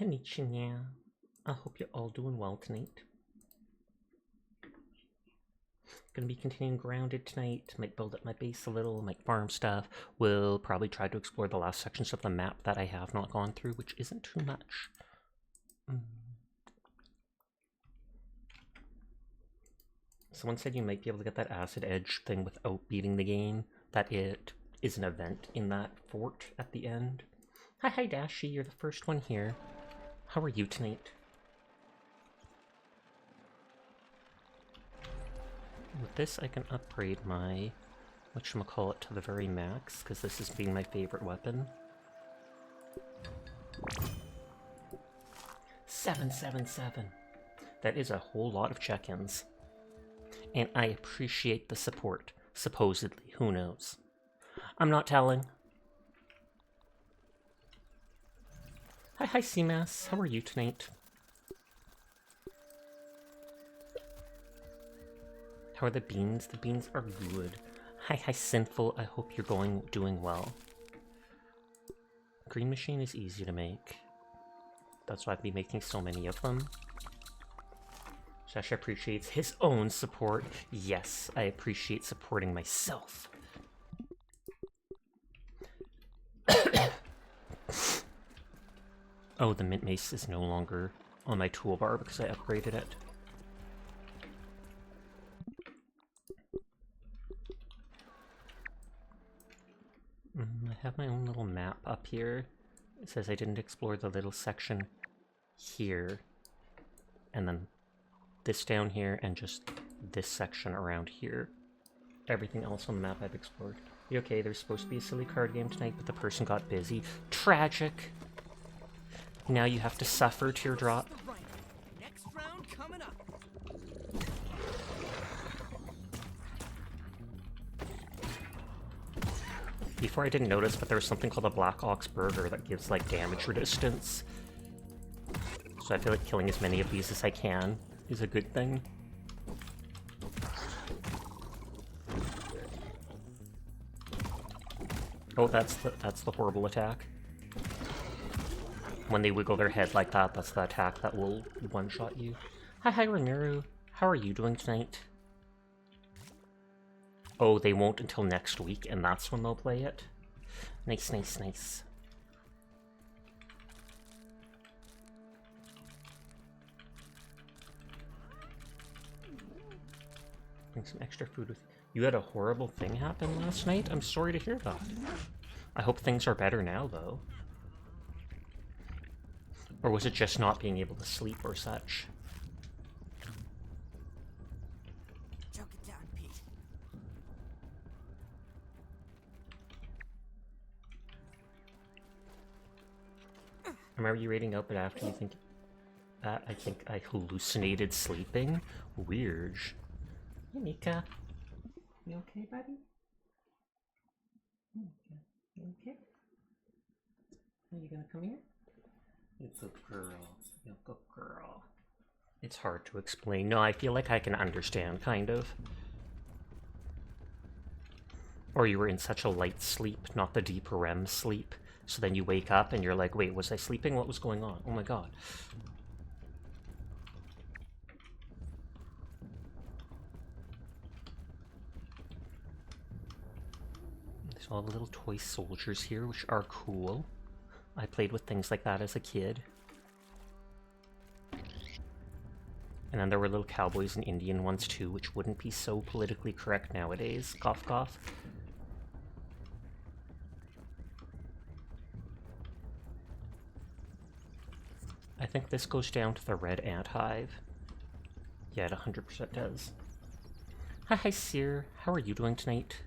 Konnichiwa. I hope you're all doing well tonight. Gonna be continuing grounded tonight. Might build up my base a little, might farm stuff. Will probably try to explore the last sections of the map that I have not gone through, which isn't too much. Someone said you might be able to get that acid edge thing without beating the game. That it is an event in that fort at the end. Hi Dashi, you're the first one here. How are you tonight? With this, I can upgrade my whatchamacallit to the very max, because this has been my favorite weapon. 777. That is a whole lot of check-ins. And I appreciate the support. Supposedly, who knows? I'm not telling. Hi CMAS, how are you tonight? How are the beans? The beans are good. Hi Sinful, I hope you're doing well. Green machine is easy to make. That's why I've been making so many of them. Sasha appreciates his own support. Yes, I appreciate supporting myself. Oh, the mint mace is no longer on my toolbar because I upgraded it. I have my own little map up here. It says I didn't explore the little section here. And then this down here and just this section around here. Everything else on the map I've explored. Okay, there's supposed to be a silly card game tonight, but the person got busy. Tragic! Now you have to suffer, Teardrop. Next round coming up. Before I didn't notice, but there was something called a Black Ox Burger that gives, like, damage resistance. So I feel like killing as many of these as I can is a good thing. Oh, that's the horrible attack. When they wiggle their head like that, that's the attack that will one-shot you. Hi Ramiru, how are you doing tonight? Oh, they won't until next week, and that's when they'll play it? Nice. Bring some extra food with you. You had a horrible thing happen last night? I'm sorry to hear that. I hope things are better now, though. Or was it just not being able to sleep or such? Choke it down, Pete. I remember you rating out, but after you think that, I think I hallucinated sleeping? Weird. Hey, Mika. You okay, buddy? You okay? Are you gonna come here? You good girl. You good girl. It's hard to explain. No, I feel like I can understand, kind of. Or you were in such a light sleep, not the deep REM sleep. So then you wake up and you're like, wait, was I sleeping? What was going on? Oh my god. There's all the little toy soldiers here, which are cool. I played with things like that as a kid. And then there were little cowboys and Indian ones too, which wouldn't be so politically correct nowadays. Cough, cough. I think this goes down to the red ant hive. Yeah, it 100% does. Hi, Seer. How are you doing tonight?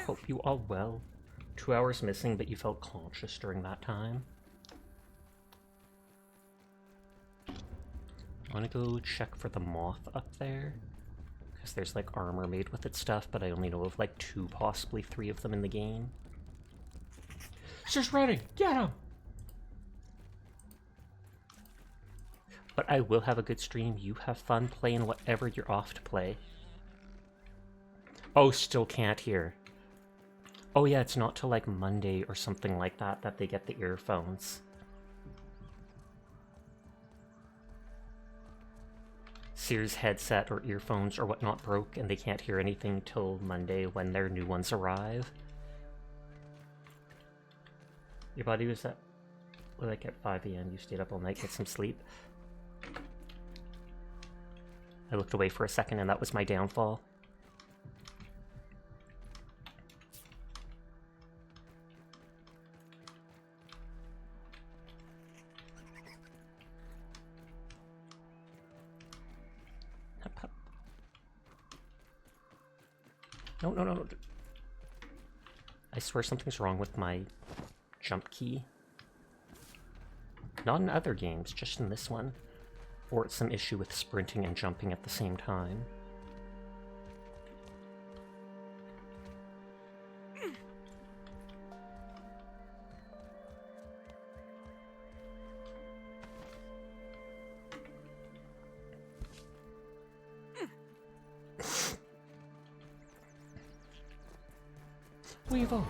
Hope you all well. 2 hours missing, but you felt conscious during that time. I want to go check for the moth up there. Because there's like armor made with its stuff, but I only know of like 2, possibly 3 of them in the game. It's just running! Get him! But I will have a good stream. You have fun playing whatever you're off to play. Oh, still can't hear. Oh yeah, it's not till like Monday or something like that that they get the earphones. Sears headset or earphones or whatnot broke and they can't hear anything till Monday when their new ones arrive. Your body was at, like at 5 a.m. You stayed up all night, get some sleep. I looked away for a second and that was my downfall. No, no, no, no. I swear something's wrong with my jump key. Not in other games, just in this one. Or it's some issue with sprinting and jumping at the same time. Weevil!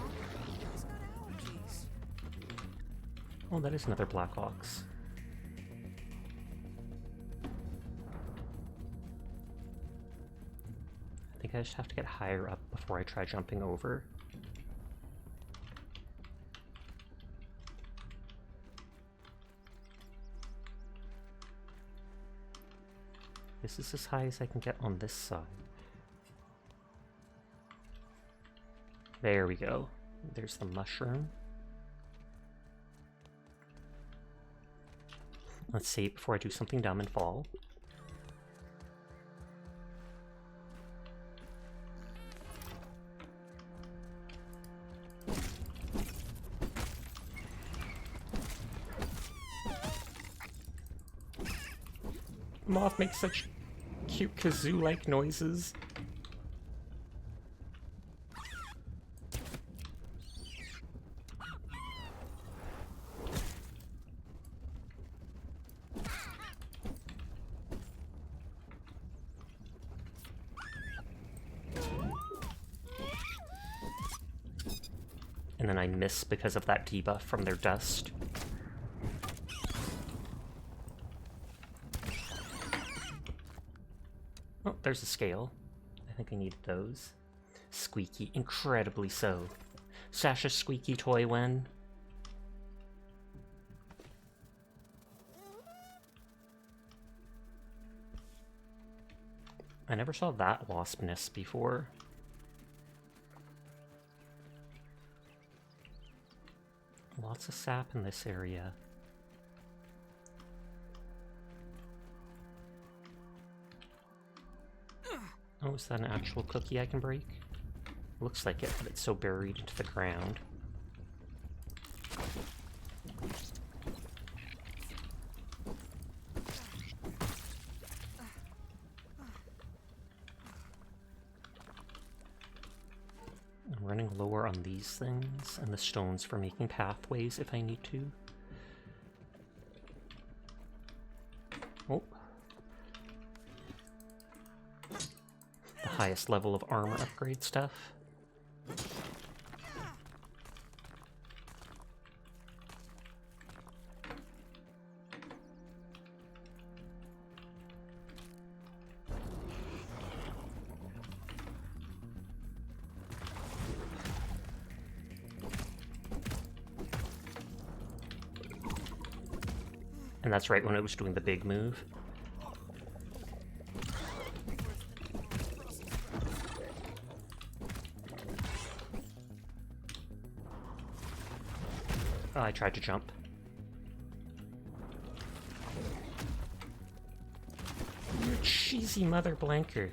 Oh, that is another Black Ox. I think I just have to get higher up before I try jumping over. This is as high as I can get on this side. There we go. There's the mushroom. Let's see before I do something dumb and fall. Moth makes such cute kazoo-like noises. And then I miss because of that debuff from their dust. Oh, there's a scale. I think I needed those. Squeaky, incredibly so. Sasha's squeaky toy when? I never saw that waspness before. Lots of sap in this area. Oh, is that an actual cookie I can break? Looks like it, but it's so buried into the ground. I'm running lower on these things, and the stones for making pathways if I need to. Oh. The highest level of armor upgrade stuff. And that's right when it was doing the big move. Oh, I tried to jump. You cheesy mother blanker.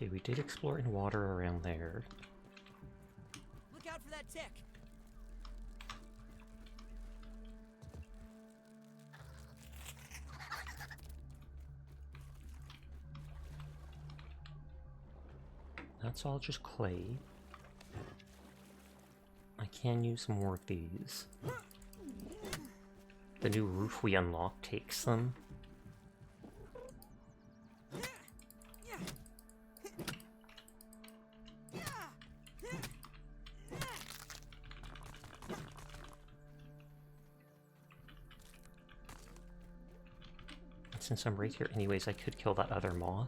Okay, we did explore in water around there. Look out for that tick. That's all just clay. I can use more of these. The new roof we unlock takes them. Since I'm right here anyways, I could kill that other moth.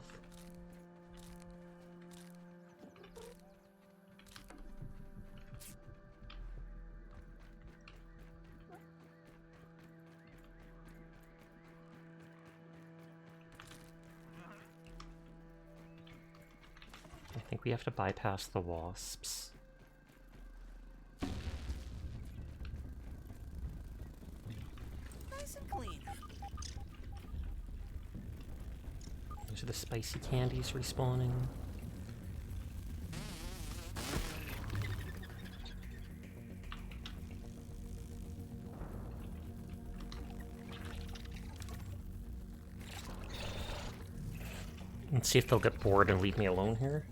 I think we have to bypass the wasps. Nice and clean. Those are the spicy candies respawning. Let's see if they'll get bored and leave me alone here.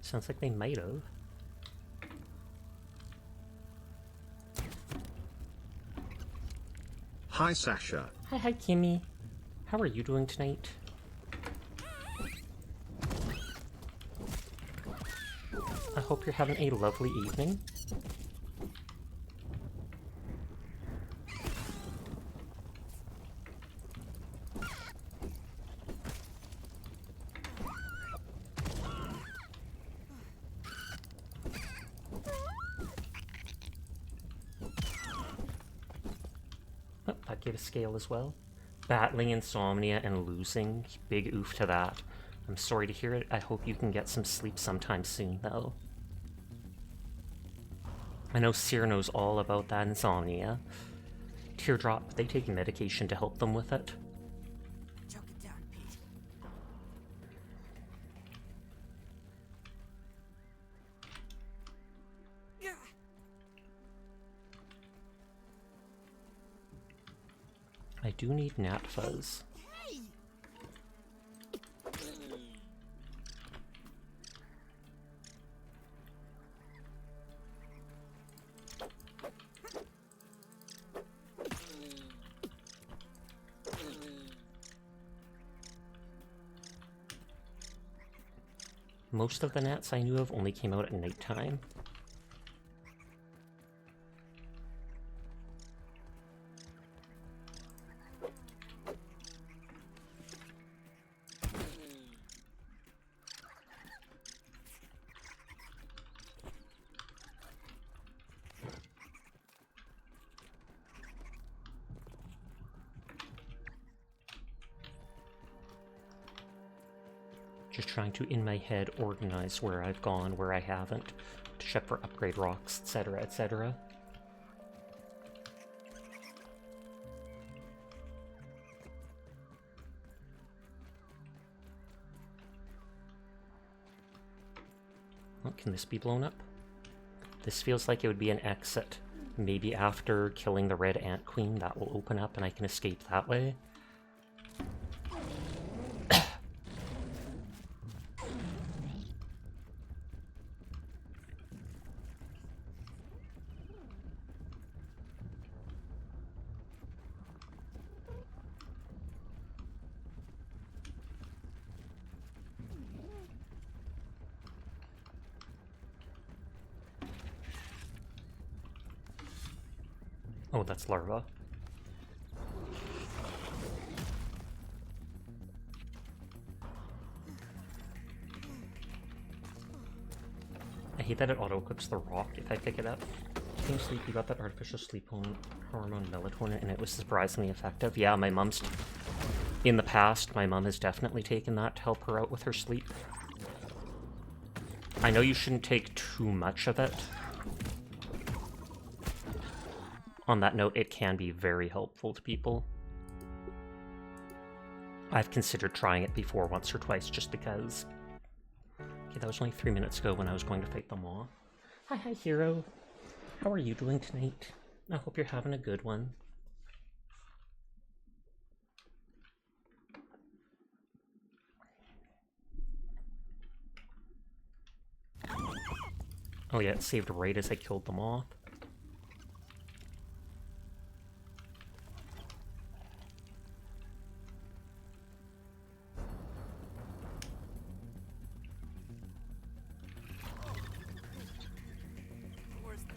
Sounds like they might have. Hi, Sasha. Hi, Kimmy. How are you doing tonight? I hope you're having a lovely evening. Oh, that gave a scale as well. Battling insomnia and losing. Big oof to that. I'm sorry to hear it. I hope you can get some sleep sometime soon, though. I know Seer knows all about that insomnia. Teardrop, they take medication to help them with it. Choke it down, Pete. Yeah. I do need gnat fuzz. Hey. Most of the gnats I knew of only came out at nighttime. Just trying to, in my head, organize where I've gone, where I haven't, to check for upgrade rocks, etc., etc. Oh, can this be blown up? This feels like it would be an exit. Maybe after killing the red ant queen, that will open up and I can escape that way. Oh, that's larva. I hate that it auto-equips the rock if I pick it up. Being sleepy got that artificial sleep hormone melatonin and it was surprisingly effective. Yeah, my mom's... In the past, my mom has definitely taken that to help her out with her sleep. I know you shouldn't take too much of it. On that note, it can be very helpful to people. I've considered trying it before once or twice just because... Okay, that was only 3 minutes ago when I was going to fight them off. Hi, hero. How are you doing tonight? I hope you're having a good one. Oh yeah, it saved right as I killed them off.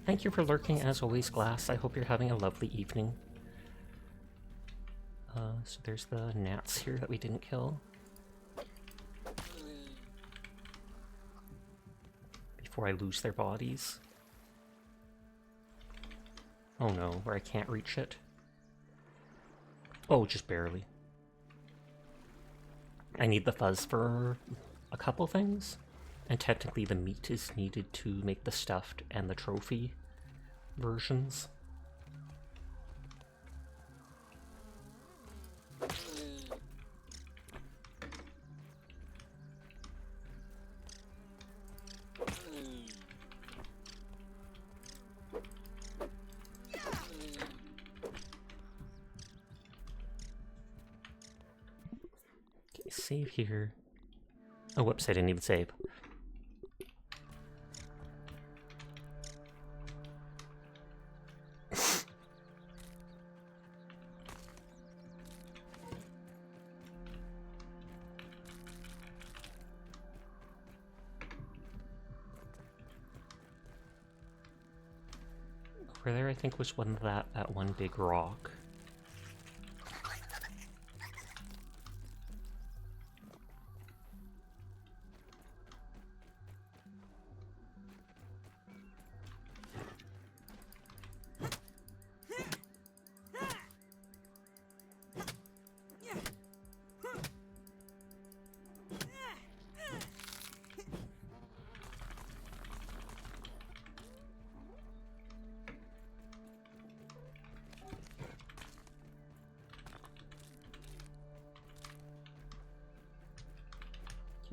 Thank you for lurking as always, Glass. I hope you're having a lovely evening. So there's the gnats here that we didn't kill. Before I lose their bodies. Oh no, where I can't reach it. Oh, just barely. I need the fuzz for a couple things. And technically the meat is needed to make the stuffed and the trophy versions. Okay, save here. Oh, whoops, I didn't even save. Over there, I think, was that one big rock.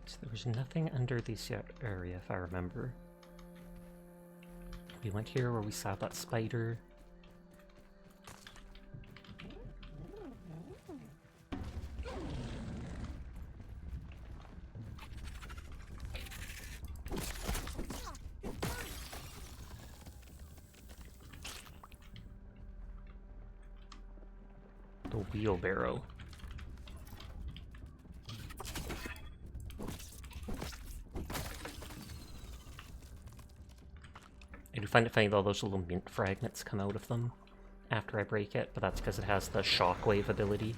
So there was nothing under this area, if I remember. We went here where we saw that spider. The wheelbarrow. I do find it funny that all those little mint fragments come out of them after I break it, but that's because it has the shockwave ability.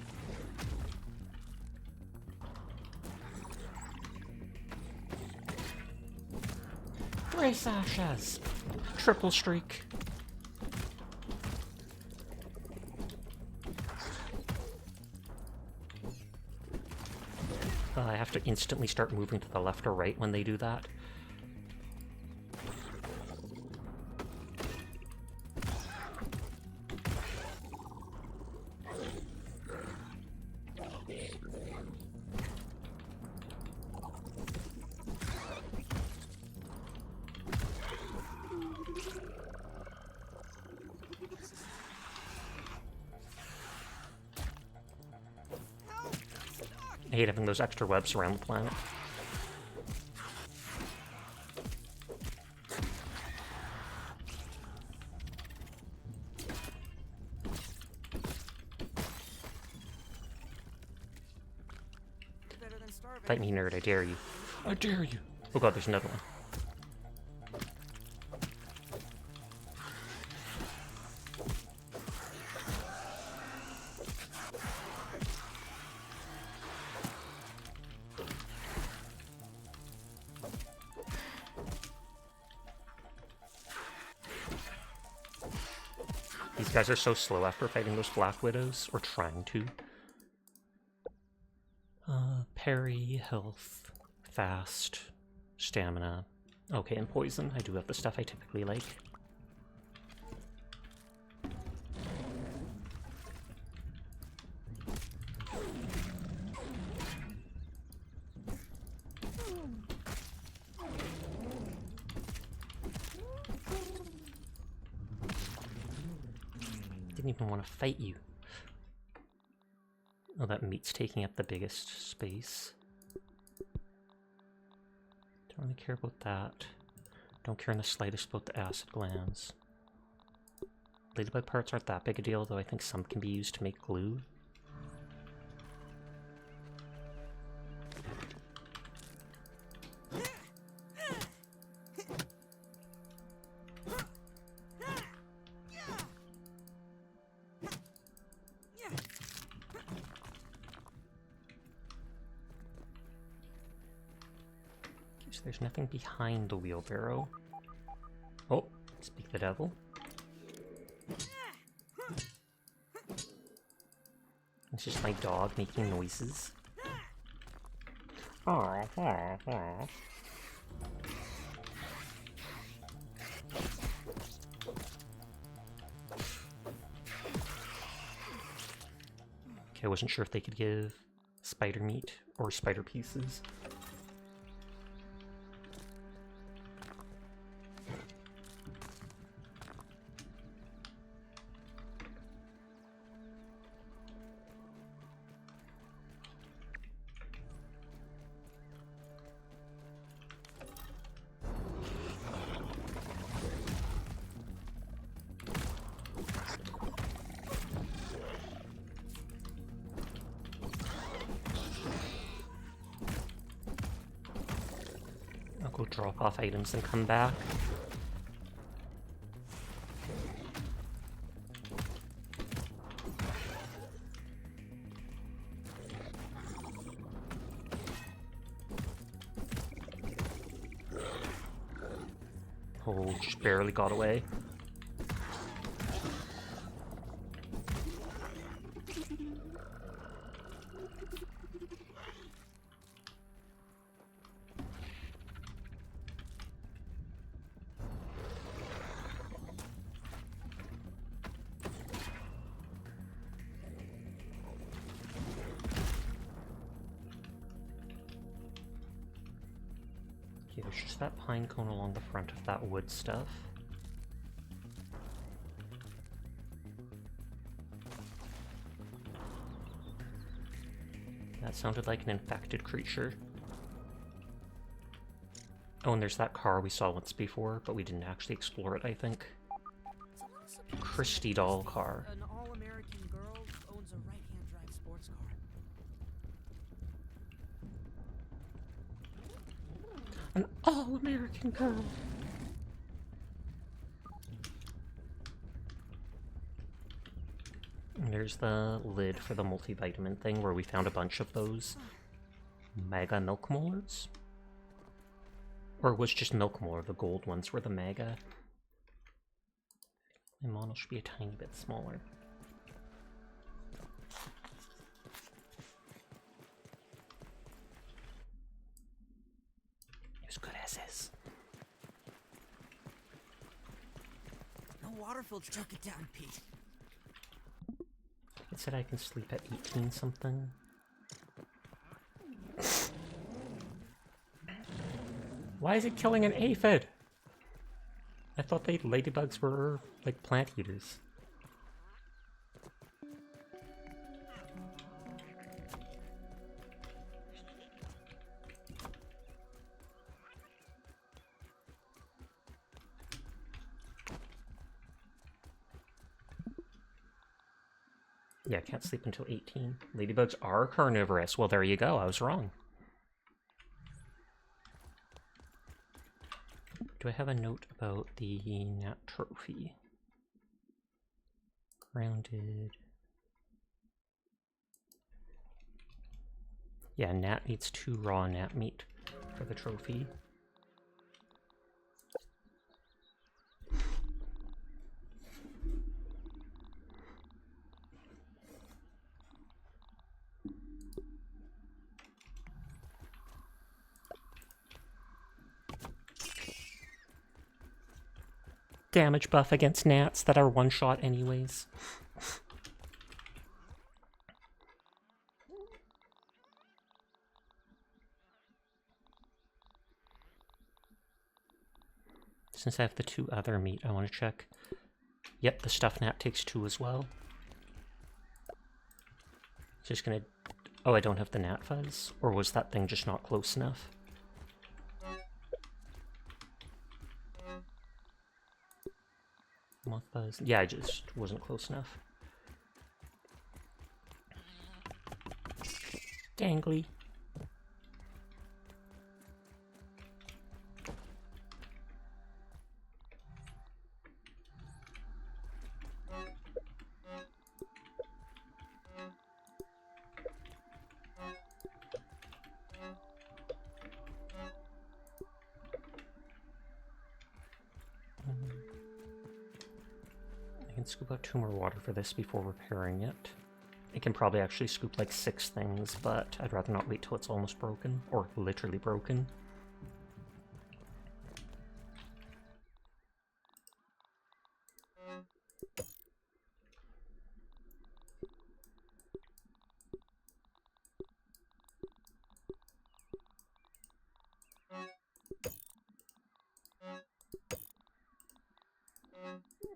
Brace Ashes! Triple streak! I have to instantly start moving to the left or right when they do that. I hate having those extra webs around the planet. Fight me, nerd, I dare you. I dare you! Oh god, there's another one. These guys are so slow after fighting those Black Widows, or trying to. Parry, health, fast, stamina. Okay, and poison. I do have the stuff I typically like. didn't even want to fight you. Oh, that meat's taking up the biggest space. Don't really care about that. Don't care in the slightest about the acid glands. Ladybug parts aren't that big a deal, though I think some can be used to make glue. So there's nothing behind the wheelbarrow. Oh, speak the devil. It's just my dog making noises. Aww, aww, aww. Okay, I wasn't sure if they could give spider meat or spider pieces. I'll go drop off items and come back. Oh, just barely got away. Okay, there's just that pine cone along the front of that wood stuff. That sounded like an infected creature. Oh, and there's that car we saw once before, but we didn't actually explore it, I think. Christy doll car. An all-American girl owns a right-hand drive sports car. An all-American girl! And there's the lid for the multivitamin thing where we found a bunch of those mega milk molars. Or it was just milk molar, the gold ones were the mega. My model should be a tiny bit smaller. As good as is. No water filter. Choke it down, Pete. It said I can sleep at 18 something. Why is it killing an aphid? I thought ladybugs were like plant eaters. Yeah, I can't sleep until 18. Ladybugs are carnivorous. Well, there you go. I was wrong. Do I have a note about the gnat trophy? Grounded. Yeah, gnat needs 2 raw gnat meat for the trophy. Damage buff against gnats that are one-shot anyways. Since I have the 2 other meat, I want to check Yep, the stuffed gnat takes 2 as well. Just gonna... Oh, I don't have the gnat fuzz? Or was that thing just not close enough? Moth fuzz? Yeah, I just wasn't close enough. Dangly. I can scoop out 2 more water for this before repairing it. I can probably actually scoop like 6 things, but I'd rather not wait till it's almost broken, or literally broken.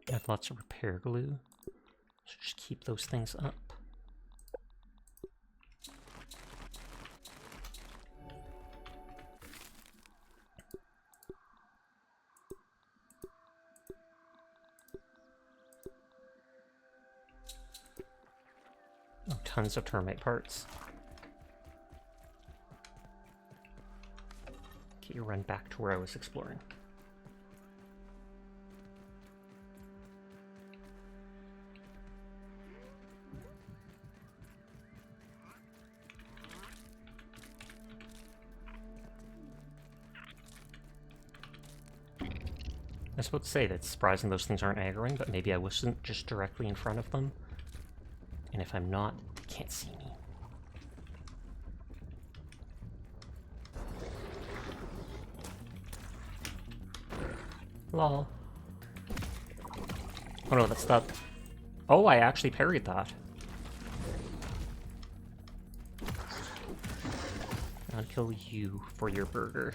I have lots of repair glue, so just keep those things up. Oh, tons of termite parts. Okay, run back to where I was exploring. I was about to say that it's surprising those things aren't aggroing, but maybe I wasn't just directly in front of them. And if I'm not, they can't see me. Lol. Oh no, that's the... Oh, I actually parried that. I'll kill you for your burger.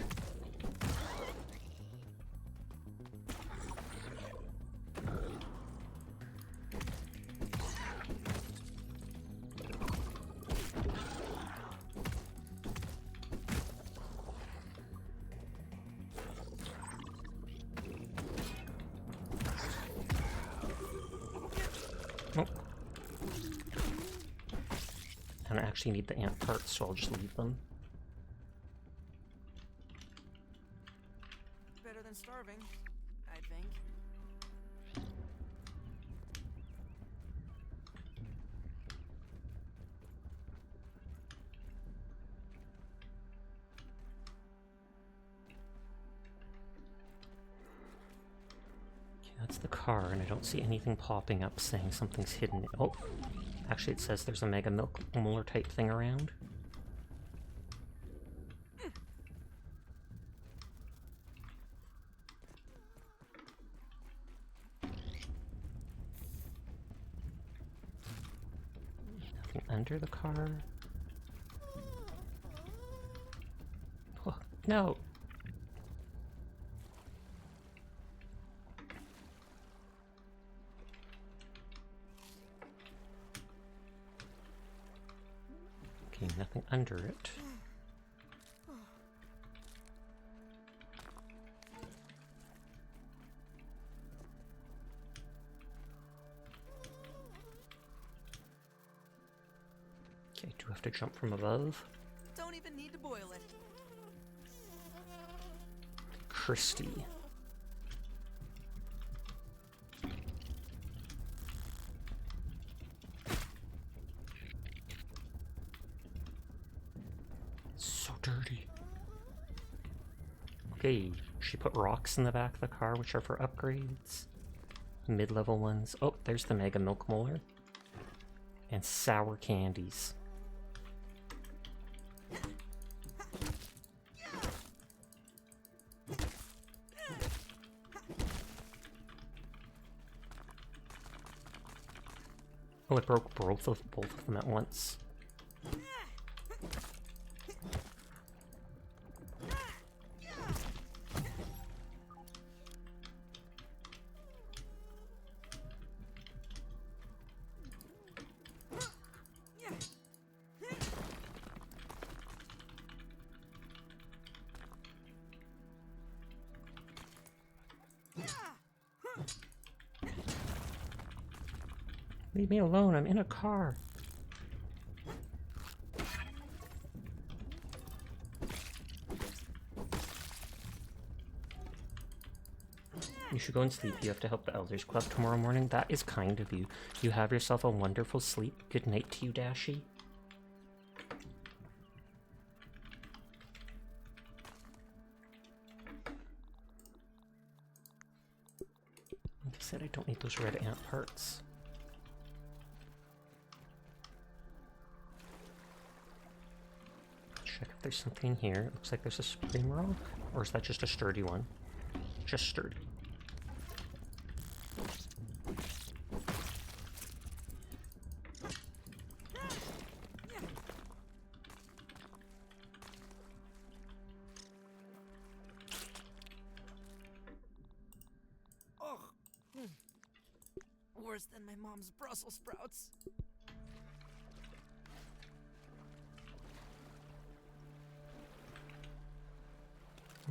Oh. I don't actually need the ant parts, so I'll just leave them. Better than starving, I think. Okay, that's the car, and I don't see anything popping up saying something's hidden. Oh, actually it says there's a mega milk molar type thing around. Nothing under the car. Oh, no! Okay, nothing under it. Okay, do I have to jump from above? Don't even need to boil it. Christy. So dirty. Okay, she put rocks in the back of the car, which are for upgrades. Mid-level ones. Oh, there's the Mega Milk Molar. And sour candies. Oh, it broke both of them at once. Leave me alone, I'm in a car. You should go and sleep. You have to help the Elders Club tomorrow morning. That is kind of you. You have yourself a wonderful sleep. Good night to you, Dashi. Like I said, I don't need those red ant parts. Check if there's something here. It looks like there's a supreme rock. Or is that just a sturdy one? Just sturdy. Worse than my mom's Brussels sprouts.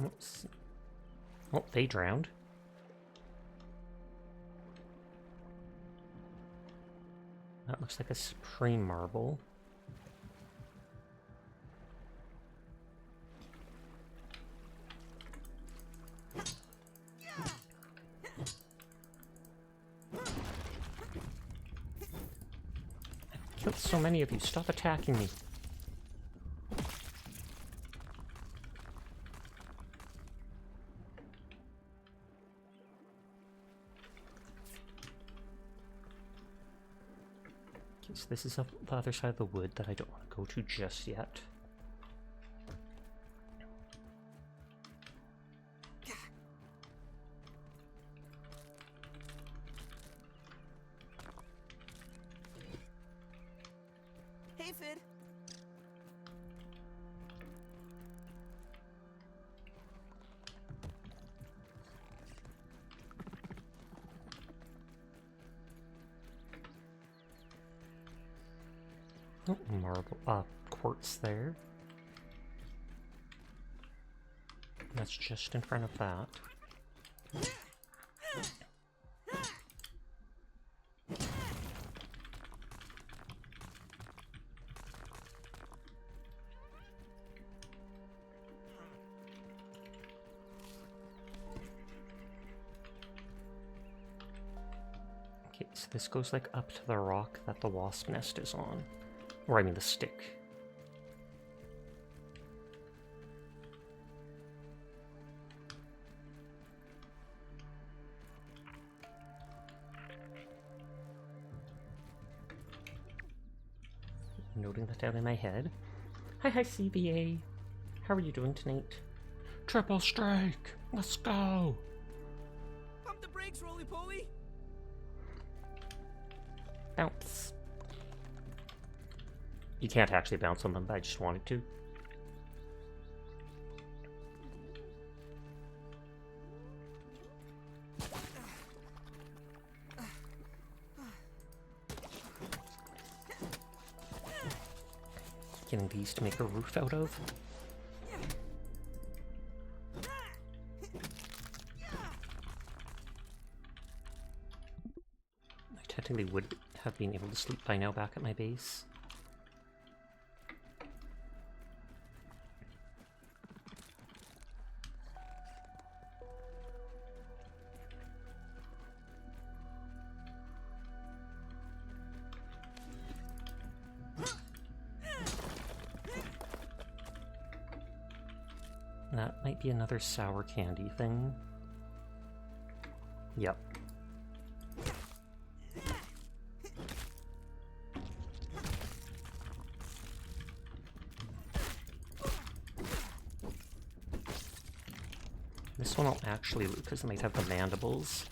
Oops. Oh, they drowned. That looks like a supreme marble. I killed so many of you. Stop attacking me. Okay, so this is up the other side of the wood that I don't want to go to just yet. Hey, Fid. Oh, marble, quartz there. That's just in front of that. Okay, so this goes like up to the rock that the wasp nest is on. Or I mean the stick. Noting that down in my head. Hi, CBA. How are you doing tonight? Triple strike! Let's go! Pump the brakes, roly-poly! Bounce. You can't actually bounce on them, but I just wanted to. Getting these to make a roof out of. I technically would have been able to sleep by now back at my base. That might be another sour candy thing. Yep. This one I'll actually loot because it might have the mandibles.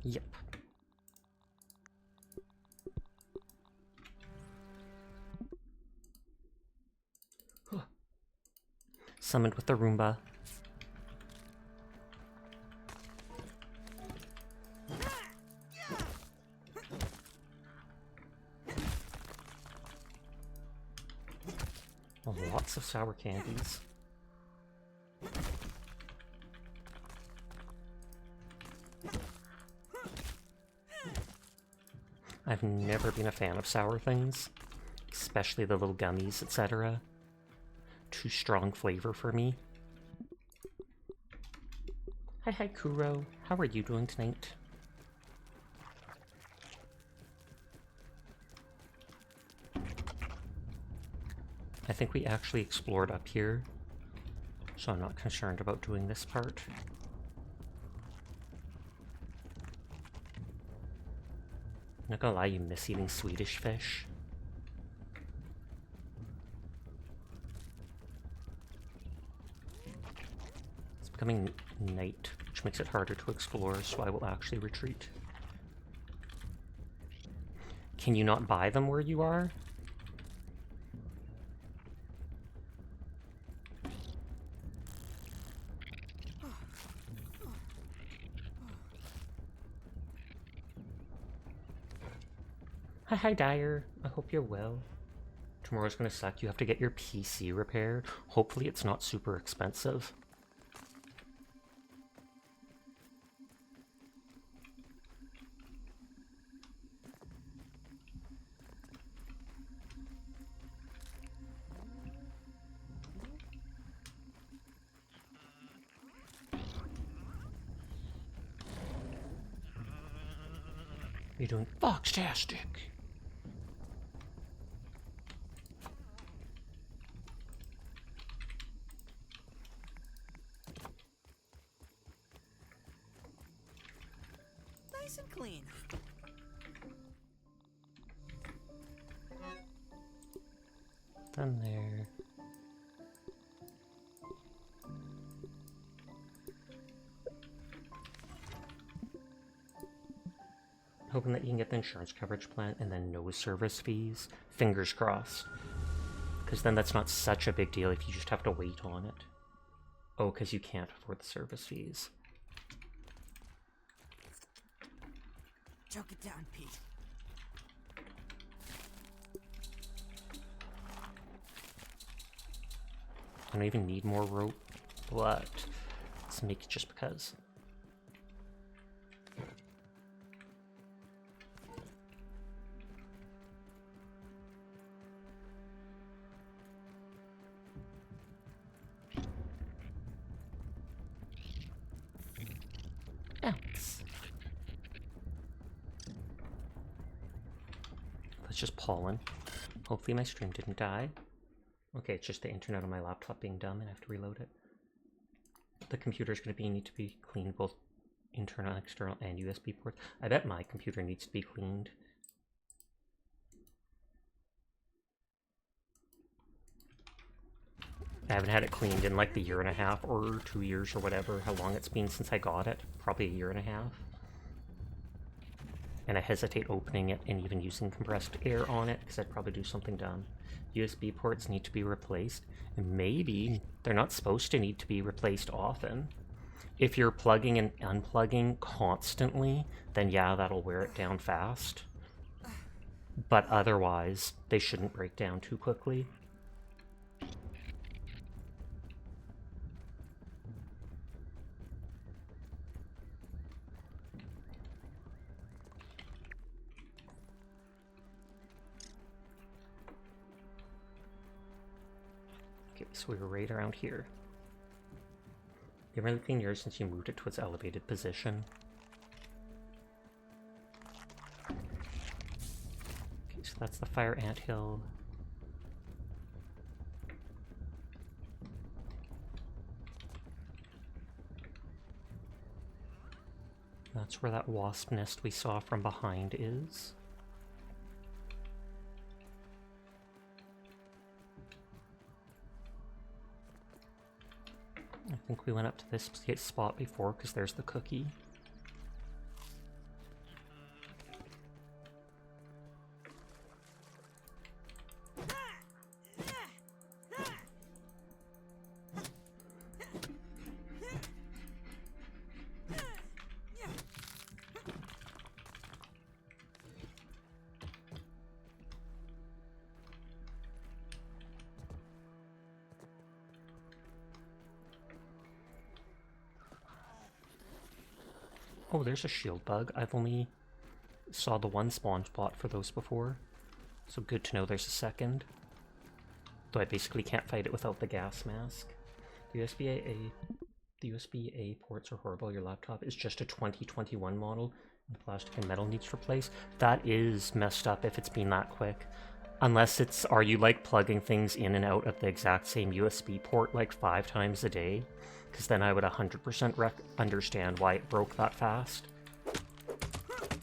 Yep. Summoned with the Roomba. Oh, lots of sour candies. I I've never been a fan of sour things, especially the little gummies, etc. Too strong flavor for me. Hi, Kuro. How are you doing tonight? I think we actually explored up here, so I'm not concerned about doing this part. I'm not gonna lie, you miss eating Swedish fish. It's becoming night, which makes it harder to explore, so I will actually retreat. Can you not buy them where you are? Hi, Dyer. I hope you're well. Tomorrow's gonna suck. You have to get your PC repaired. Hopefully it's not super expensive. You're doing foxtastic. Nice and clean. Done there. Hoping that you can get the insurance coverage plan and then no service fees. Fingers crossed. Because then that's not such a big deal if you just have to wait on it. Oh, because you can't afford the service fees. Choke it down, Pete. I don't even need more rope, but let's make it just because. Ounce. That's just pollen. Hopefully my stream didn't die. Okay, it's just the internet on my laptop being dumb and I have to reload it. The computer's going to need to be cleaned, both internal, external, and USB ports. I bet my computer needs to be cleaned. I haven't had it cleaned in like the 1.5 or 2 years or whatever, how long it's been since I got it. Probably 1.5 years. And I hesitate opening it and even using compressed air on it because I'd probably do something dumb. USB ports need to be replaced, and maybe they're not supposed to need to be replaced often. If you're plugging and unplugging constantly, then yeah, that'll wear it down fast. But otherwise, they shouldn't break down too quickly. Okay, so we were right around here. It's really been years since you moved it to its elevated position. Okay, so that's the fire anthill. That's where that wasp nest we saw from behind is. I think we went up to this spot before because there's the cookie. Oh, there's a shield bug. I've only saw the one spawn spot for those before, so good to know there's a second. Though I basically can't fight it without the gas mask. The USB-A ports are horrible. Your laptop is just a 2021 model, and plastic and metal needs replaced. That is messed up if it's been that quick. Unless it's, are you like plugging things in and out of the exact same USB port like 5 times a day? Because then I would 100% understand why it broke that fast.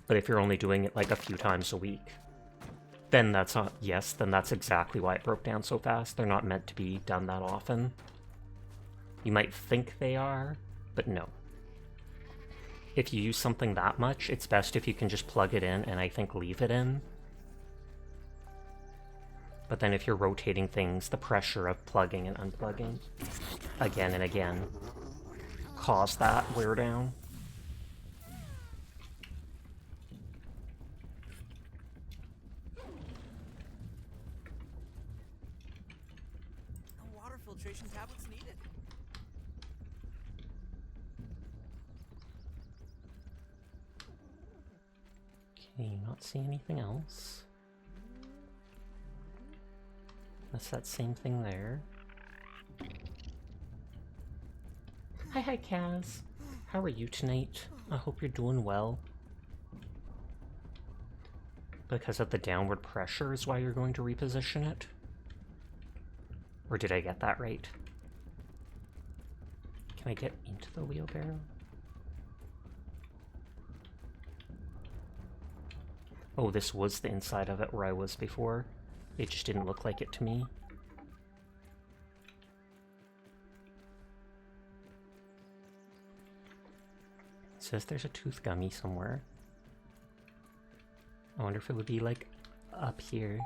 But if you're only doing it like a few times a week, then that's not, yes, then that's exactly why it broke down so fast. They're not meant to be done that often. You might think they are, but no. If you use something that much, it's best if you can just plug it in and I think leave it in. But then if you're rotating things, the pressure of plugging and unplugging again and again cause that wear down. No water filtration tablets needed. Okay, not see anything else. That's that same thing there. Hi, Kaz. How are you tonight? I hope you're doing well. Because of the downward pressure is why you're going to reposition it? Or did I get that right? Can I get into the wheelbarrow? Oh, this was the inside of it where I was before. It just didn't look like it to me. It says there's a tooth gummy somewhere. I wonder if it would be like up here.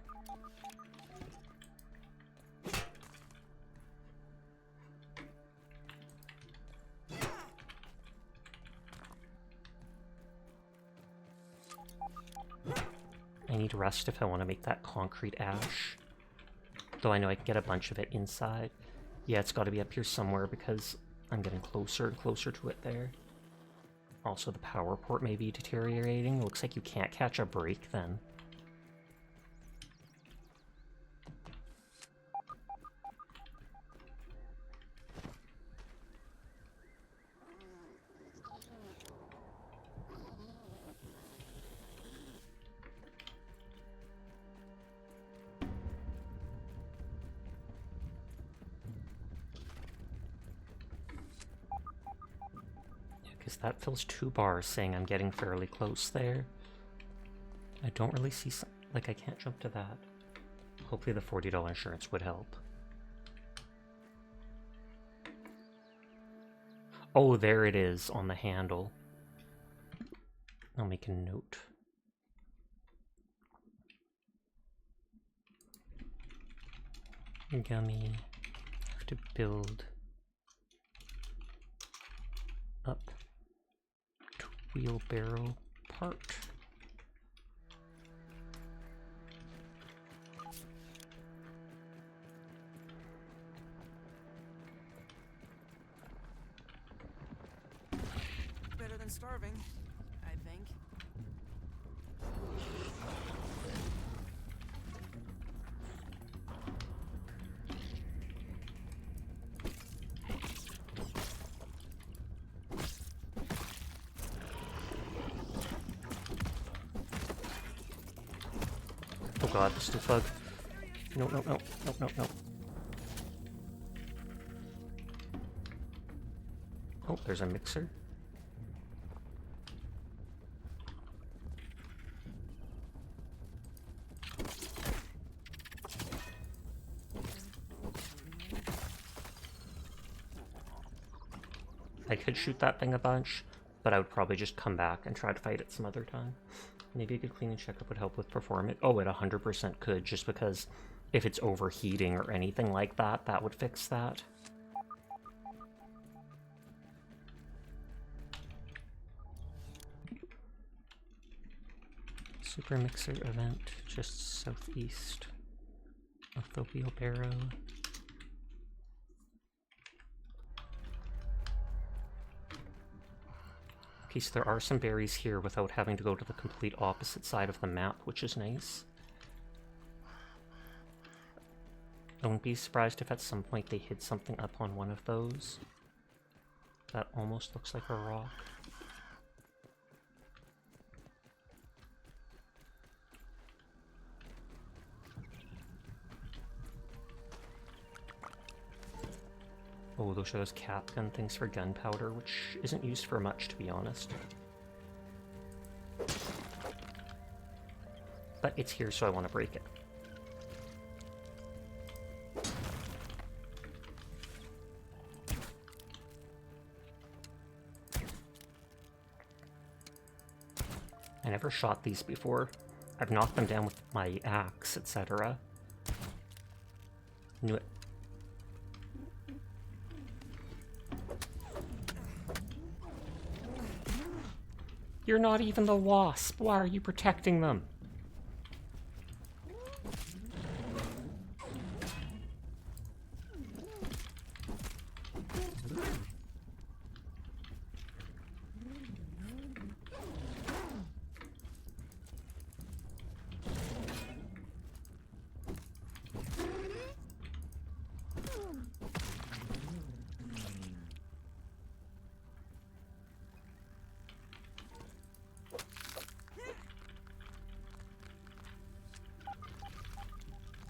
I need rust if I want to make that concrete ash. Though I know I can get a bunch of it inside. Yeah, it's got to be up here somewhere because I'm getting closer and closer to it there. Also, the power port may be deteriorating. Looks like you can't catch a break then. That fills 2 bars, saying I'm getting fairly close there. I don't really see like I can't jump to that. Hopefully the $40 insurance would help. Oh, there it is on the handle. I'll make a note. Gummy. Have to build up wheelbarrow part. Better than starving, I think. Oh god, the steel bug. No, no, no, no, no, no. Oh, there's a mixer. I could shoot that thing a bunch, but I would probably just come back and try to fight it some other time. Maybe a good cleaning checkup would help with performance. Oh, it 100% could, just because if it's overheating or anything like that, that would fix that. Super mixer event just southeast of the wheelbarrow. Okay, so there are some berries here without having to go to the complete opposite side of the map, which is nice. I wouldn't be surprised if at some point they hid something up on one of those. That almost looks like a rock. Oh, those are those cap gun things for gunpowder, which isn't used for much, to be honest. But it's here, so I want to break it. I never shot these before. I've knocked them down with my axe, etc. Knew it. You're not even the wasp. Why are you protecting them?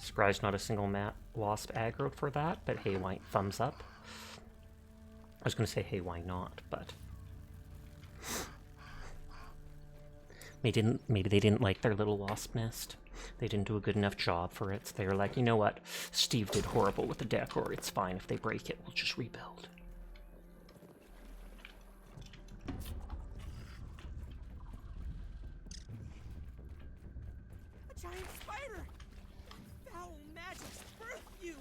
Surprised not a single wasp aggroed for that, but hey, why thumbs up. I was gonna say hey, why not, but maybe they didn't like their little wasp nest. They didn't do a good enough job for it, so they were like, you know what, Steve did horrible with the decor, it's fine if they break it, we'll just rebuild. A giant spider! Foul magic's birthed you!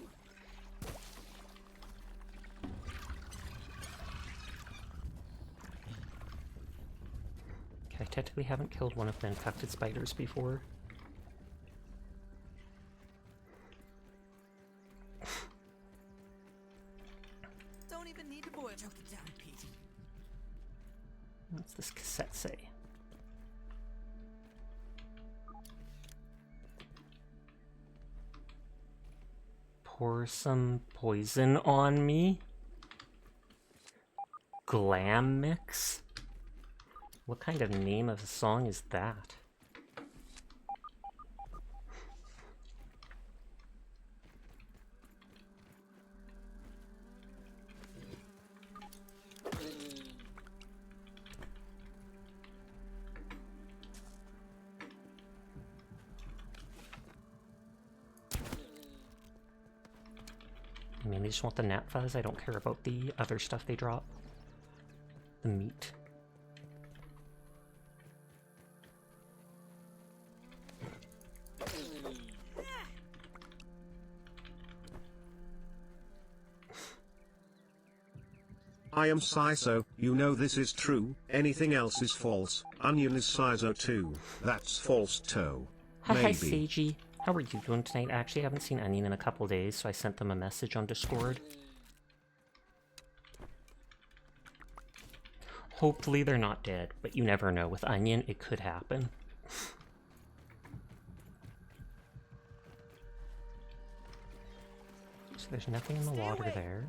Okay, I technically haven't killed one of the infected spiders before. Don't even need to boil. Choke it down, Pete. What's this cassette say? Pour some poison on me? Glam mix? What kind of name of a song is that? I mean, they just want the gnat fuzz. I don't care about the other stuff they drop. The meat. I am Siso, you know this is true, anything else is false. Onion is Siso too, that's false toe. Hi, Maybe. Seiji. How are you doing tonight? Actually, I haven't seen Onion in a couple days, so I sent them a message on Discord. Hopefully they're not dead, but you never know. With Onion, it could happen. So there's nothing in the water there.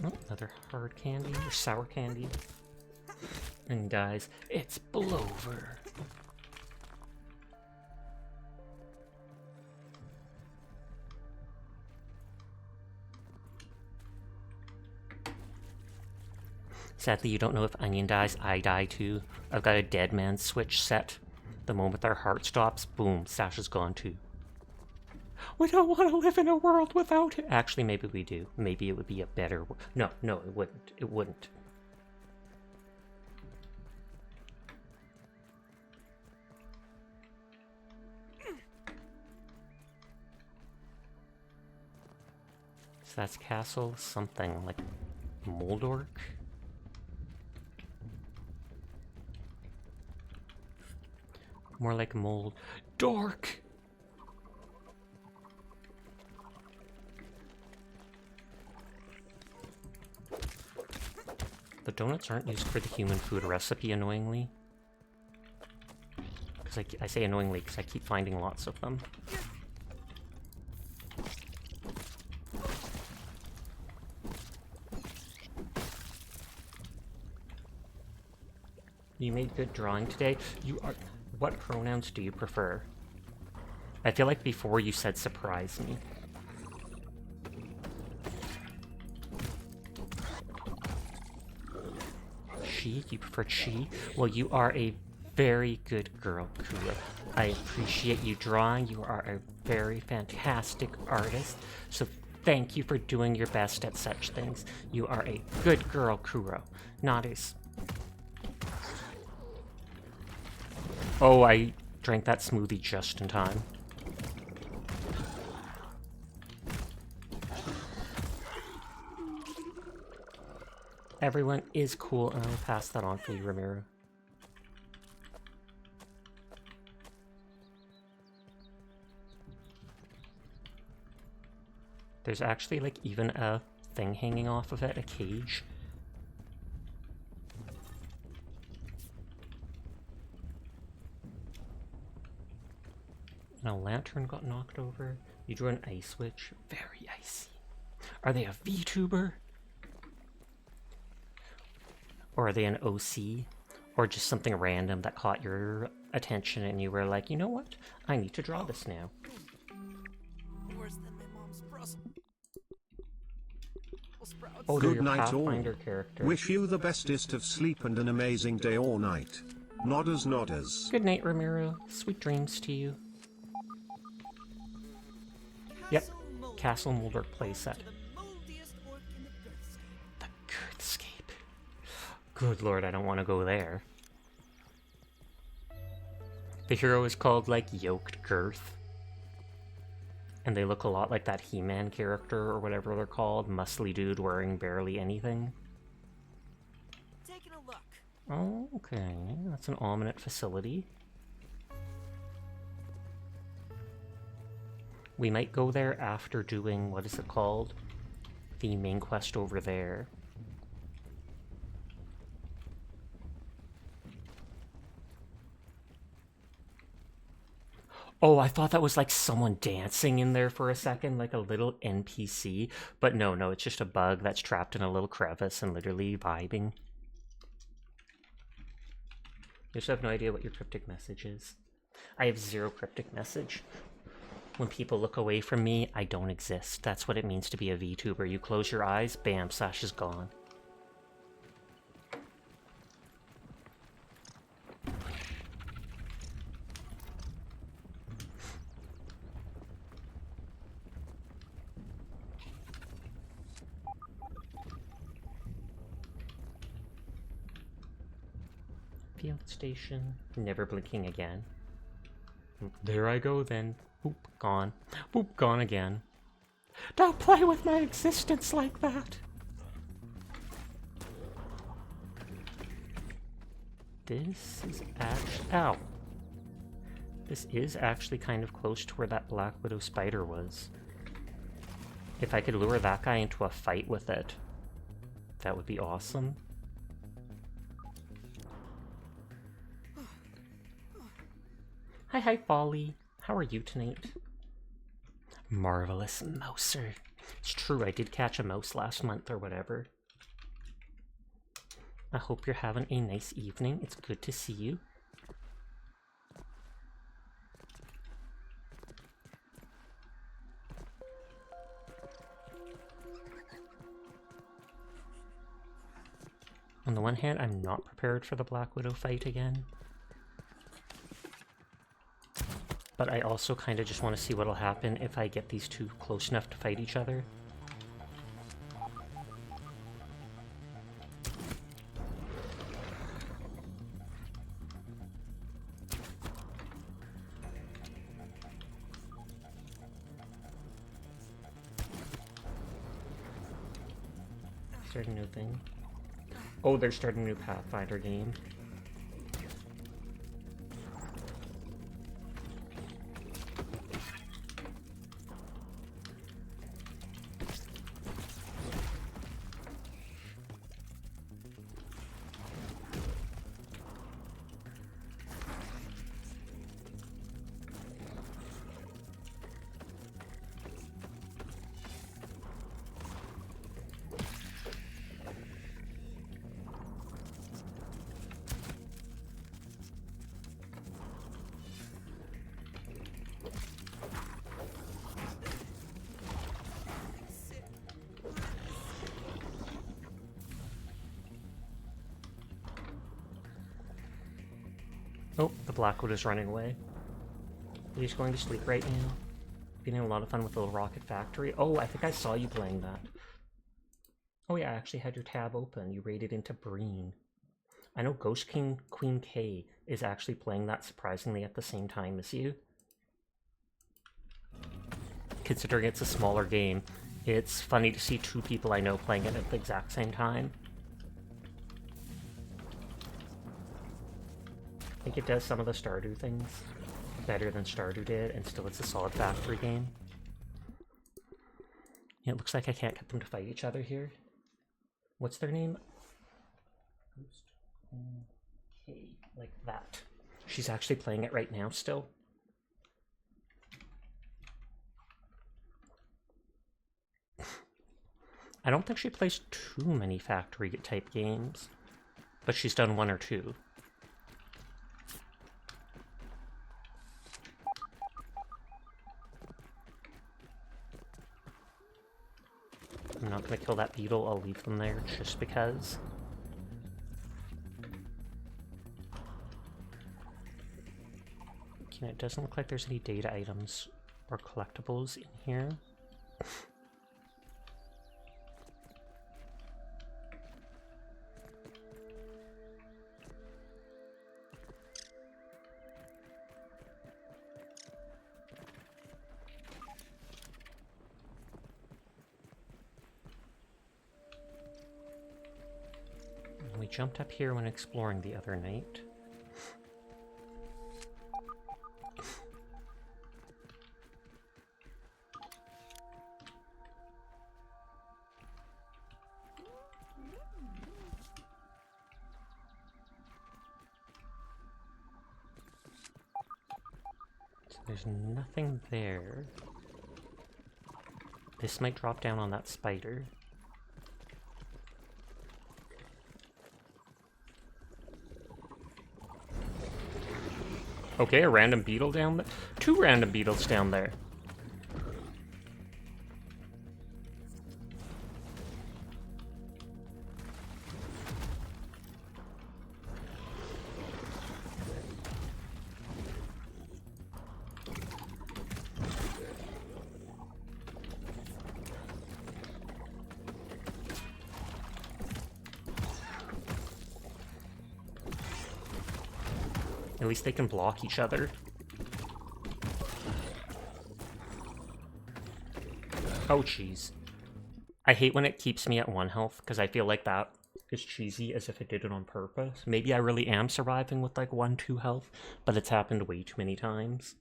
Oh, another hard candy, or sour candy. And guys, it's Blover. Sadly, you don't know if Onion dies, I die too. I've got a dead man switch set. The moment our heart stops, boom, Sasha's gone too. We don't want to live in a world without it. Actually, maybe we do. Maybe it would be a better world. No, it wouldn't. It wouldn't. So that's castle something like Moldork. More like mold. Dork! The donuts aren't used for the human food recipe, annoyingly. Because I say annoyingly because I keep finding lots of them. You made good drawing today. You are... What pronouns do you prefer? I feel like before you said surprise me. She? You prefer she? Well, you are a very good girl, Kura. I appreciate you drawing. You are a very fantastic artist. So thank you for doing your best at such things. You are a good girl, Kuro. Not as... Oh, I drank that smoothie just in time. Everyone is cool, and I'll pass that on for you, Ramiro. There's actually, like, even a thing hanging off of it, a cage. And a lantern got knocked over. You drew an ice witch. Very icy. Are they a VTuber? Or are they an OC? Or just something random that caught your attention and you were like, you know what? I need to draw this now. Worse than my mom's Brussels sprouts. Oh, they're Good your night all. Pathfinder character. Wish you the bestest of sleep and an amazing day or night. Nodders nodders. Good night, Ramiro. Sweet dreams to you. Yep, Castle Moldork playset. The Girthscape. Good lord, I don't want to go there. The hero is called, like, Yoked Girth. And they look a lot like that He-Man character, or whatever they're called. Muscly dude wearing barely anything. Taking a look. Oh, okay. That's an ominous facility. We might go there after doing, what is it called? The main quest over there. Oh, I thought that was like someone dancing in there for a second, like a little NPC. But no, it's just a bug that's trapped in a little crevice and literally vibing. You just have no idea what your cryptic message is. I have zero cryptic message. When people look away from me, I don't exist. That's what it means to be a VTuber. You close your eyes, bam, Sash is gone. Field station, never blinking again. There I go then. Boop, gone. Boop, gone again. Don't play with my existence like that! This is actually... Ow! This is actually kind of close to where that Black Widow spider was. If I could lure that guy into a fight with it, that would be awesome. Hi, Folly. How are you tonight? Marvelous mouser. It's true, I did catch a mouse last month or whatever. I hope you're having a nice evening. It's good to see you. On the one hand, I'm not prepared for the Black Widow fight again. But I also kind of just want to see what'll happen if I get these two close enough to fight each other. Start a new thing. Oh, they're starting a new Pathfinder game. Oh, the Blackwood is running away. He's going to sleep right now. Been having a lot of fun with the little rocket factory. Oh, I think I saw you playing that. Oh yeah, I actually had your tab open. You raided into Breen. I know Ghost King Queen K is actually playing that surprisingly at the same time as you. Considering it's a smaller game, it's funny to see two people I know playing it at the exact same time. I think it does some of the Stardew things better than Stardew did, and still it's a solid factory game. Yeah, it looks like I can't get them to fight each other here. What's their name? Ghost Queen K, like that. She's actually playing it right now still. I don't think she plays too many factory type games, but she's done one or two. I'm not gonna kill that beetle, I'll leave them there just because. Okay, it doesn't look like there's any data items or collectibles in here. We jumped up here when exploring the other night. So there's nothing there. This might drop down on that spider. Okay, a random beetle down there. Two random beetles down there. At least they can block each other. Oh, jeez. I hate when it keeps me at 1 health, because I feel like that is cheesy, as if it did it on purpose. Maybe I really am surviving with like 1, 2 health, but it's happened way too many times.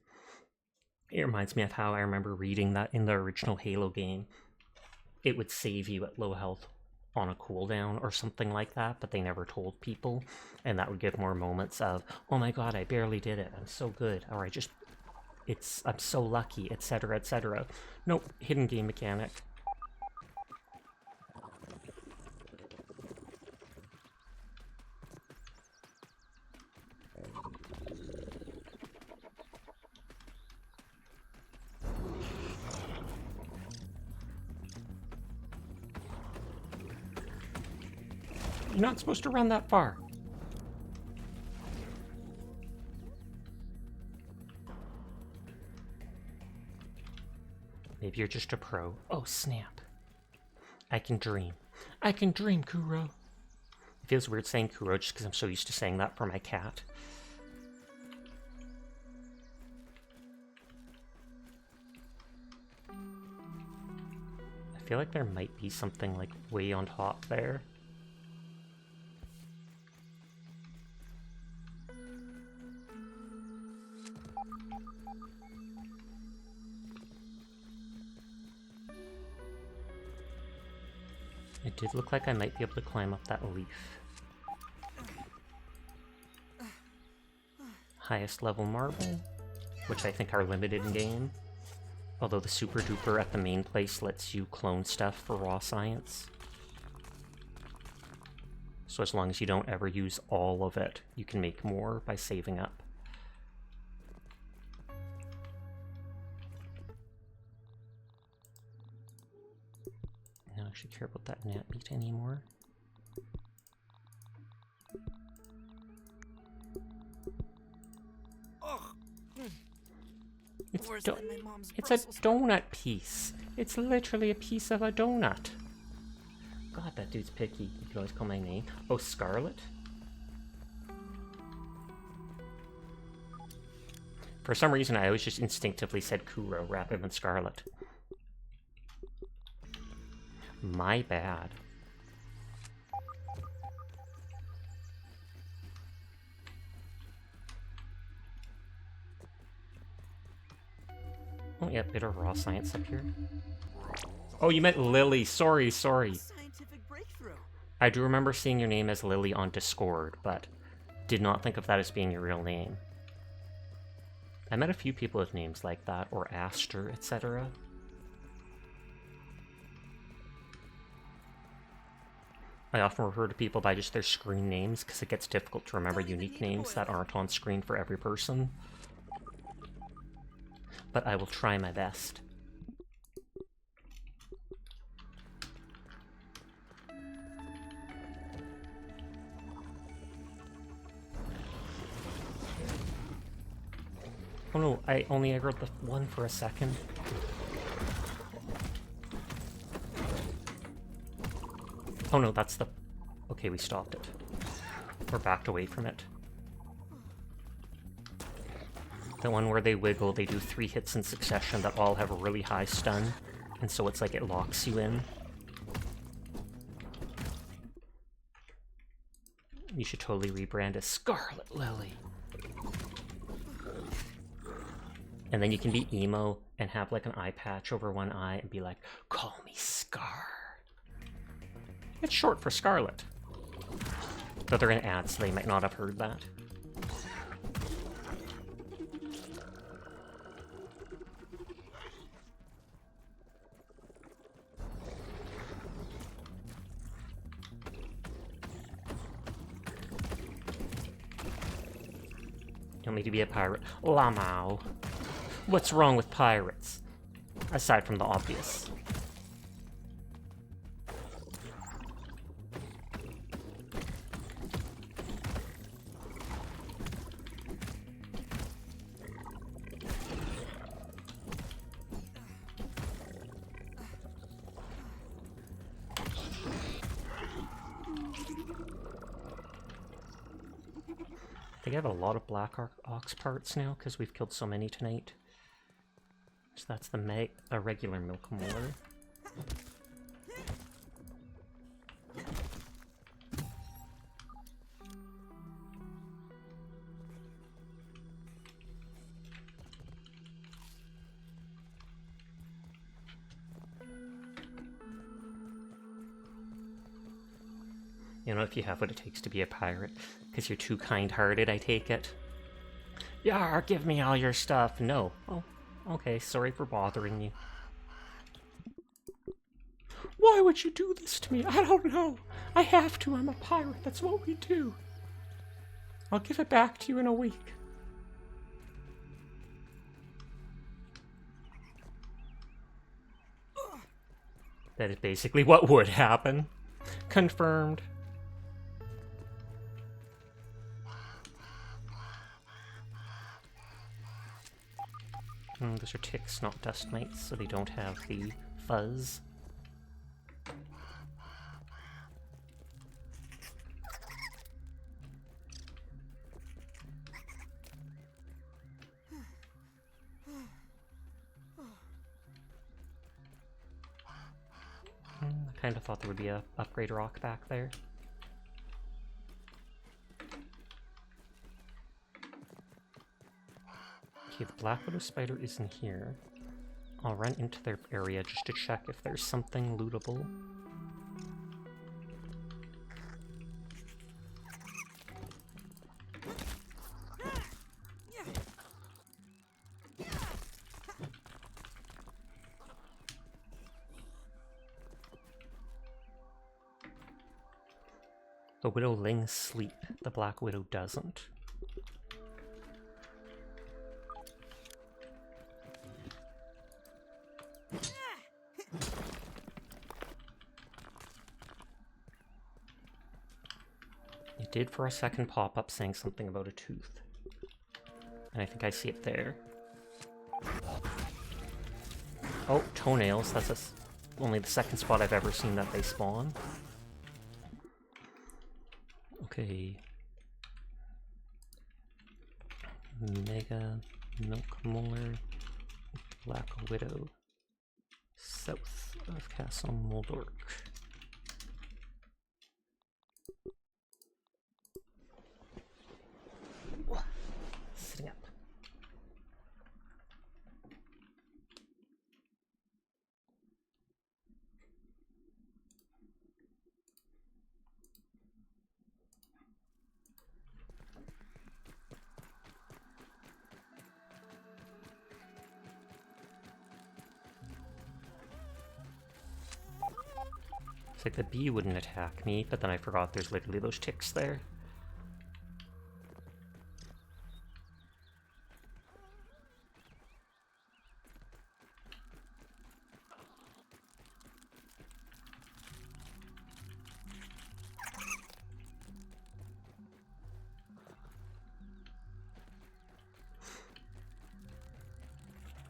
It reminds me of how I remember reading that in the original Halo game. It would save you at low health on a cooldown or something like that, but they never told people, and that would give more moments of, oh my god, I barely did it, I'm so good, or I'm so lucky, etc, etc. Nope, hidden game mechanic. You're not supposed to run that far. Maybe you're just a pro. Oh, snap. I can dream. I can dream, Kuro. It feels weird saying Kuro just because I'm so used to saying that for my cat. I feel like there might be something like way on top there. It did look like I might be able to climb up that leaf. Highest level marble, which I think are limited in game. Although the super duper at the main place lets you clone stuff for raw science. So as long as you don't ever use all of it, you can make more by saving up. I don't actually care about that gnat meat anymore. worse do- than my mom's it's a Brussels sprouts. donut piece. It's literally a piece of a donut. God, that dude's picky. You could always call my name. Oh, Scarlet? For some reason, I always just instinctively said Kuro rather than Scarlet. My bad. Oh, yeah, bit of raw science up here. Oh, you meant Lily. Sorry. Scientific breakthrough. I do remember seeing your name as Lily on Discord, but did not think of that as being your real name. I met a few people with names like that, or Aster, etc. I often refer to people by just their screen names, because it gets difficult to remember unique names that aren't on screen for every person. But I will try my best. Oh no, I only aggroed the one for a second. Oh no, that's the... Okay, we stopped it. We're backed away from it. The one where they wiggle, they do 3 hits in succession that all have a really high stun, and so it's like it locks you in. You should totally rebrand as Scarlet Lily. And then you can be emo and have like an eye patch over one eye and be like, call me Scar. It's short for Scarlet. Though they're in ads, so they might not have heard that. You want me to be a pirate? Lamau. What's wrong with pirates? Aside from the obvious. I think I have a lot of Black Ox parts now, because we've killed so many tonight. So that's the regular milk molar. You know, if you have what it takes to be a pirate, because you're too kind-hearted, I take it. Yar, give me all your stuff. No. Oh, okay, sorry for bothering you. Why would you do this to me? I don't know. I have to. I'm a pirate. That's what we do. I'll give it back to you in a week. That is basically what would happen. Confirmed. Those are ticks, not dust mites, so they don't have the fuzz. I kind of thought there would be a upgrade rock back there. Okay, the Black Widow spider isn't here. I'll run into their area just to check if there's something lootable. The Widowlings sleep, the Black Widow doesn't. It did for a second pop up saying something about a tooth. And I think I see it there. Oh, toenails. That's only the second spot I've ever seen that they spawn. Okay. Mega Milk Molar, Black Widow, south of Castle Moldork. Sitting up. It's like the bee wouldn't attack me, but then I forgot there's literally those ticks there.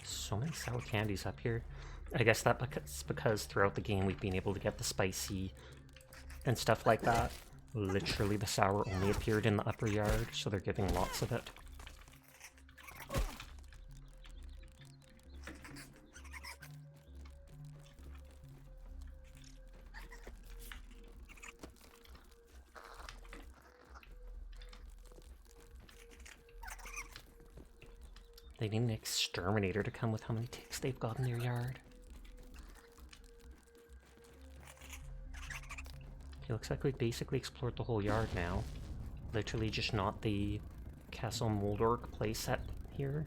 So many sour candies up here. I guess that's because throughout the game we've been able to get the spicy and stuff like that. Literally the sour only appeared in the upper yard, so they're giving lots of it. They need an exterminator to come with how many ticks they've got in their yard. Okay, looks like we've basically explored the whole yard now. Literally just not the Castle Moldork playset here.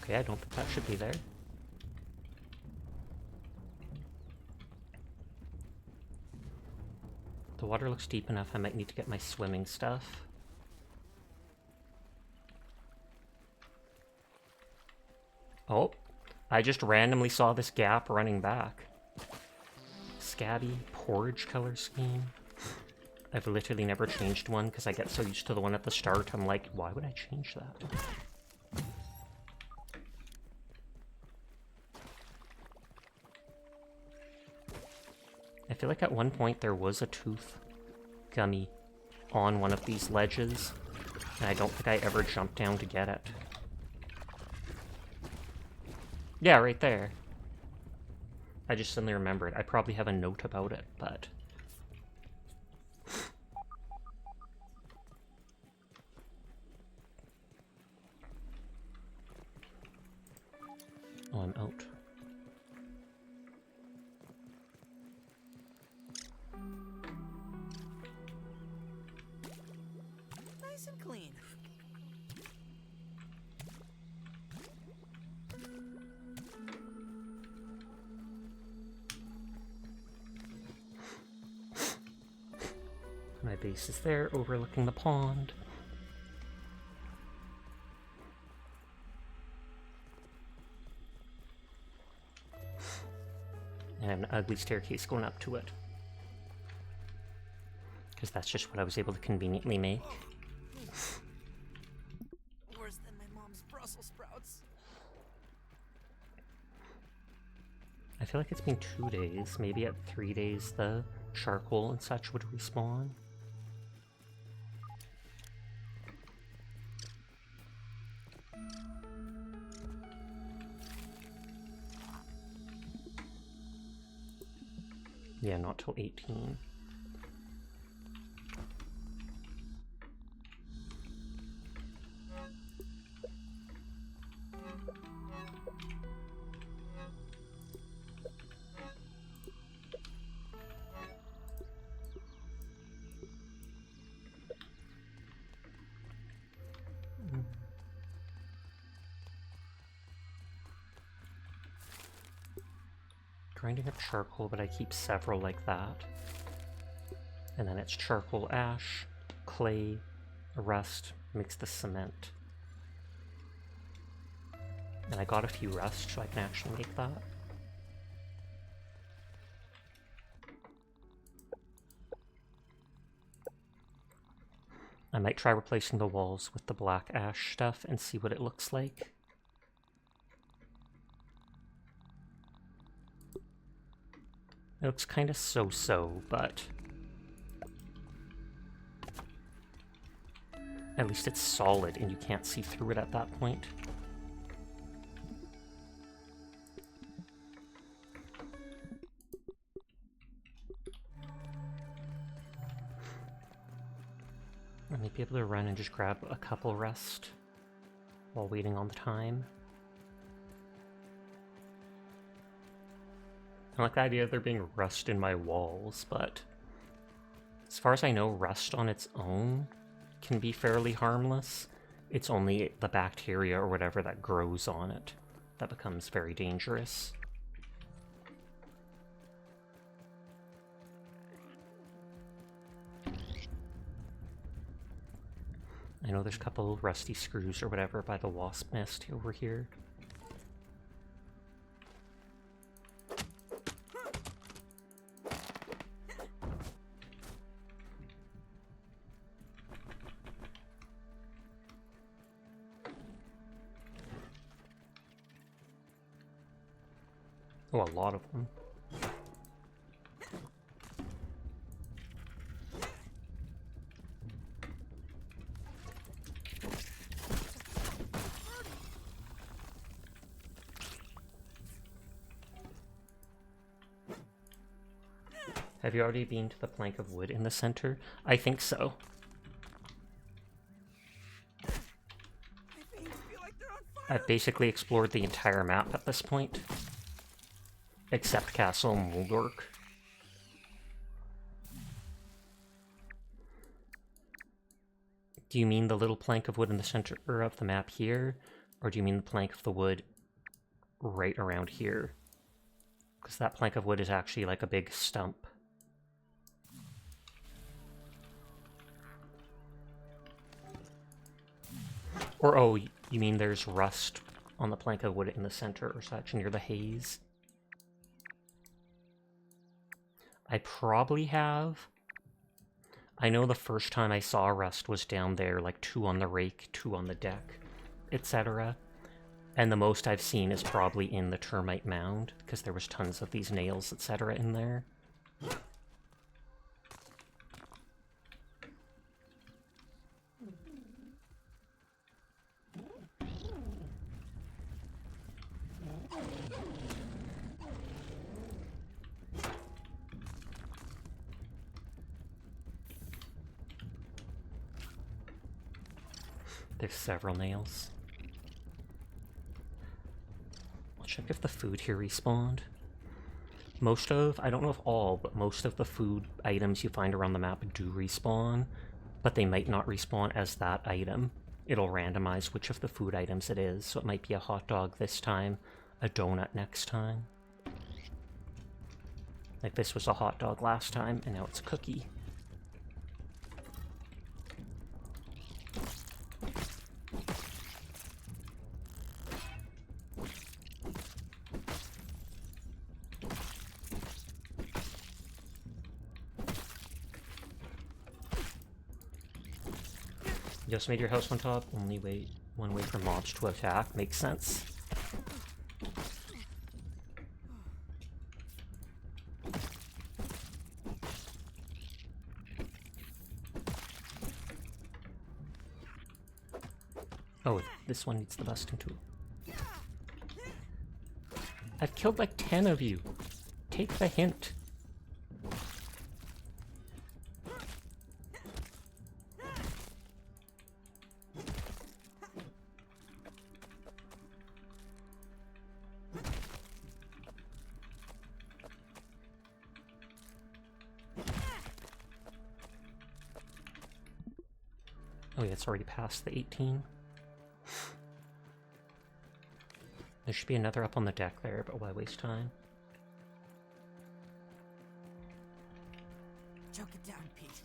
Okay, I don't think that should be there. The water looks deep enough, I might need to get my swimming stuff. Oh, I just randomly saw this gap running back. Scabby porridge color scheme. I've literally never changed one because I get so used to the one at the start, I'm like, why would I change that? I feel like at one point there was a tooth gummy on one of these ledges, and I don't think I ever jumped down to get it. Yeah, right there. I just suddenly remembered. I probably have a note about it, but... Oh, I'm out. Nice and clean. My base is there, overlooking the pond. And an ugly staircase going up to it. Because that's just what I was able to conveniently make. Worse than my mom's Brussels sprouts. I feel like it's been 2 days. Maybe at 3 days the charcoal and such would respawn. Yeah, not till 18. grinding up charcoal, but I keep several like that. And then it's charcoal, ash, clay, rust, makes the cement. And I got a few rust, so I can actually make that. I might try replacing the walls with the black ash stuff and see what it looks like. It looks kind of so-so, but at least it's solid and you can't see through it at that point. I might be able to run and just grab a couple rest while waiting on the time. I like the idea of there being rust in my walls, but as far as I know, rust on its own can be fairly harmless. It's only the bacteria or whatever that grows on it that becomes very dangerous. I know there's a couple rusty screws or whatever by the wasp nest over here. Oh, a lot of them. Have you already been to the plank of wood in the center? I think so. I've basically explored the entire map at this point. Except Castle Muldork. Do you mean the little plank of wood in the center of the map here? Or do you mean the plank of the wood right around here? Because that plank of wood is actually like a big stump. Or, oh, you mean there's rust on the plank of wood in the center or such near the haze? I probably have. I know the first time I saw rust was down there, like 2 on the rake, 2 on the deck, etc. And the most I've seen is probably in the termite mound, because there was tons of these nails, etc. in there. There's several nails. I'll check if the food here respawned. Most of, I don't know if all, but most of the food items you find around the map do respawn, but they might not respawn as that item. It'll randomize which of the food items it is, so it might be a hot dog this time, a donut next time. Like this was a hot dog last time, and now it's a cookie. You just made your house on top, only wait one way for mobs to attack. Makes sense. Oh, this one needs the busting tool. I've killed like 10 of you. Take the hint. Oh yeah, it's already past the 18. There should be another up on the deck there, but why waste time? Pete.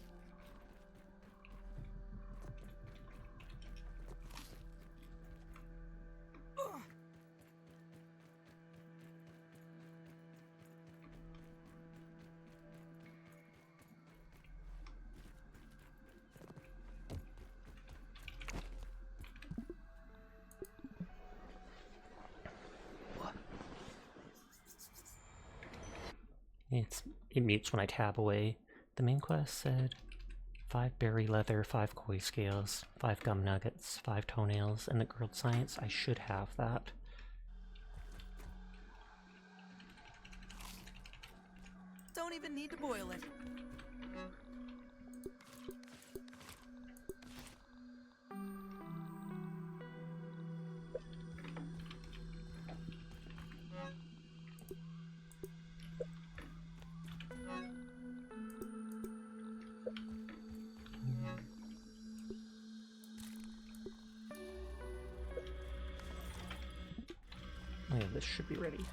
It mutes when I tab away. The main quest said 5 berry leather, 5 koi scales, 5 gum nuggets, 5 toenails, and the grilled science. I should have that. Don't even need to boil it. Oh yeah, this should be ready.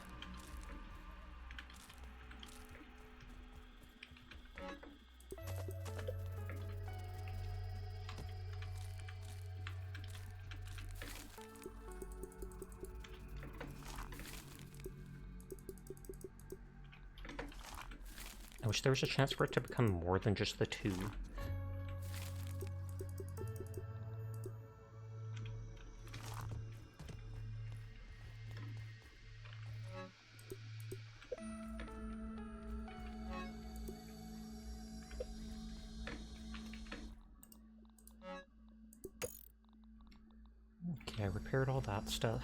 I wish there was a chance for it to become more than just the 2. Okay, I repaired all that stuff.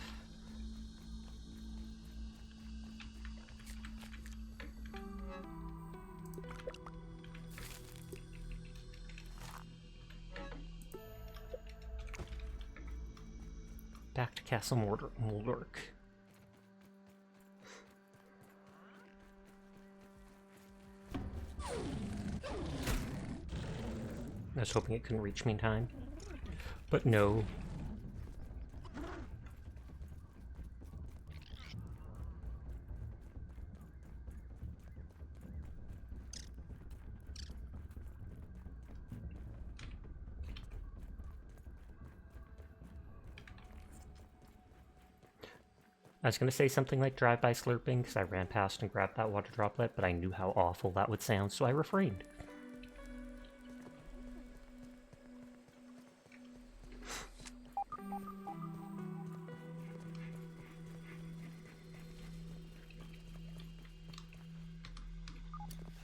Back to Castle Moldork. I was hoping it couldn't reach me in time, but no. I was going to say something like drive-by slurping because I ran past and grabbed that water droplet, but I knew how awful that would sound, so I refrained.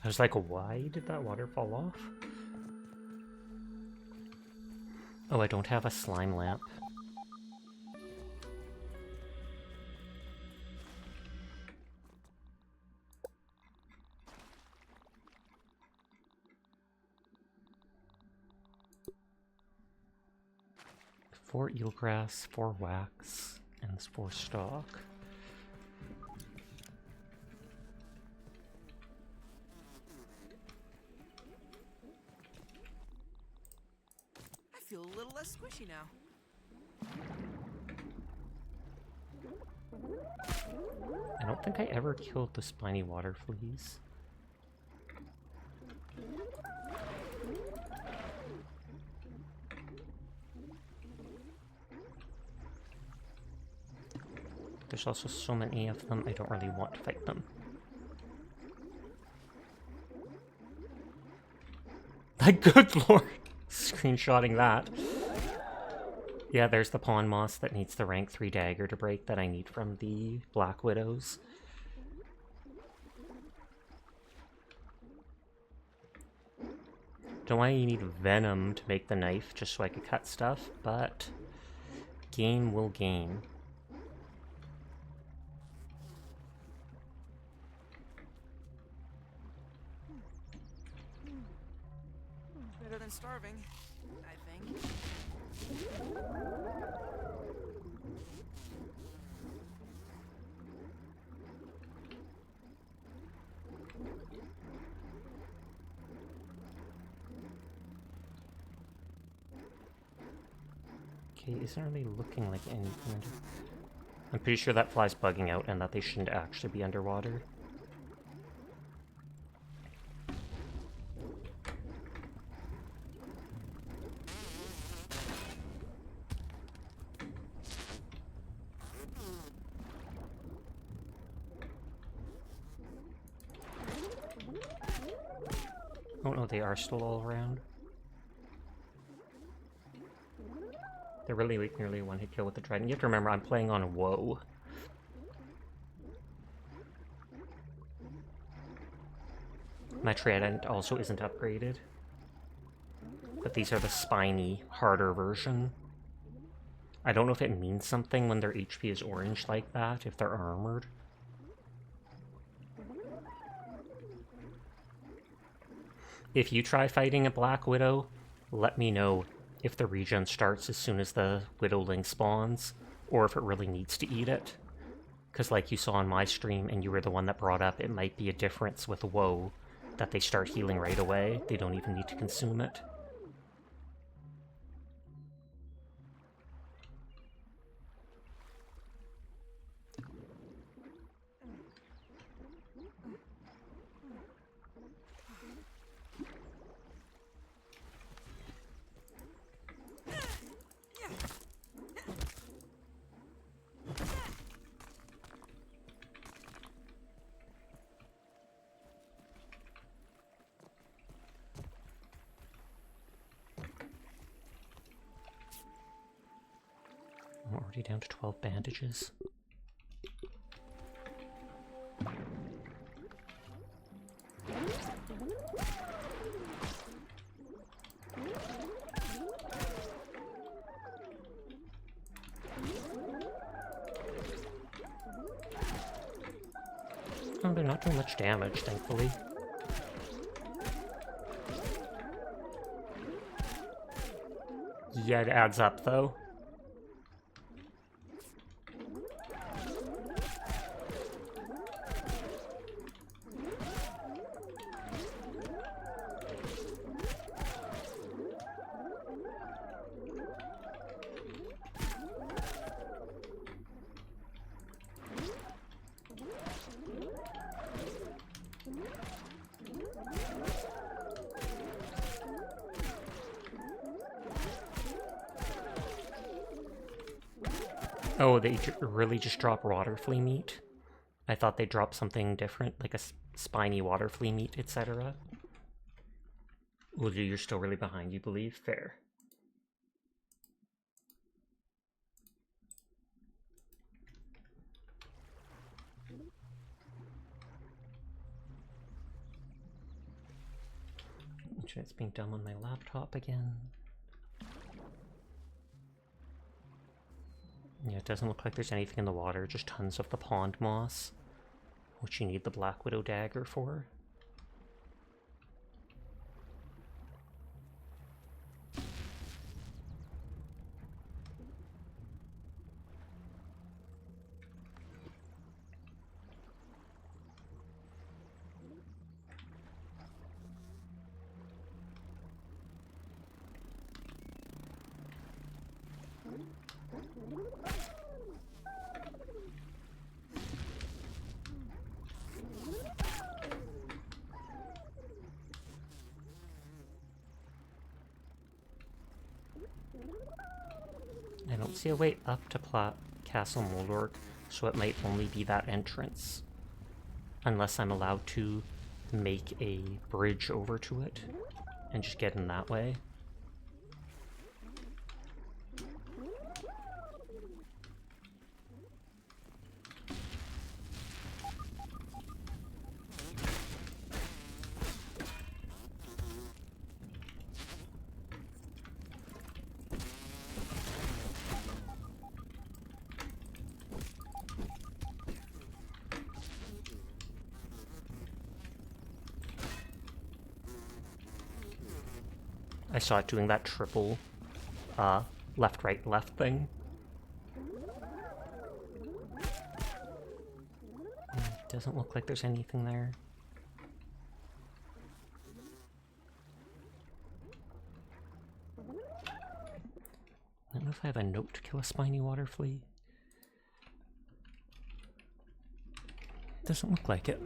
I was like, why did that water fall off? Oh, I don't have a slime lamp. Four eelgrass, 4 wax, and 4 stock. I feel a little less squishy now. I don't think I ever killed the spiny water fleas. There's also so many of them, I don't really want to fight them. Like, good lord! Screenshotting that. Yeah, there's the pawn moss that needs the rank 3 dagger to break that I need from the Black Widows. Don't know why you need venom to make the knife just so I could cut stuff, but game will game. Better than starving, I think. Okay, isn't really looking like anything. I'm pretty sure that fly's bugging out and that they shouldn't actually be underwater. Oh no, they are still all around. They're really like nearly a one-hit kill with the Trident. You have to remember, I'm playing on Woe. My Trident also isn't upgraded. But these are the spiny, harder version. I don't know if it means something when their HP is orange like that, if they're armored. If you try fighting a Black Widow, let me know if the regen starts as soon as the Widowling spawns, or if it really needs to eat it. Because like you saw on my stream, and you were the one that brought up, it might be a difference with Woe, that they start healing right away. They don't even need to consume it. I'm already down to 12 bandages. Oh, they're not doing much damage, thankfully. Yeah, it adds up, though. Oh, they really just drop water flea meat? I thought they dropped something different, like a spiny water flea meat, etc. Well, you're still really behind, you believe? Fair. It's being done on my laptop again. Yeah, it doesn't look like there's anything in the water, just tons of the pond moss, which you need the Black Widow dagger for. I don't see a way up to Castle Moldork, so it might only be that entrance. Unless I'm allowed to make a bridge over to it and just get in that way. I saw it doing that triple left, right, left thing. It doesn't look like there's anything there. I don't know if I have a note to kill a spiny water flea. Doesn't look like it.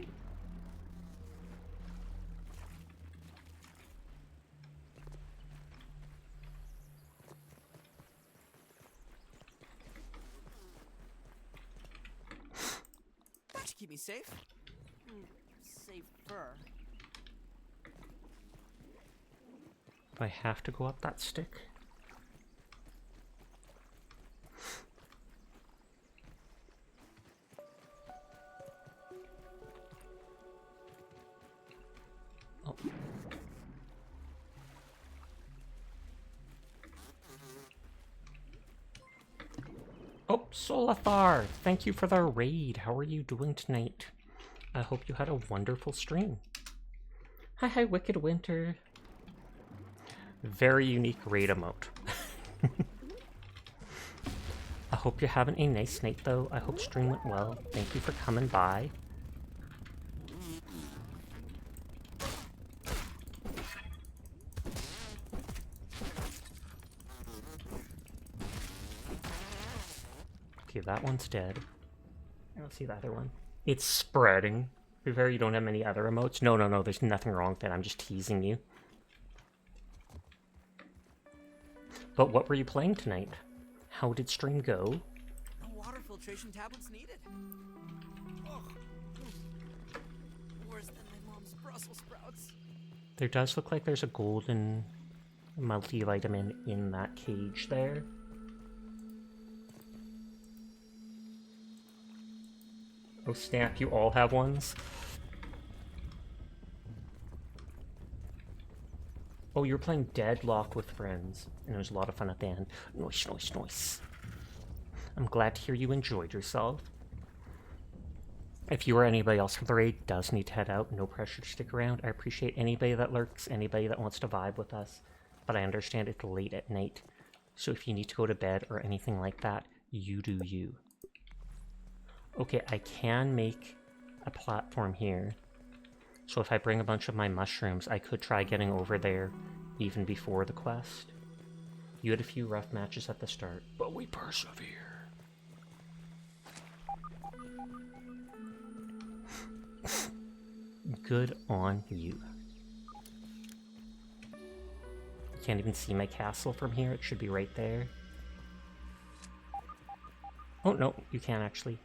That should keep me safe. Safer. Do I have to go up that stick? Oh. Oh, Solathar! Thank you for the raid. How are you doing tonight? I hope you had a wonderful stream. Hi, Wicked Winter. Very unique raid emote. I hope you're having a nice night, though. I hope stream went well. Thank you for coming by. Okay, that one's dead. I don't see the other one. It's spreading. Be fair, you don't have many other emotes? No, there's nothing wrong with it. I'm just teasing you. But what were you playing tonight? How did stream go? No water filtration tablets needed. Oh. Worse than my mom's Brussels sprouts. There does look like there's a golden multivitamin in that cage there. Oh snap, you all have ones? Oh, you were playing Deadlock with friends, and it was a lot of fun at the end. Nice. I'm glad to hear you enjoyed yourself. If you or anybody else from the raid does need to head out, no pressure to stick around. I appreciate anybody that lurks, anybody that wants to vibe with us, but I understand it's late at night. So if you need to go to bed or anything like that, you do you. Okay, I can make a platform here. So if I bring a bunch of my mushrooms, I could try getting over there even before the quest. You had a few rough matches at the start, but we persevere. Good on you. You can't even see my castle from here. It should be right there. Oh, no, you can actually.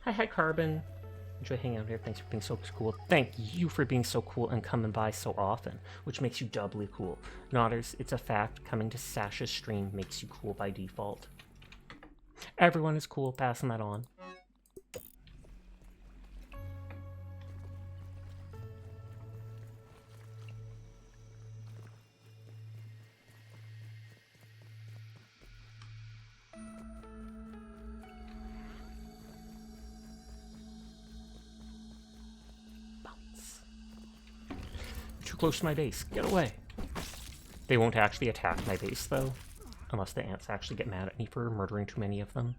Hi, Carbon. Enjoy hanging out here. Thanks for being so cool. Thank you for being so cool and coming by so often, which makes you doubly cool. Nodders, it's a fact. Coming to Sasha's stream makes you cool by default. Everyone is cool. Passing that on. Too close to my base. Get away. They won't actually attack my base, though. Unless the ants actually get mad at me for murdering too many of them.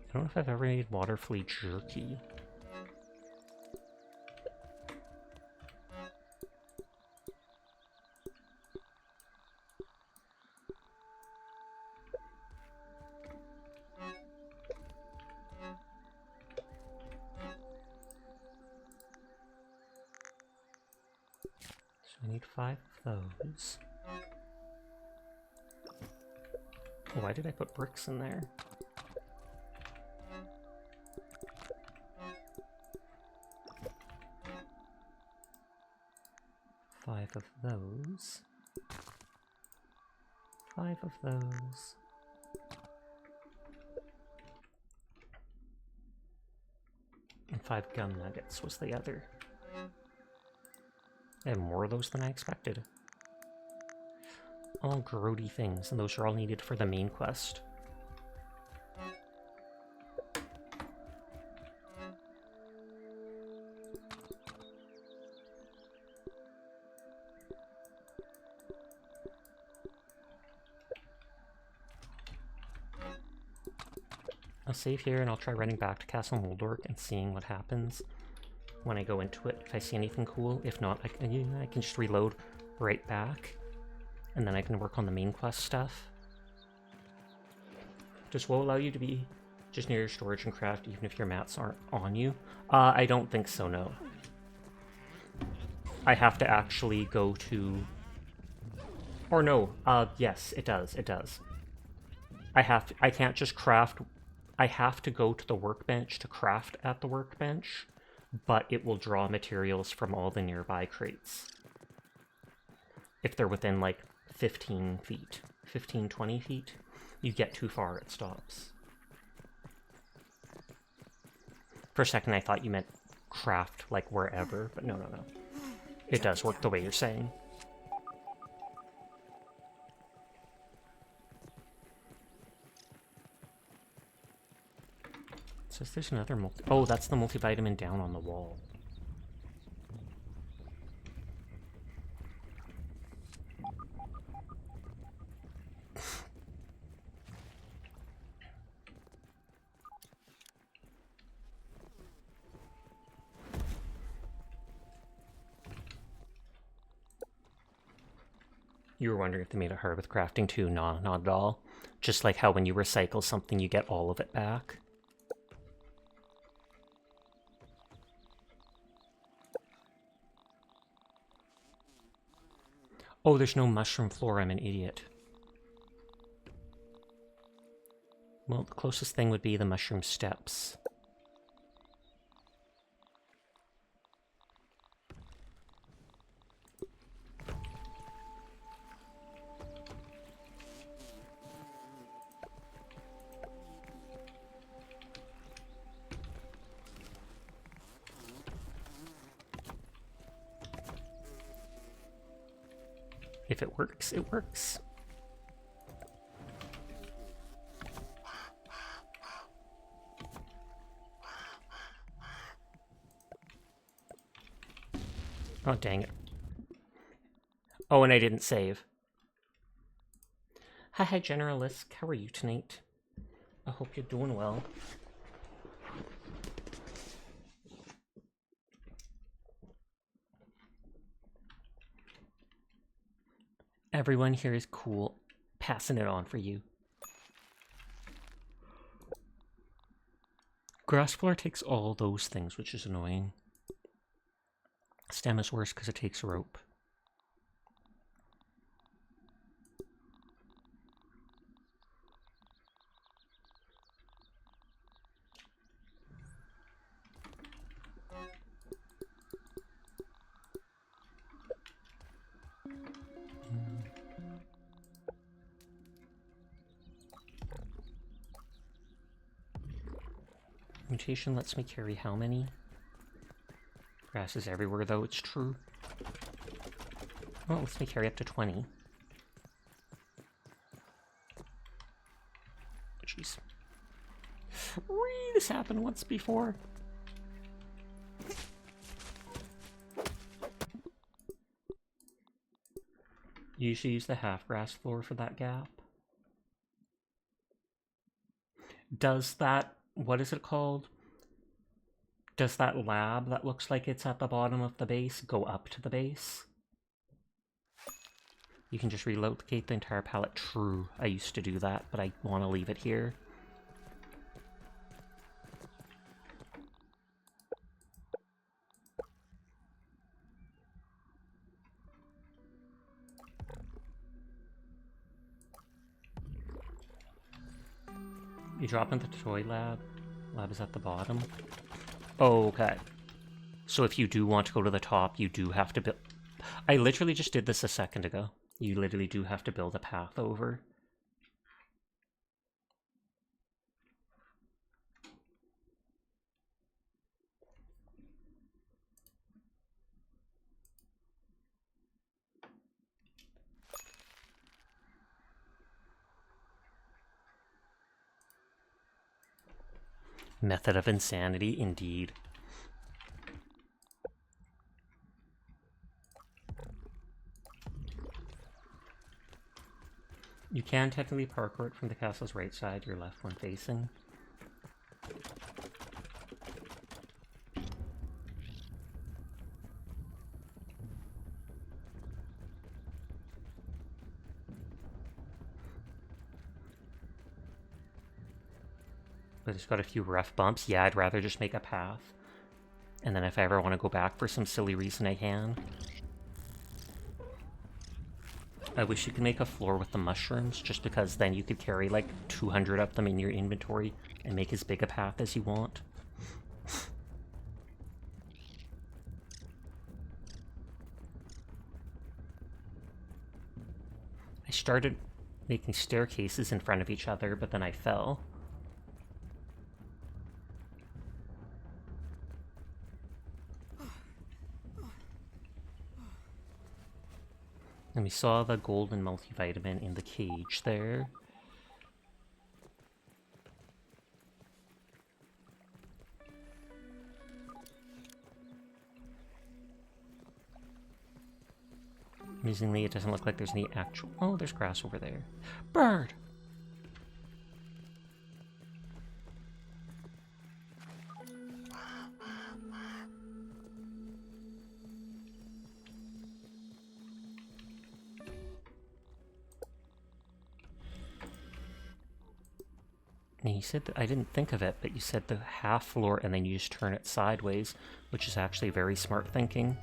I don't know if I've ever made water flea jerky. So I need 5 of those. Oh, why did I put bricks in there? Five of those. 5 of those. And 5 gum nuggets was the other. I have more of those than I expected. All grody things, and those are all needed for the main quest. I'll save here and I'll try running back to Castle Moldork and seeing what happens when I go into it. If I see anything cool, if not, I can just reload right back and then I can work on the main quest stuff. Does WoW allow you to be just near your storage and craft even if your mats aren't on you? I don't think so, no. I have to actually go to... Or no, yes, it does, it does. I can't just craft... I have to go to the workbench to craft at the workbench, but it will draw materials from all the nearby crates. If they're within, like, 15 feet. 15, 20 feet. You get too far, it stops. For a second, I thought you meant craft, like, wherever, but no, no, no. It does work the way you're saying. It says there's another multi... Oh, that's the multivitamin down on the wall. You were wondering if they made it hard with crafting too? Nah, not at all. Just like how when you recycle something, you get all of it back. Oh, there's no mushroom floor. I'm an idiot. Well, the closest thing would be the mushroom steps. If it works, it works. Oh, dang it. Oh, and I didn't save. Hi, Generalist. How are you tonight? I hope you're doing well. Everyone here is cool. Passing it on for you. Grass floor takes all those things, which is annoying. Stem is worse because it takes rope. Mutation lets me carry how many? Grass is everywhere, though, it's true. Oh, it lets me carry up to 20. Jeez. Whee, this happened once before. You usually use the half grass floor for that gap. Does that... What is it called? Does that lab that looks like it's at the bottom of the base go up to the base? You can just relocate the entire pallet. True, I used to do that, but I want to leave it here. You drop into the toy lab. Lab is at the bottom. Okay. So if you do want to go to the top, you do have to build... I literally just did this a second ago. You literally do have to build a path over. Method of insanity, indeed. You can technically parkour it from the castle's right side, your left one facing. But it's got a few rough bumps. Yeah, I'd rather just make a path. And then if I ever want to go back for some silly reason, I can. I wish you could make a floor with the mushrooms, just because then you could carry like 200 of them in your inventory and make as big a path as you want. I started making staircases in front of each other, but then I fell. And we saw the golden multivitamin in the cage there. Amusingly, it doesn't look like there's any actual... Oh, there's grass over there. Bird! And you said that, I didn't think of it, but you said the half floor and then you just turn it sideways, which is actually very smart thinking.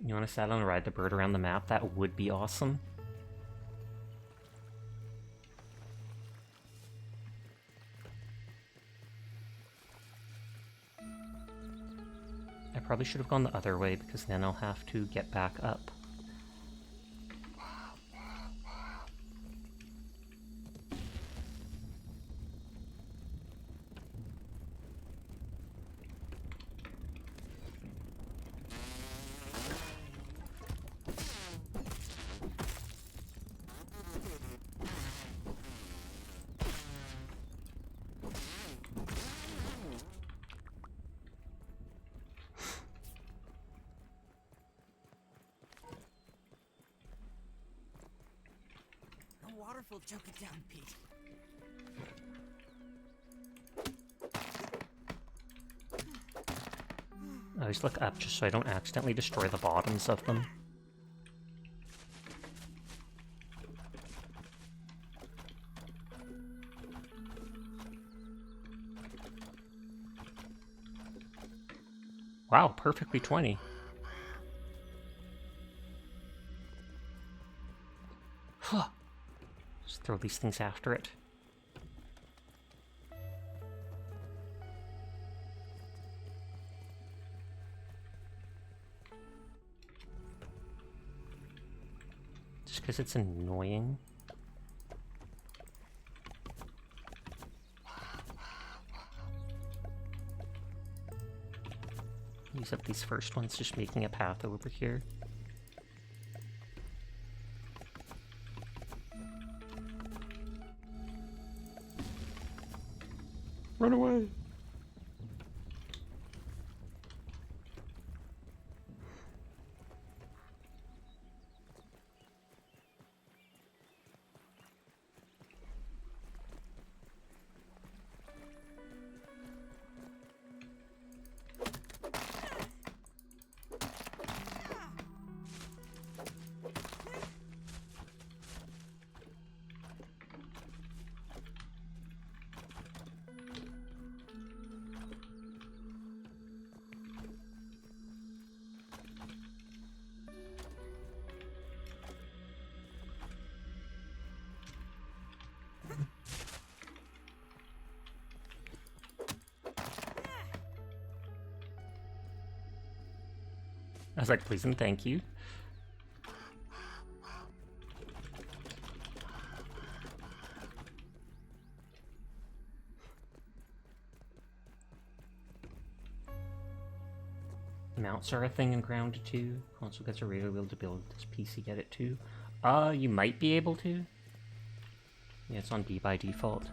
You want to saddle and ride the bird around the map? That would be awesome. I probably should have gone the other way, because then I'll have to get back up. Waterfall, choke it down, Pete. I always look up just so I don't accidentally destroy the bottoms of them. Wow, perfectly 20. Just throw these things after it. Just because it's annoying. Use up these first ones, just making a path over here. Run away! I was like, please and thank you. Mounts are a thing in Grounded 2. Console gets a radio wheel to build this PC, get it too. You might be able to. Yeah, it's on D by default.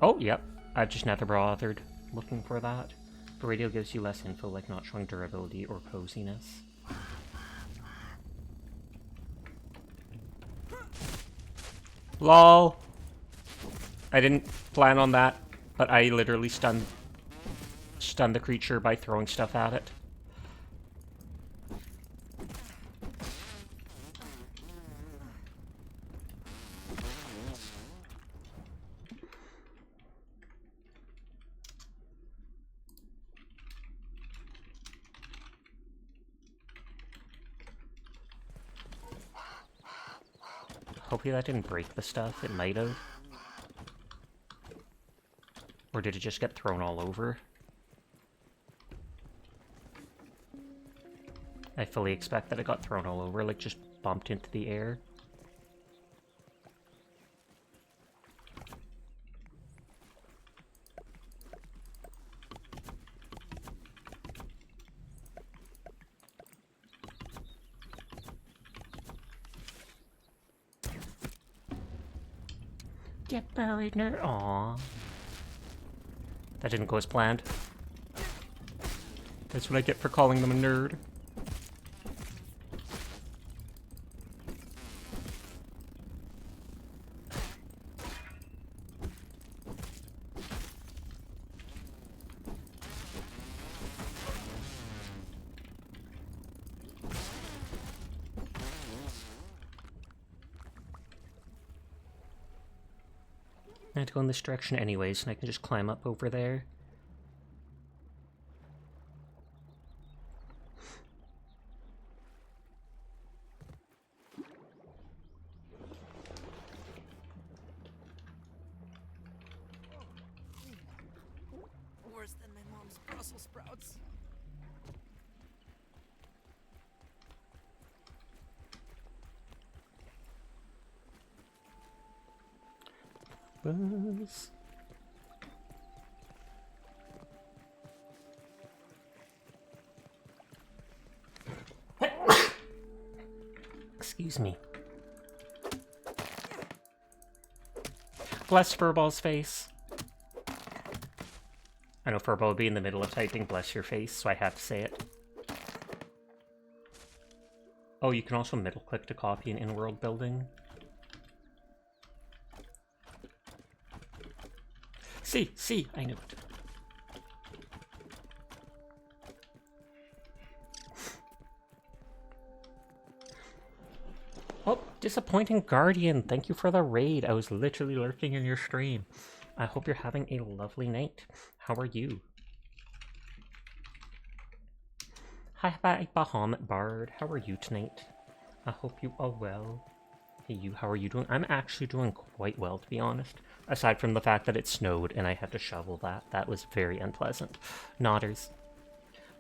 Oh, yep. I've just never bothered looking for that. The radio gives you less info, like not showing durability or coziness. LOL! I didn't plan on that, but I literally stunned stun the creature by throwing stuff at it. Hopefully that didn't break the stuff. It might have. Or did it just get thrown all over? I fully expect that it got thrown all over, like just bumped into the air. Get buried, nerd. Aww. That didn't go as planned. That's what I get for calling them a nerd. I had to go in this direction anyways, and I can just climb up over there. Worse than my mom's Brussels sprouts. Buzz. Excuse me. Bless Furball's face. I know Furball would be in the middle of typing bless your face, so I have to say it. Oh, you can also middle click to copy an in-world building. See, I knew it. Oh, disappointing Guardian, thank you for the raid. I was literally lurking in your stream. I hope you're having a lovely night. How are you? Hi, Bahamut Bard. How are you tonight? I hope you are well. Hey, you, how are you doing? I'm actually doing quite well, to be honest. Aside from the fact that it snowed and I had to shovel that. That was very unpleasant. Nodders.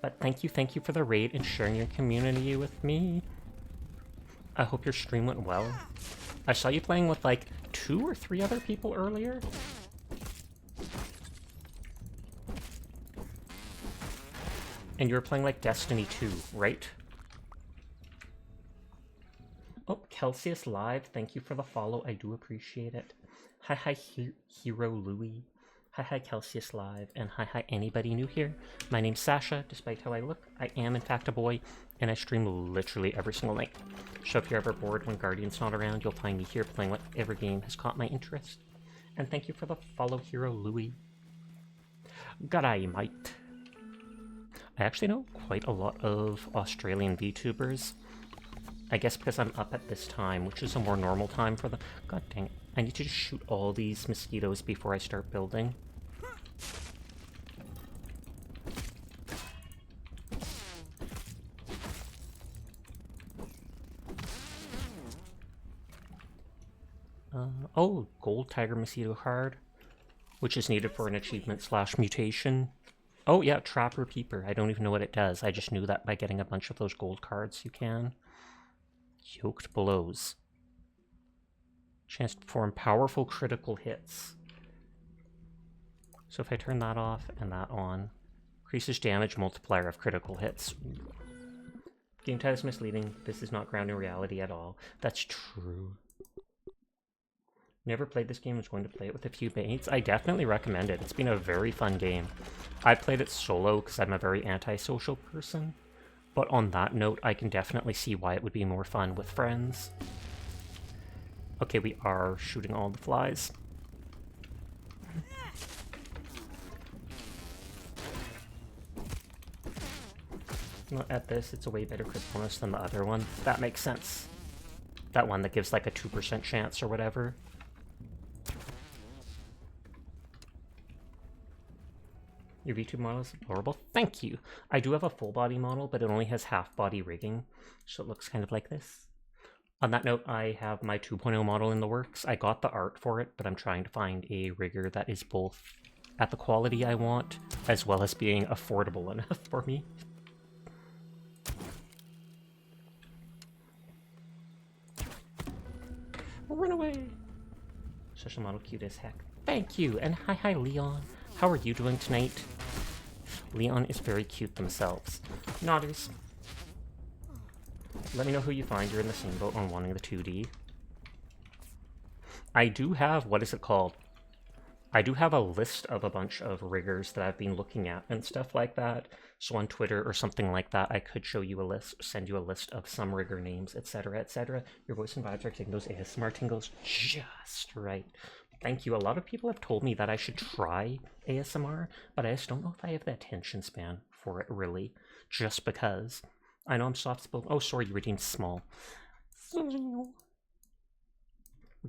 But thank you for the raid and sharing your community with me. I hope your stream went well. I saw you playing with like 2 or 3 other people earlier. And you were playing like Destiny 2, right? Oh, Celsius Live, thank you for the follow. I do appreciate it. Hi, Hero Louie. Hi, Celsius Live. And hi, anybody new here. My name's Sasha. Despite how I look, I am in fact a boy, and I stream literally every single night. So if you're ever bored when Guardian's not around, you'll find me here playing whatever game has caught my interest. And thank you for the follow, Hero Louie. G'day, mate. I actually know quite a lot of Australian VTubers. I guess because I'm up at this time, which is a more normal time for the... God dang it. I need to just shoot all these mosquitoes before I start building. Oh, gold tiger mosquito card, which is needed for an achievement / mutation. Oh yeah, Trapper Peeper. I don't even know what it does. I just knew that by getting a bunch of those gold cards you can. Yoked blows. Chance to perform powerful critical hits. So if I turn that off and that on, increases damage multiplier of critical hits. Game type is misleading. This is not grounded in reality at all. That's true. Never played this game, was going to play it with a few mates. I definitely recommend it. It's been a very fun game. I played it solo because I'm a very antisocial person. But on that note, I can definitely see why it would be more fun with friends. Okay, we are shooting all the flies. Well, at this, it's a way better crit bonus than the other one. That makes sense. That one that gives like a 2% chance or whatever. Your V2 model is adorable. Thank you! I do have a full body model, but it only has half body rigging, so it looks kind of like this. On that note, I have my 2.0 model in the works. I got the art for it, but I'm trying to find a rigger that is both at the quality I want, as well as being affordable enough for me. Run away! Social model cute as heck. Thank you! And hi Leon! How are you doing tonight? Leon is very cute themselves. Naughties. Let me know who you find. You're in the same boat on wanting the 2D. I do have, what is it called? I do have a list of a bunch of riggers that I've been looking at and stuff like that. So on Twitter or something like that, I could show you a list, send you a list of some rigger names, etc., etc. Your voice and vibes are getting those ASMR tingles just right. Thank you. A lot of people have told me that I should try ASMR, but I just don't know if I have the attention span for it, really. Just because. I know I'm soft-spoken. Oh, sorry, you were deemed small.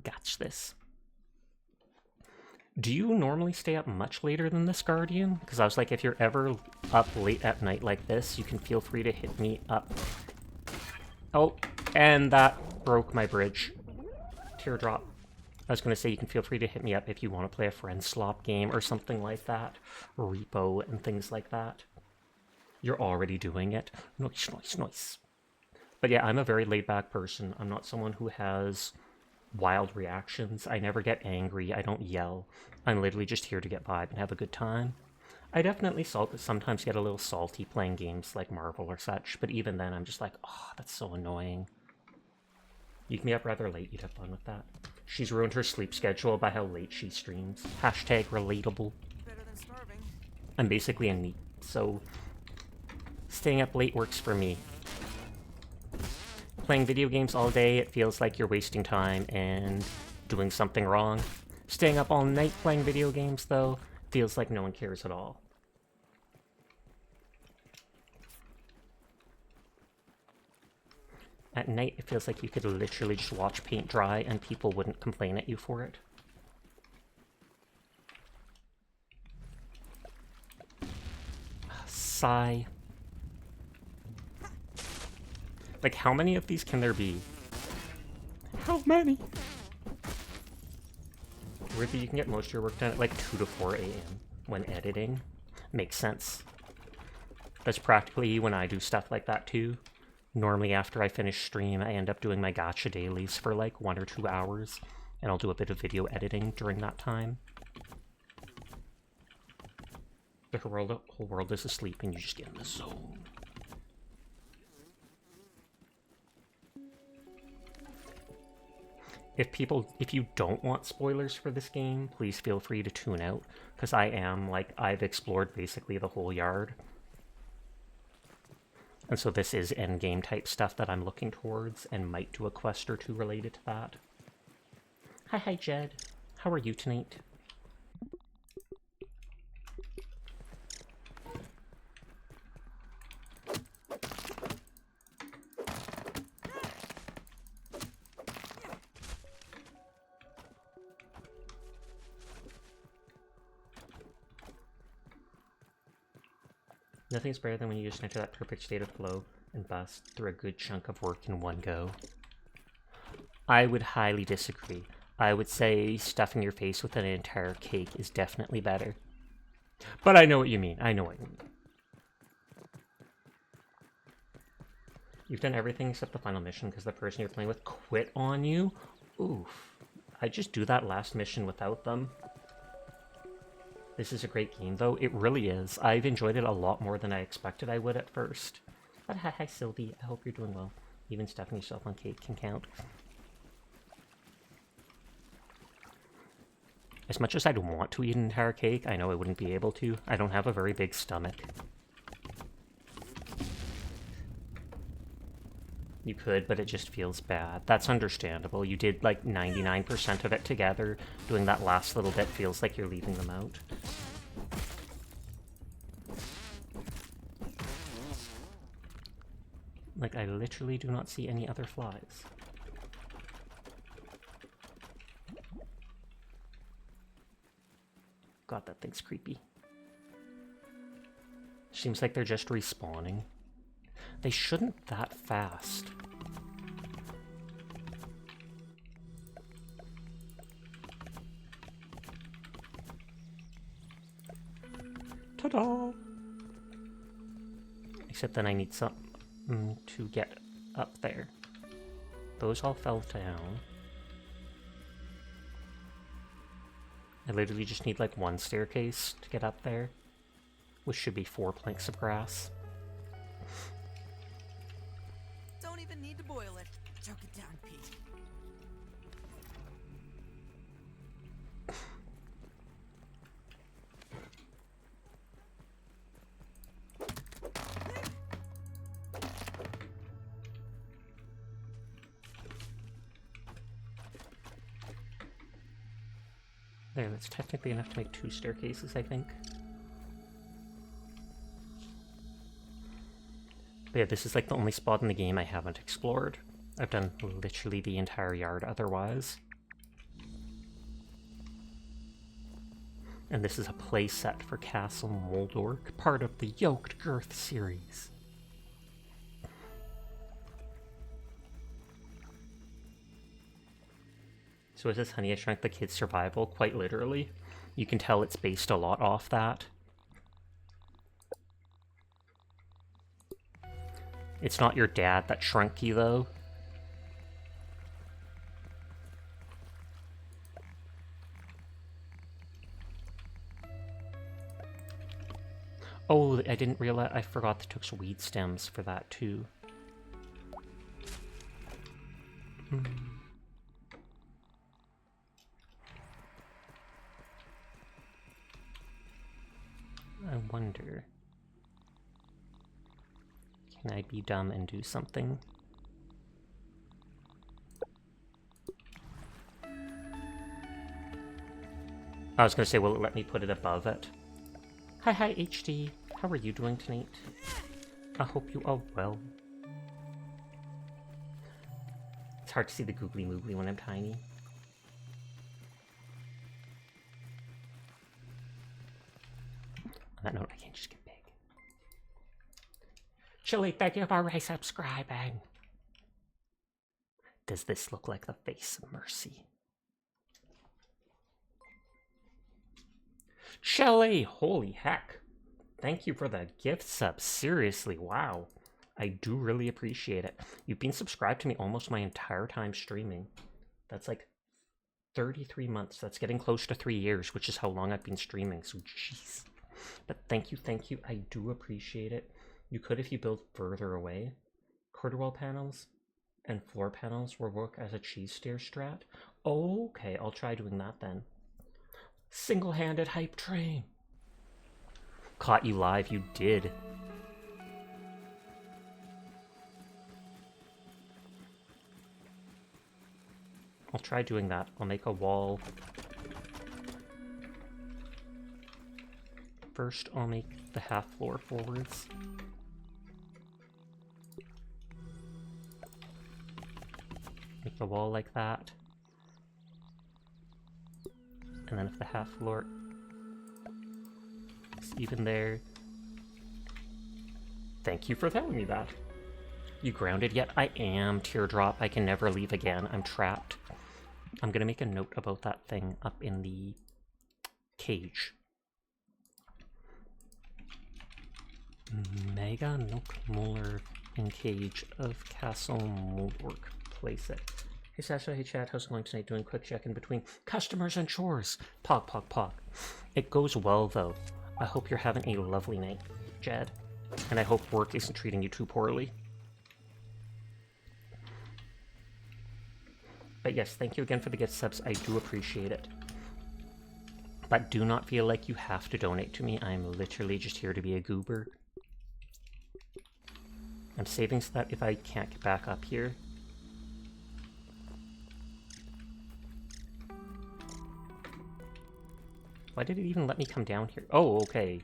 Gotcha this. Do you normally stay up much later than this, Guardian? Because I was like, if you're ever up late at night like this, you can feel free to hit me up. Oh, and that broke my bridge. Teardrop. I was going to say you can feel free to hit me up if you want to play a friend slop game or something like that. Repo and things like that. You're already doing it. Nice, nice, nice. But yeah, I'm a very laid-back person. I'm not someone who has wild reactions. I never get angry. I don't yell. I'm literally just here to get vibe and have a good time. I definitely sometimes get a little salty playing games like Marvel or such, but even then I'm just like, oh, that's so annoying. You can be up rather late. You'd have fun with that. She's ruined her sleep schedule by how late she streams. Hashtag relatable. Better than starving. I'm basically a NEET, so staying up late works for me. Playing video games all day, it feels like you're wasting time and doing something wrong. Staying up all night playing video games, though, feels like no one cares at all. At night, it feels like you could literally just watch paint dry and people wouldn't complain at you for it. Sigh. Like, how many of these can there be? How many? Weirdly, you can get most of your work done at like 2 to 4 a.m. when editing. Makes sense. That's practically when I do stuff like that too. Normally after I finish stream, I end up doing my gacha dailies for like 1 or 2 hours, and I'll do a bit of video editing during that time. The whole world is asleep and you just get in the zone. If you don't want spoilers for this game, please feel free to tune out, because I've explored basically the whole yard. And so this is endgame type stuff that I'm looking towards, and might do a quest or two related to that. Hi Jed. How are you tonight? Nothing's better than when you just enter that perfect state of flow and bust through a good chunk of work in one go. I would highly disagree. I would say stuffing your face with an entire cake is definitely better. But I know what you mean. I know what you mean. You've done everything except the final mission because the person you're playing with quit on you? Oof. I just do that last mission without them. This is a great game, though. It really is. I've enjoyed it a lot more than I expected I would at first. But hi, Sylvie. I hope you're doing well. Even stuffing yourself on cake can count. As much as I'd want to eat an entire cake, I know I wouldn't be able to. I don't have a very big stomach. You could, but it just feels bad. That's understandable. You did like 99% of it together. Doing that last little bit feels like you're leaving them out. Like, I literally do not see any other flies. God, that thing's creepy. Seems like they're just respawning. They shouldn't that fast. Ta-da! Except then I need something to get up there. Those all fell down. I literally just need like one staircase to get up there, which should be 4 planks of grass. Don't even need to boil it. Choke it down, Pete. There, that's technically enough to make 2 staircases, I think. But yeah, this is like the only spot in the game I haven't explored. I've done literally the entire yard otherwise. And this is a playset for Castle Moldork, part of the Yoked Girth series. So is this Honey, I Shrunk the Kids Survival? Quite literally. You can tell it's based a lot off that. It's not your dad that shrunk you, though. Oh, I didn't realize, I forgot they took weed stems for that, too. I wonder... Can I be dumb and do something? I was gonna say, will it let me put it above it? Hi HD, how are you doing tonight? I hope you are well. It's hard to see the googly moogly when I'm tiny. On that note, I can't just get big. Chili, thank you for resubscribing. Does this look like the face of mercy? Chili, holy heck. Thank you for the gift sub. Seriously, wow. I do really appreciate it. You've been subscribed to me almost my entire time streaming. That's like 33 months. That's getting close to 3 years, which is how long I've been streaming. So, jeez. But thank you, thank you. I do appreciate it. You could if you build further away. Quarter wall panels and floor panels will work as a cheese stair strat. Okay, I'll try doing that then. Single-handed hype train. Caught you live, you did. I'll try doing that. I'll make a wall. First, I'll make the half floor forwards. Make the wall like that. And then if the half floor is even there. Thank you for telling me that. You grounded yet? I am, Teardrop. I can never leave again. I'm trapped. I'm gonna make a note about that thing up in the cage. Mega Nook Molar in cage of Castle Moldork. Place it. Hey Sasha, hey chat, how's it going tonight? Doing quick check in between customers and chores. Pog, pog, pog. It goes well though. I hope you're having a lovely night, Jed. And I hope work isn't treating you too poorly. But yes, thank you again for the gift subs. I do appreciate it. But do not feel like you have to donate to me. I'm literally just here to be a goober. I'm saving so that if I can't get back up here. Why did it even let me come down here? Oh, okay.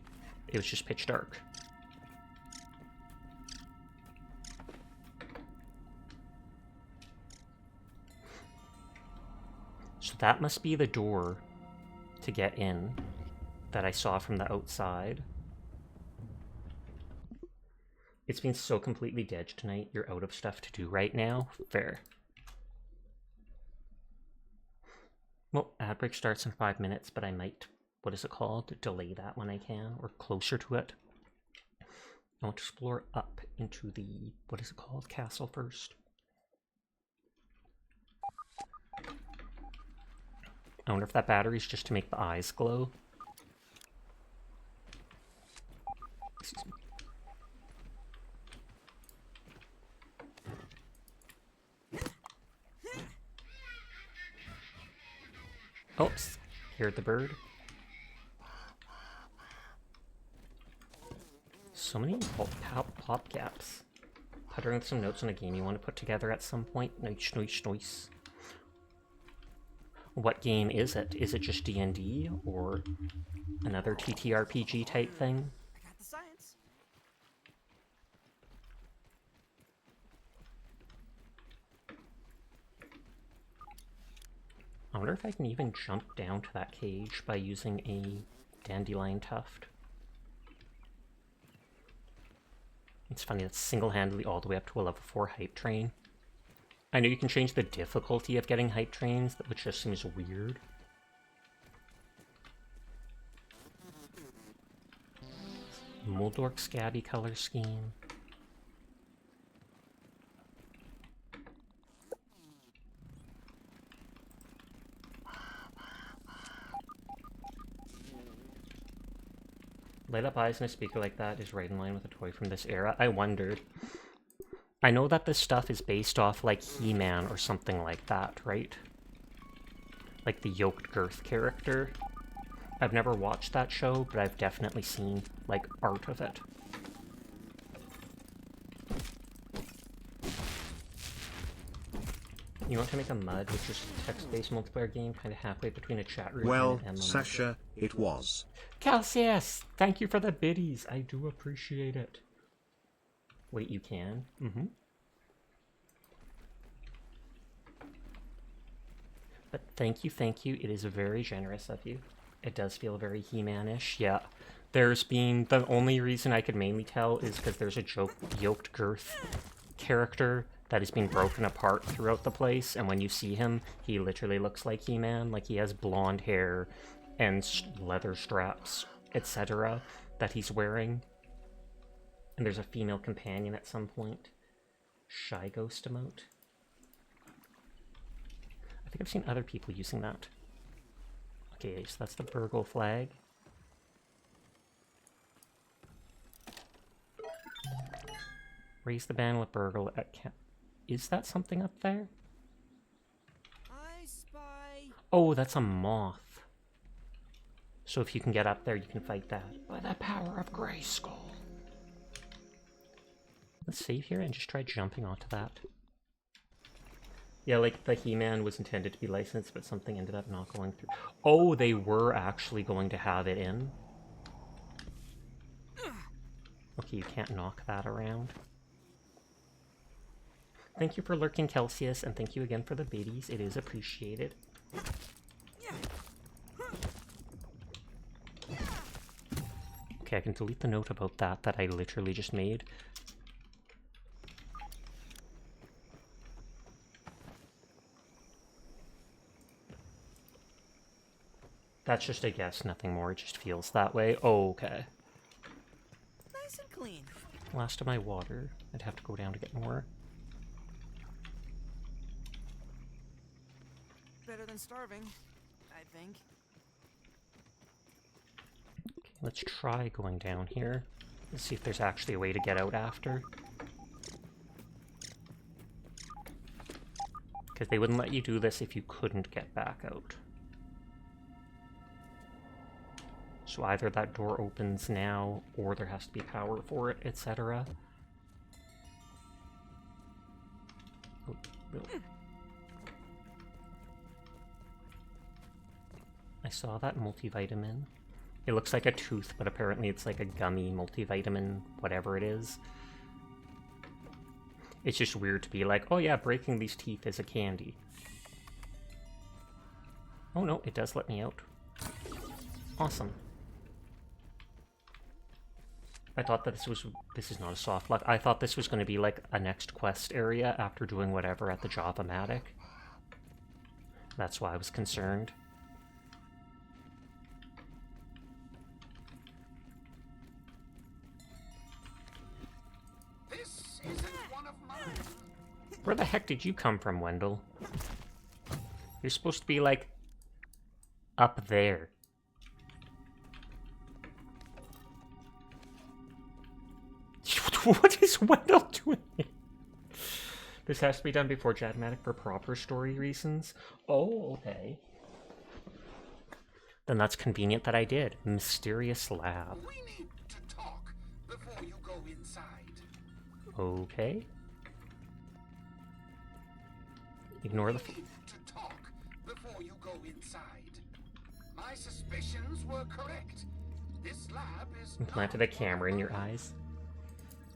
It was just pitch dark. So that must be the door to get in that I saw from the outside. It's been so completely dead tonight, you're out of stuff to do right now? Fair. Well, ad break starts in 5 minutes, but I might, what is it called? Delay that when I can, or closer to it. I want to explore up into the, what is it called? Castle first. I wonder if that battery's just to make the eyes glow. Excuse me. Oops, heard the bird. So many pop gaps. Puttering some notes on a game you want to put together at some point. Nice, nice, nice. What game is it? Is it just D&D or another TTRPG type thing? I got the science. I wonder if I can even jump down to that cage by using a dandelion tuft. It's funny, that's single-handedly all the way up to a level 4 hype train. I know you can change the difficulty of getting hype trains, which just seems weird. Muldork Scabby color scheme. Light up eyes in a speaker like that is right in line with a toy from this era. I wondered. I know that this stuff is based off like He-Man or something like that, right? Like the yoked girth character. I've never watched that show, but I've definitely seen like art of it. You want to make a MUD, which is a text-based multiplayer game, kind of halfway between a chat room Well, and an MMO. Sasha, it was. Calcius, thank you for the biddies. I do appreciate it. Wait, you can? Mm-hmm. But thank you, thank you. It is very generous of you. It does feel very He-Man-ish. Yeah. There's been... The only reason I could mainly tell is because there's a yoked girth character that is being broken apart throughout the place, and when you see him, he literally looks like He-Man. Like, he has blonde hair and leather straps, etc. that he's wearing. And there's a female companion at some point. Shy Ghost emote. I think I've seen other people using that. Okay, so that's the Burgle flag. Raise the ban with Burgle at Is that something up there? I spy. Oh, that's a moth. So if you can get up there, you can fight that. By the power of Grayskull. Let's save here and just try jumping onto that. Yeah, like the He-Man was intended to be licensed, but something ended up not going through. Oh, they were actually going to have it in. Okay, you can't knock that around. Thank you for lurking, Celsius, and thank you again for the biddies. It is appreciated. Okay, I can delete the note about that I literally just made. That's just a guess, nothing more. It just feels that way. Oh, okay. Nice and clean. Last of my water. I'd have to go down to get more. Better than starving, I think. Okay, let's try going down here. Let's see if there's actually a way to get out after. Because they wouldn't let you do this if you couldn't get back out. So either that door opens now, or there has to be power for it, etc. Oh, really? I saw that multivitamin. It looks like a tooth, but apparently it's like a gummy multivitamin, whatever it is. It's just weird to be like, oh yeah, breaking these teeth is a candy. Oh no, it does let me out. Awesome. I thought that this is not a soft lock. I thought this was going to be like a next quest area after doing whatever at the Java-matic. That's why I was concerned. This isn't one of mine. Where the heck did you come from, Wendell? You're supposed to be like up there. What is Wendell doing? This has to be done before Jadmatic for proper story reasons. Oh, okay. Then that's convenient that I did. Mysterious lab. We need to talk before you go inside. Okay. Ignore the... We need to talk before you go inside. My suspicions were correct. This lab is Implanted a camera in your eyes.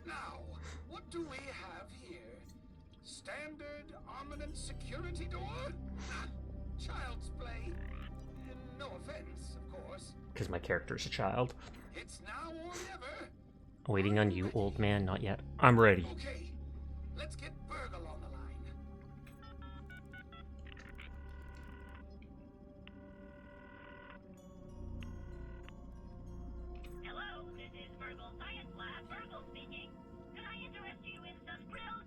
Now, what do we have here? Standard armament security door? Child's play. No offense, of course. Because my character's a child. It's now or never. Waiting on you, old man. Not yet. I'm ready. Okay, let's get Burgle on the line. Hello, this is Virgil Science Lab. Virgil speaking. Could I interest you in some grills?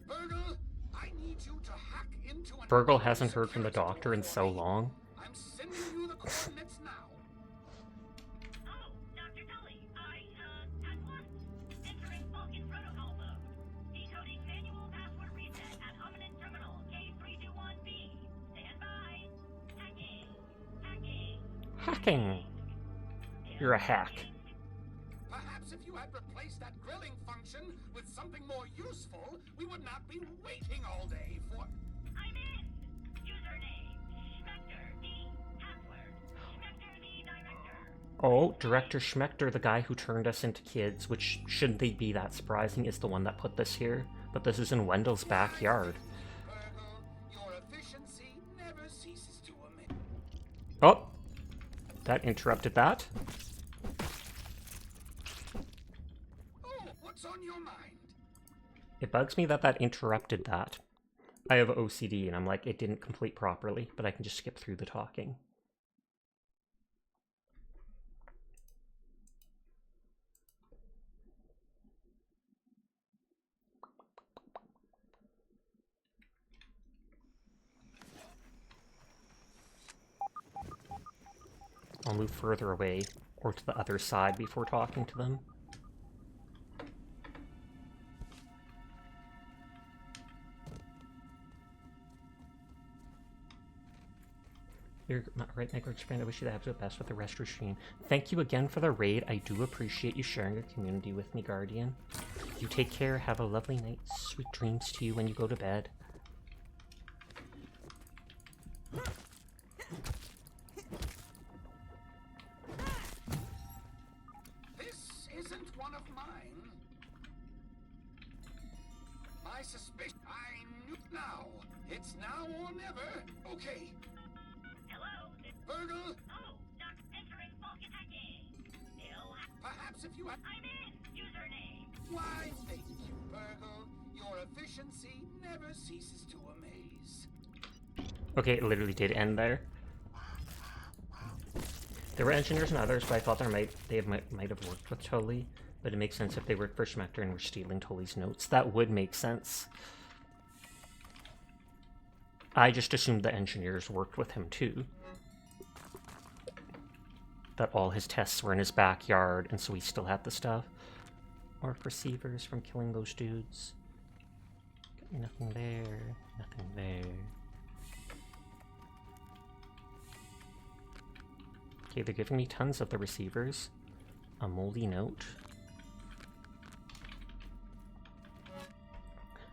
Burgle, I need you to hack into an Virgil hasn't heard from the doctor in so long. I'm sending you the coordinates now. Oh, Dr. Tully, at once. Entering Vulcan protocol mode. Decoding manual password reset at Omnin Terminal K321B. Stand by. Hacking. Hacking. Hacking. You're a hack. Perhaps if you had replaced that grilling function with something more useful, we would not be waiting all day for... I'm in. Username. Shmector D. Password. Shmector the Director. Oh, Director Shmector, the guy who turned us into kids, which shouldn't they be that surprising, is the one that put this here. But this is in Wendell's backyard. Burgle, your efficiency never ceases to amaze. Oh! That interrupted that. Oh, what's on your mind? It bugs me that that interrupted that. I have OCD and I'm like, it didn't complete properly, but I can just skip through the talking. I'll move further away or to the other side before talking to them. You're right, Microexpand. I wish you the absolute best with the rest of your stream. Thank you again for the raid. I do appreciate you sharing your community with me, Guardian. You take care. Have a lovely night. Sweet dreams to you when you go to bed. This isn't one of mine. My suspicion... I knew... Now. It's now or never. Okay. Hello. Burgle, Oh, Dr. Entering Vulcan hacking. Still perhaps if you had... I'm in. Username. Why, thank you, Burgle. Your efficiency never ceases to amaze. Okay, it literally did end there. There were engineers and others, but I thought they might have worked with Tully. But it makes sense if they worked for Shmector and were stealing Tully's notes. That would make sense. I just assumed the engineers worked with him too. That all his tests were in his backyard, and so he still had the stuff. Or receivers from killing those dudes. Nothing there. Nothing there. Okay, they're giving me tons of the receivers. A moldy note.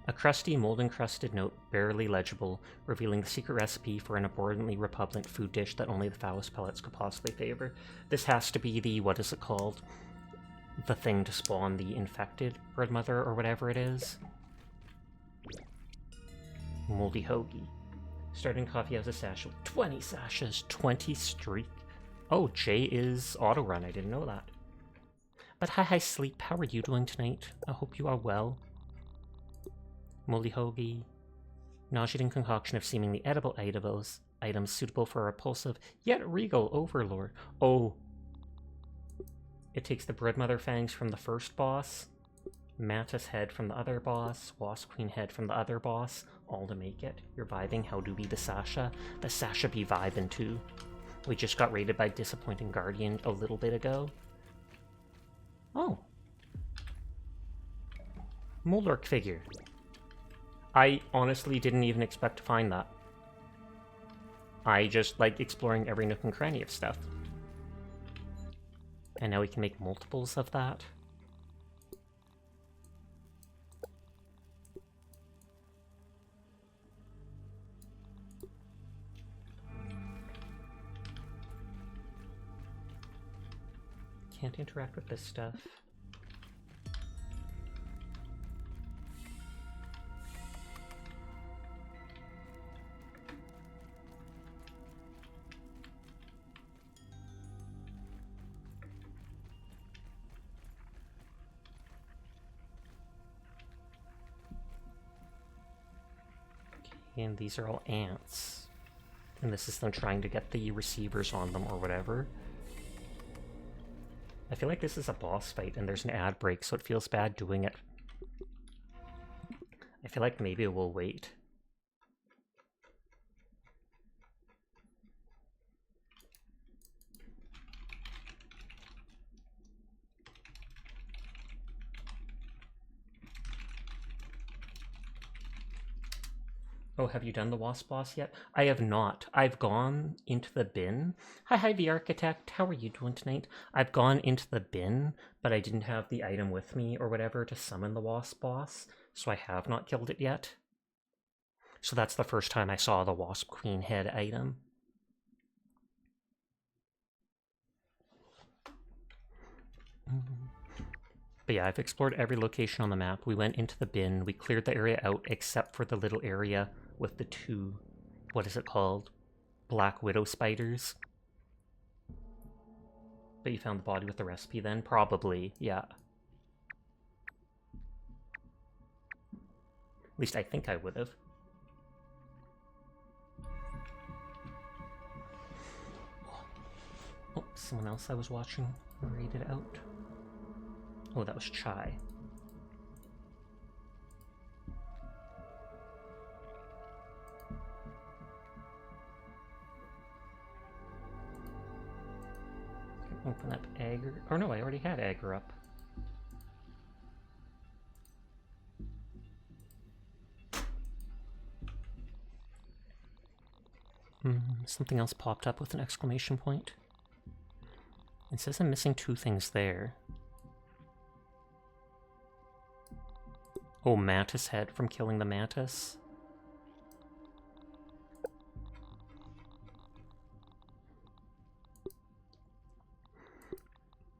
A crusty, mold-encrusted note, barely legible, revealing the secret recipe for an abhorrently repugnant food dish that only the foulest pellets could possibly favor. This has to be the, what is it called? The thing to spawn the infected Red Mother or whatever it is. Moldy hoagie. Starting coffee house a sasha. 20 sashas, 20 streak. Oh, J is auto run. I didn't know that. But hi Sleep, how are you doing tonight? I hope you are well. Molly Hoagie. Nauseating concoction of seemingly edible items suitable for a repulsive yet regal overlord. Oh. It takes the Broodmother fangs from the first boss, Mantis head from the other boss, Wasp Queen head from the other boss, all to make it. You're vibing. How do be the Sasha? The Sasha be vibing too. We just got raided by Disappointing Guardian a little bit ago. Oh. Molork figure. I honestly didn't even expect to find that. I just like exploring every nook and cranny of stuff. And now we can make multiples of that. Can't interact with this stuff. And these are all ants. And this is them trying to get the receivers on them or whatever. I feel like this is a boss fight and there's an ad break, so it feels bad doing it. I feel like maybe we'll wait. Oh, have you done the Wasp boss yet? I have not. I've gone into the bin. Hi, the Architect. How are you doing tonight? I've gone into the bin, but I didn't have the item with me or whatever to summon the Wasp boss, so I have not killed it yet. So that's the first time I saw the Wasp Queen head item. But yeah, I've explored every location on the map. We went into the bin. We cleared the area out except for the little area with the two, what is it called? Black Widow spiders. But you found the body with the recipe then? Probably, yeah. At least I think I would have. Oh, someone else I was watching read it out. Oh, that was Chai. Open up Agar. Oh no, I already had Agar up. Something else popped up with an exclamation point. It says I'm missing two things there. Oh, Mantis head from killing the Mantis.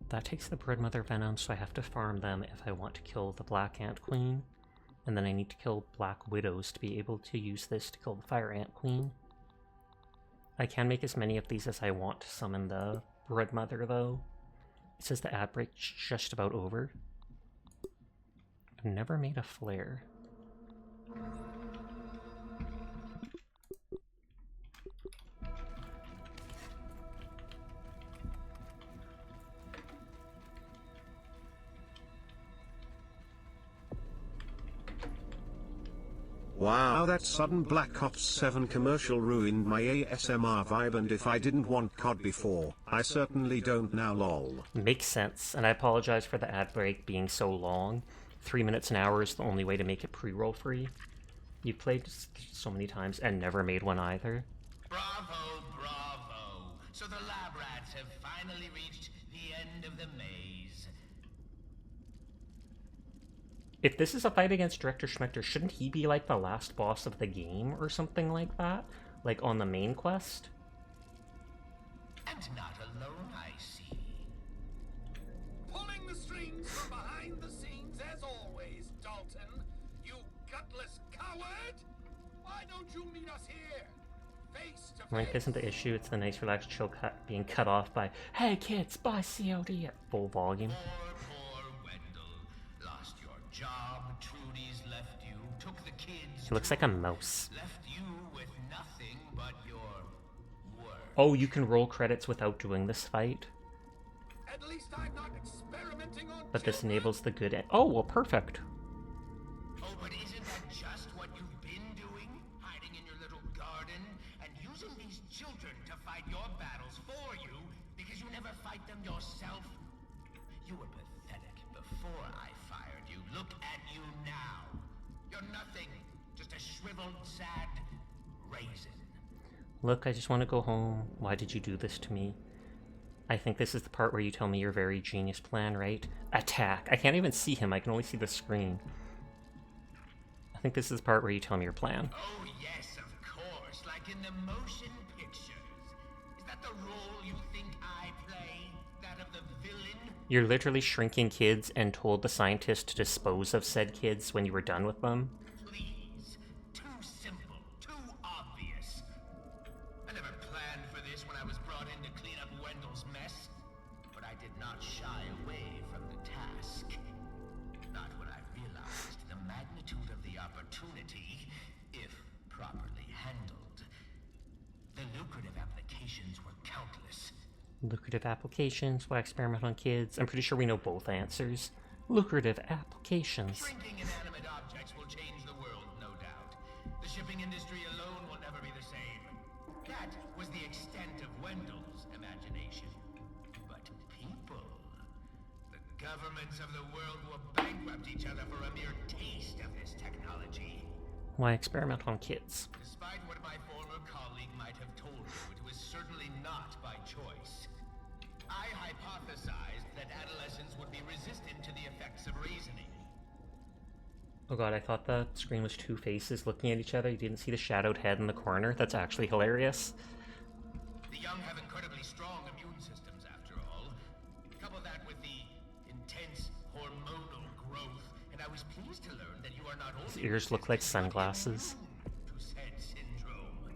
That takes the Broodmother venom, so I have to farm them if I want to kill the Black Ant Queen. And then I need to kill Black Widows to be able to use this to kill the Fire Ant Queen. I can make as many of these as I want to summon the Broodmother, though. It says the ad break's just about over. I've never made a flare. Wow, that sudden Black Ops 7 commercial ruined my ASMR vibe, and if I didn't want COD before, I certainly don't now, lol. Makes sense, and I apologize for the ad break being so long. 3 minutes an hour is the only way to make it pre-roll free. You played so many times and never made one either. Bravo, bravo. So the lab rats have finally reached the end of the maze. If this is a fight against Director Shmector, shouldn't he be like the last boss of the game or something like that? Like on the main quest? And not alone, I see. Pulling the strings from behind the scenes as always, Dalton. You gutless coward! Why don't you meet us here? Length isn't the issue, it's the nice relaxed chill cut being cut off by, "Hey kids, buy COD" at full volume. Poor Wendell. Lost your job, Trudy's left you, took the kids. He looks like a mouse. Left you with nothing but your word. Oh, you can roll credits without doing this fight, At least I'm not experimenting on but this children. enables the good oh, well, perfect. Oh, but isn't that just what you've been doing? Hiding in your little garden and using these children to fight your battles for you because you never fight them yourself? You were pathetic before I fired you. Look at you now. You're nothing. Just a shriveled, sad raisin. Look, I just want to go home. Why did you do this to me? I think this is the part where you tell me your very genius plan, right? Attack. I can't even see him, I can only see the screen. I think this is the part where you tell me your plan. Oh, yes, of course. Like in the motion pictures. Is that the role you think I play? That of the villain? You're literally shrinking kids and told the scientist to dispose of said kids when you were done with them. Please. Too simple. Too obvious. I never planned for this when I was brought in to clean up Wendell's mess. But I did not shy away from the task. Not when I realized the magnitude of the opportunity, if properly handled. The lucrative applications were countless. Lucrative applications, why experiment on kids? I'm pretty sure we know both answers. Lucrative applications. Shrinking inanimate objects will change the world, no doubt. The shipping industry alone will never be the same. That was the extent of Wendell's imagination. But people, the governments of the world will bankrupt each other for a mere taste of this technology. Why experiment on kids? Despite what my former colleague might have told you, it was certainly not by choice. I hypothesized that adolescents would be resistant to the effects of reasoning. Oh god, I thought the screen was two faces looking at each other. You didn't see the shadowed head in the corner. That's actually hilarious. The young have incredibly strong immune systems, after all. Couple that with the intense hormonal growth, and I was pleased to learn that you are not only His ears look like sunglasses. immune to said syndrome.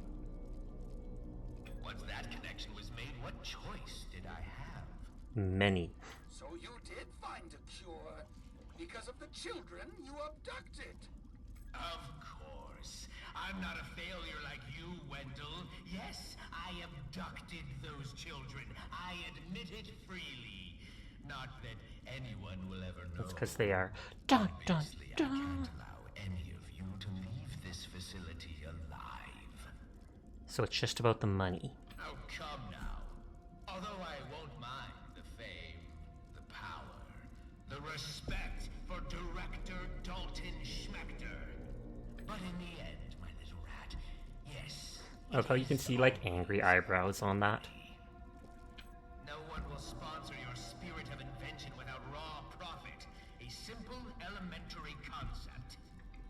Once that connection was made, what choice did I have? Many. So you did find a cure because of the children you abducted. Of course. I'm not a failure like you, Wendell. Yes, I abducted those children. I admit it freely. Not that anyone will ever know. That's because they are. Dun dun Obviously, I dun. can't allow any of you to leave this facility alive. So it's just about the money. Oh, come now. Although I won't mind the fame, the power, the respect for Director Dalton Shmector. But in the end, my little rat, yes. I love how you can see like angry eyebrows on that. No one will sponsor your spirit of invention without raw profit. A simple, elementary concept.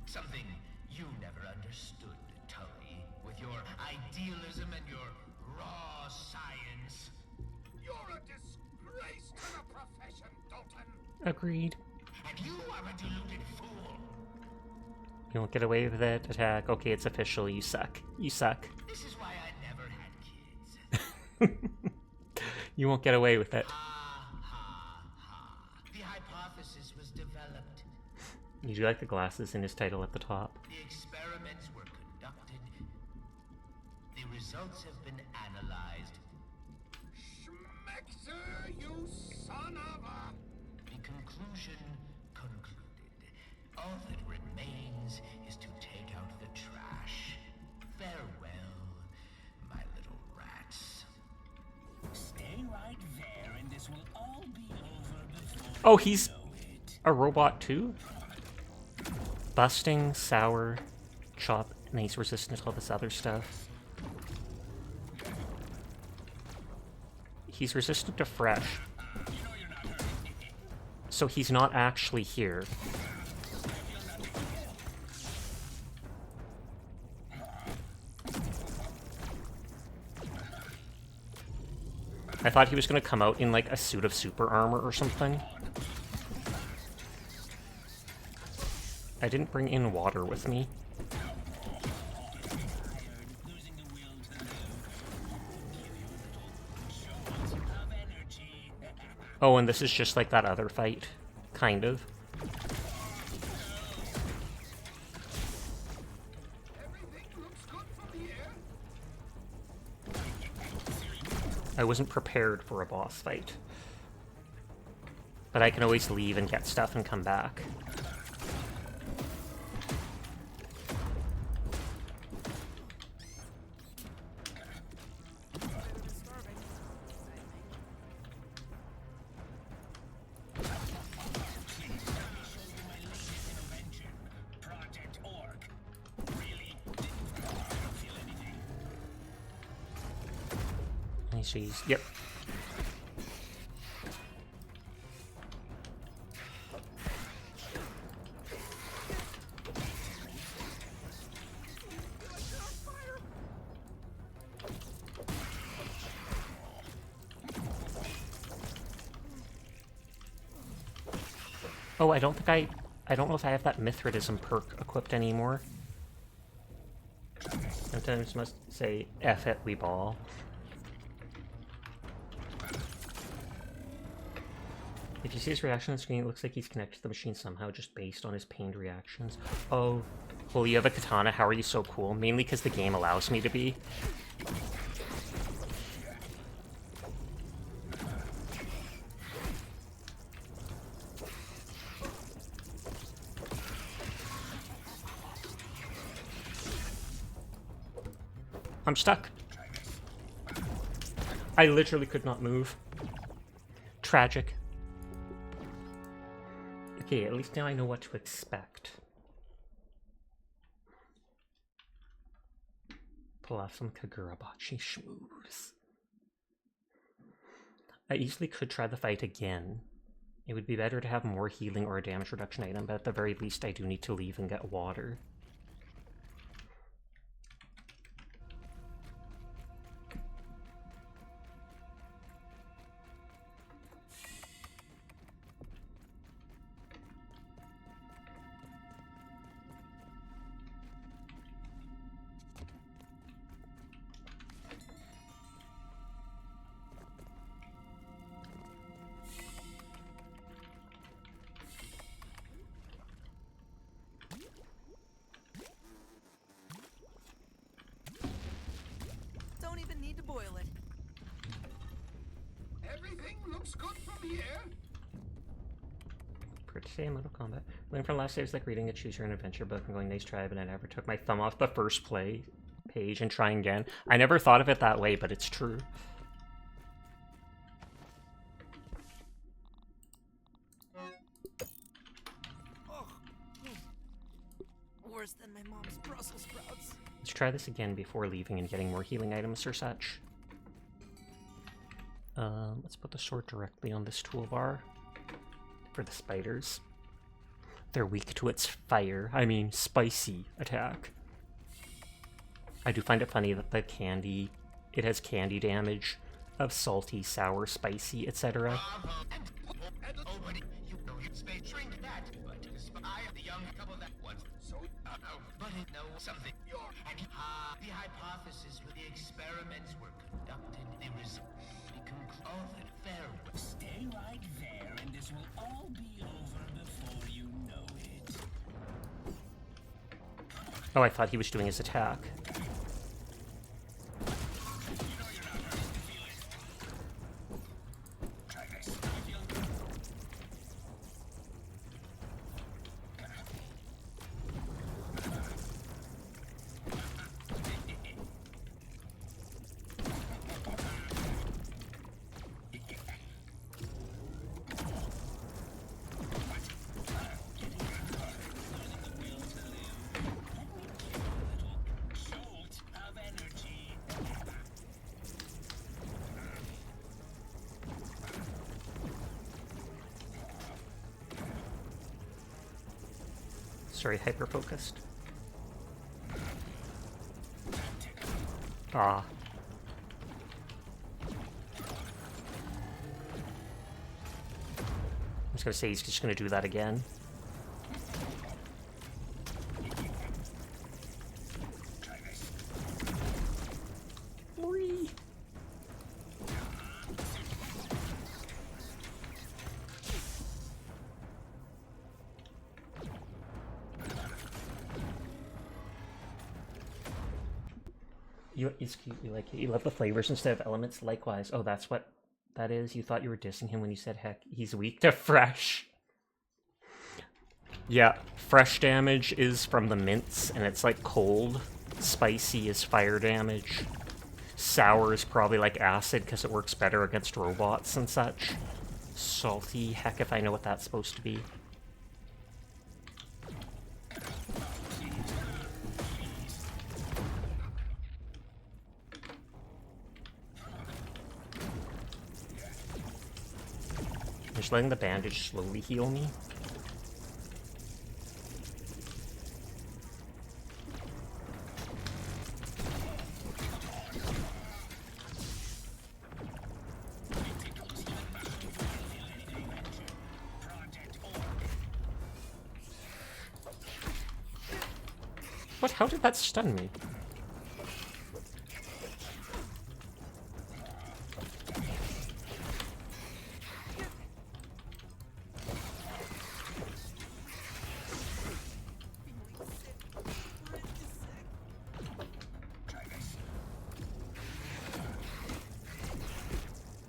Something you never understood, Tully. With your idealism and your raw science. You're a disgrace to the profession, Dalton. Agreed. And you are a deluded fool. You won't get away with it. Attack. Okay, it's official. You suck. You suck. This is why I never had kids. You won't get away with it. Ha ha ha. The hypothesis was developed. You do like the glasses in his title at the top. The experiments were conducted. The results have been analyzed. Shmector, you son of a... The conclusion concluded. All that remains is to take out the trash. Farewell, my little rats. Stay right there, and this will all be over before Oh, you he's know it. a robot too? Busting, sour, chop, and he's resistant to all this other stuff. He's resistant to fresh. So he's not actually here. I thought he was going to come out in like a suit of super armor or something. I didn't bring in water with me. Tired, losing the will to live. Oh, and this is just like that other fight. Kind of. Everything looks good from here. I wasn't prepared for a boss fight. But I can always leave and get stuff and come back. She's, yep. Oh, I don't know if I have that Mithridism perk equipped anymore. Sometimes must say, F it, we ball. If you see his reaction on the screen, it looks like he's connected to the machine somehow, just based on his pained reactions. Oh, well, you have a katana, how are you so cool? Mainly because the game allows me to be. I'm stuck. I literally could not move. Tragic. Okay, at least now I know what to expect. Pull off some Kagurabachi schmooze. I easily could try the fight again. It would be better to have more healing or a damage reduction item, but at the very least I do need to leave and get water. Don't even need to boil it. Everything looks good from here. For today in Mortal Kombat. Learning from last day was like reading a choose your own adventure book and going nice try, but I never took my thumb off the first page and trying again. I never thought of it that way, but it's true. Worse than my mom's Brussels sprouts. Let's try this again before leaving and getting more healing items or such. Let's put the sword directly on this toolbar for the spiders. They're weak to its spicy attack. I do find it funny that the candy, it has candy damage of salty, sour, spicy, etc. Something. The hypothesis with the experiments were conducted. The result concluded fair. Stay right there, and this will all be over before you know it. Oh, I thought he was doing his attack. Sorry, hyper-focused. Ah. I was gonna say he's just gonna do that again. You like it. You love the flavors instead of elements. Likewise. Oh, that's what that is. You thought you were dissing him when you said, heck, he's weak to fresh. Yeah, fresh damage is from the mints, and it's like cold. Spicy is fire damage. Sour is probably like acid because it works better against robots and such. Salty, heck if I know what that's supposed to be. Just letting the bandage slowly heal me. What? How did that stun me?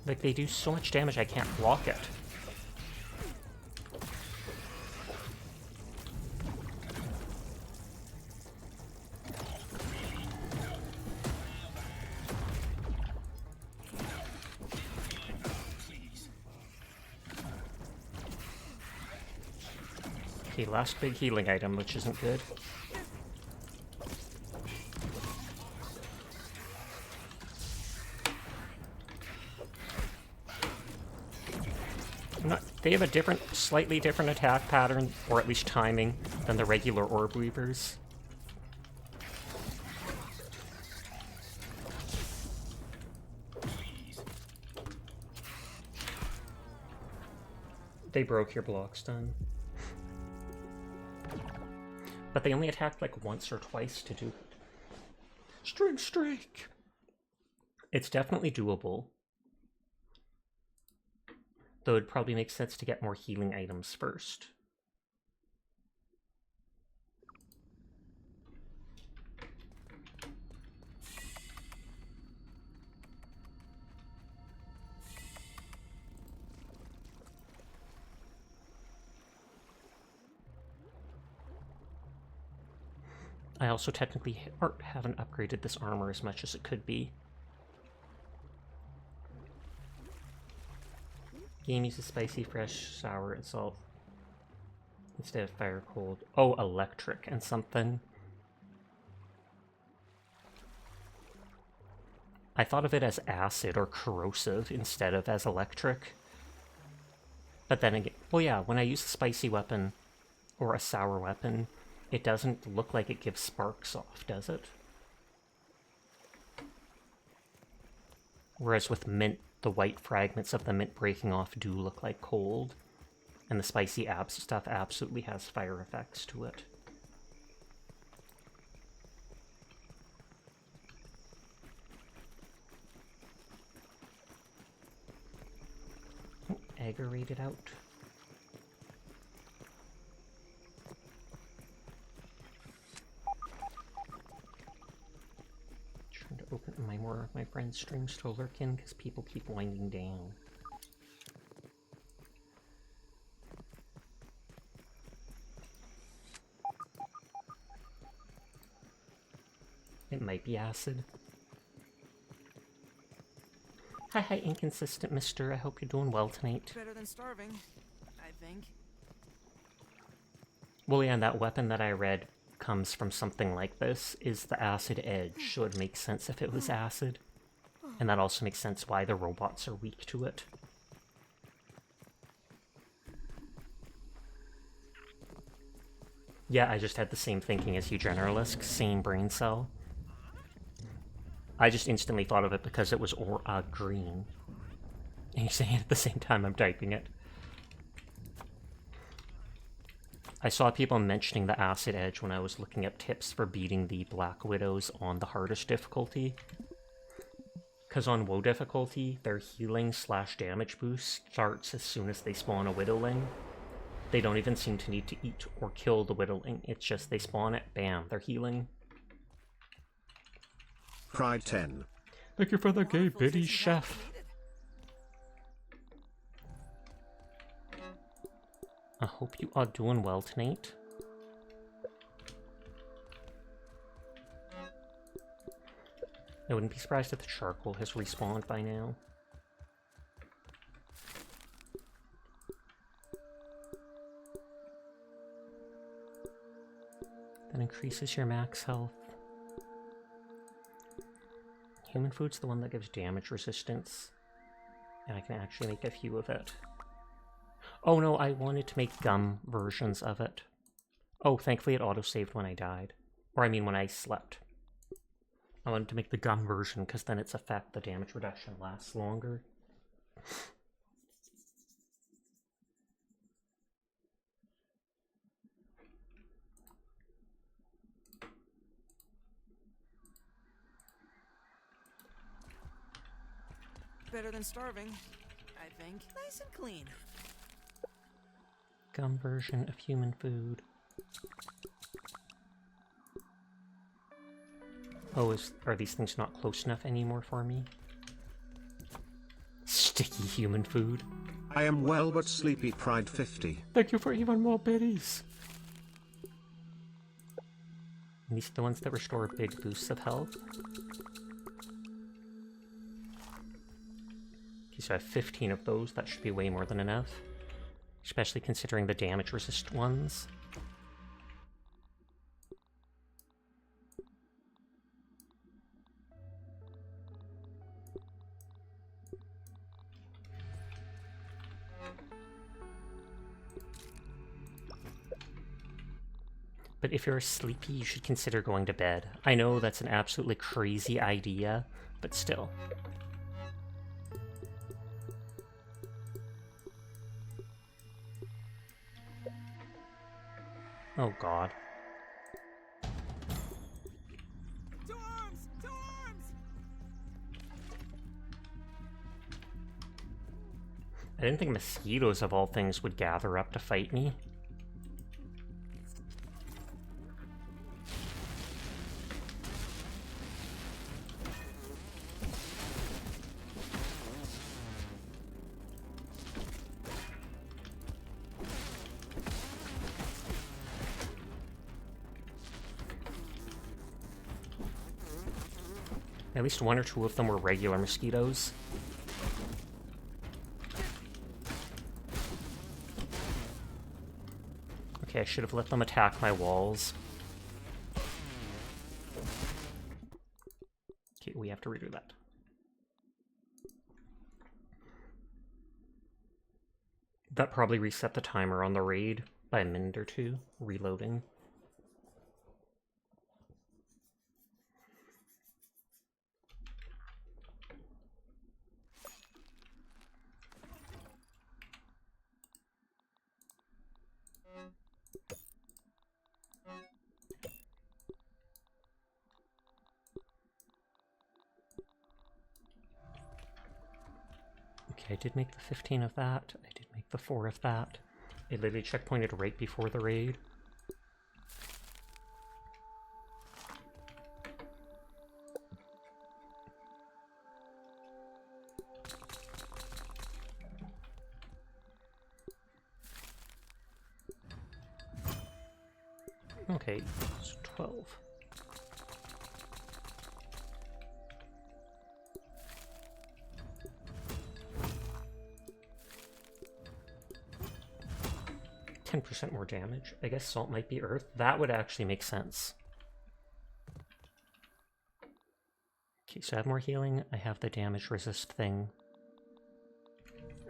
Like, they do so much damage I can't block it. Okay, last big healing item, which isn't good. They have a slightly different attack pattern, or at least timing, than the regular Orb Weavers. They broke your block stun. But they only attacked like once or twice to do it. String Strike! It's definitely doable. Though it'd probably make sense to get more healing items first. I also technically haven't upgraded this armor as much as it could be. Game uses spicy, fresh, sour, and salt instead of fire, cold. Oh, electric and something. I thought of it as acid or corrosive instead of as electric. But then again, well yeah, when I use a spicy weapon or a sour weapon, it doesn't look like it gives sparks off, does it? Whereas with mint, the white fragments of the mint breaking off do look like cold, and the spicy stuff absolutely has fire effects to it. Oh, aggravated out. Trying to open more of my friends' streams to lurk in because people keep winding down. It might be acid. Hi, inconsistent mister. I hope you're doing well tonight. Better than starving, I think. Well, yeah, and that weapon that I read comes from something like this is the acid edge, so it makes sense if it was acid. And that also makes sense why the robots are weak to it. Yeah, I just had the same thinking as you, Generalisk. Same brain cell. I just instantly thought of it because it was green. And you're saying it at the same time I'm typing it. I saw people mentioning the acid edge when I was looking up tips for beating the Black Widows on the hardest difficulty. Because on WoW difficulty, their healing / damage boost starts as soon as they spawn a Widowling. They don't even seem to need to eat or kill the Widowling. It's just they spawn it, bam, they're healing. Pride 10. Thank you for the gay Wonderful biddy tasty chef. chocolate needed. I hope you are doing well tonight. I wouldn't be surprised if the charcoal has respawned by now. That increases your max health. Human food's the one that gives damage resistance. And I can actually make a few of it. Oh no, I wanted to make gum versions of it. Oh, thankfully it autosaved when I died. Or I mean when I slept. I wanted to make the gum version because then its effect, the damage reduction, lasts longer. Better than starving, I think. Nice and clean. Gum version of human food. Oh, are these things not close enough anymore for me? Sticky human food. I am well but sleepy. Pride 50. Thank you for even more biddies. And these are the ones that restore big boosts of health. Okay, so I have 15 of those. That should be way more than enough. Especially considering the damage resist ones. But if you're sleepy, you should consider going to bed. I know that's an absolutely crazy idea, but still. Oh god. To arms! To arms! I didn't think mosquitoes of all things would gather up to fight me. At least one or two of them were regular mosquitoes. Okay, I should have let them attack my walls. Okay, we have to redo that. That probably reset the timer on the raid by a minute or two, reloading. Okay, I did make the 15 of that. I did make the 4 of that. It literally checkpointed right before the raid. Okay, so 12. %, more damage. I guess salt might be earth. That would actually make sense. Okay, so I have more healing. I have the damage resist thing.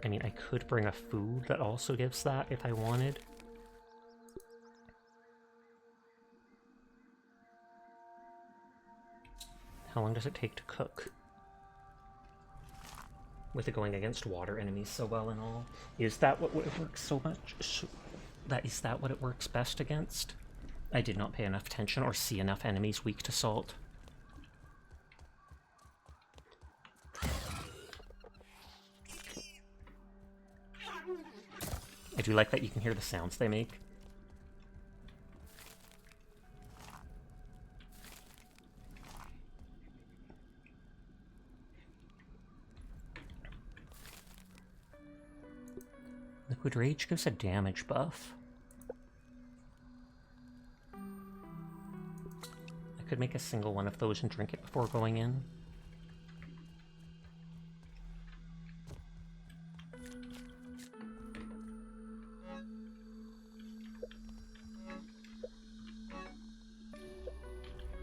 I mean, I could bring a food that also gives that if I wanted. How long does it take to cook? With it going against water enemies so well and all. Is that what it works so much? Is that what it works best against? I did not pay enough attention or see enough enemies weak to salt. I do like that you can hear the sounds they make. Liquid Rage gives a damage buff. I could make a single one of those and drink it before going in.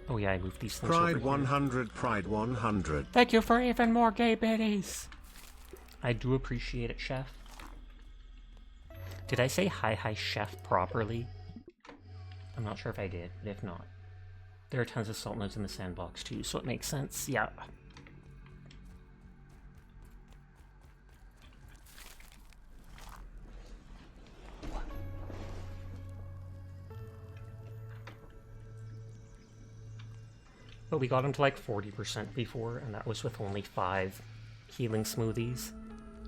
Oh yeah, I moved these things Pride over here. 100, Pride 100. Thank you for even more gay biddies! I do appreciate it, Chef. Did I say hi chef properly? I'm not sure if I did, but if not. There are tons of salt nodes in the sandbox too, so it makes sense, yeah. But we got him to like 40% before, and that was with only 5 healing smoothies.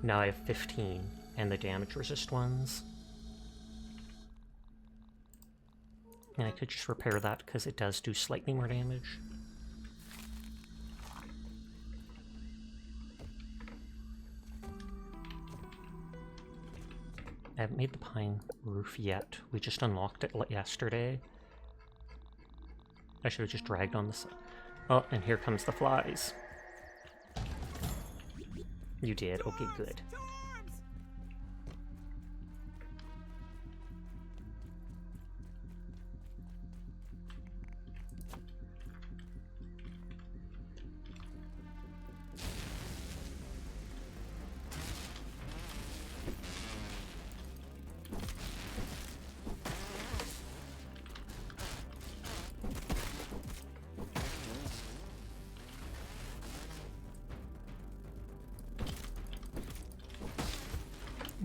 Now I have 15, and the damage resist ones. And I could just repair that because it does do slightly more damage. I haven't made the pine roof yet. We just unlocked it yesterday. I should have just dragged on the... Oh, and here comes the flies. You did. Okay, good.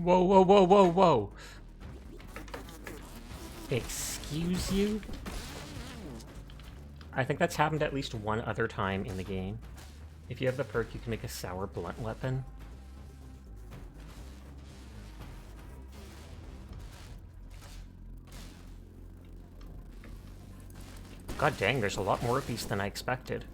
Whoa, whoa, whoa, whoa, whoa! Excuse you? I think that's happened at least one other time in the game. If you have the perk, you can make a sour blunt weapon. God dang, there's a lot more of these than I expected.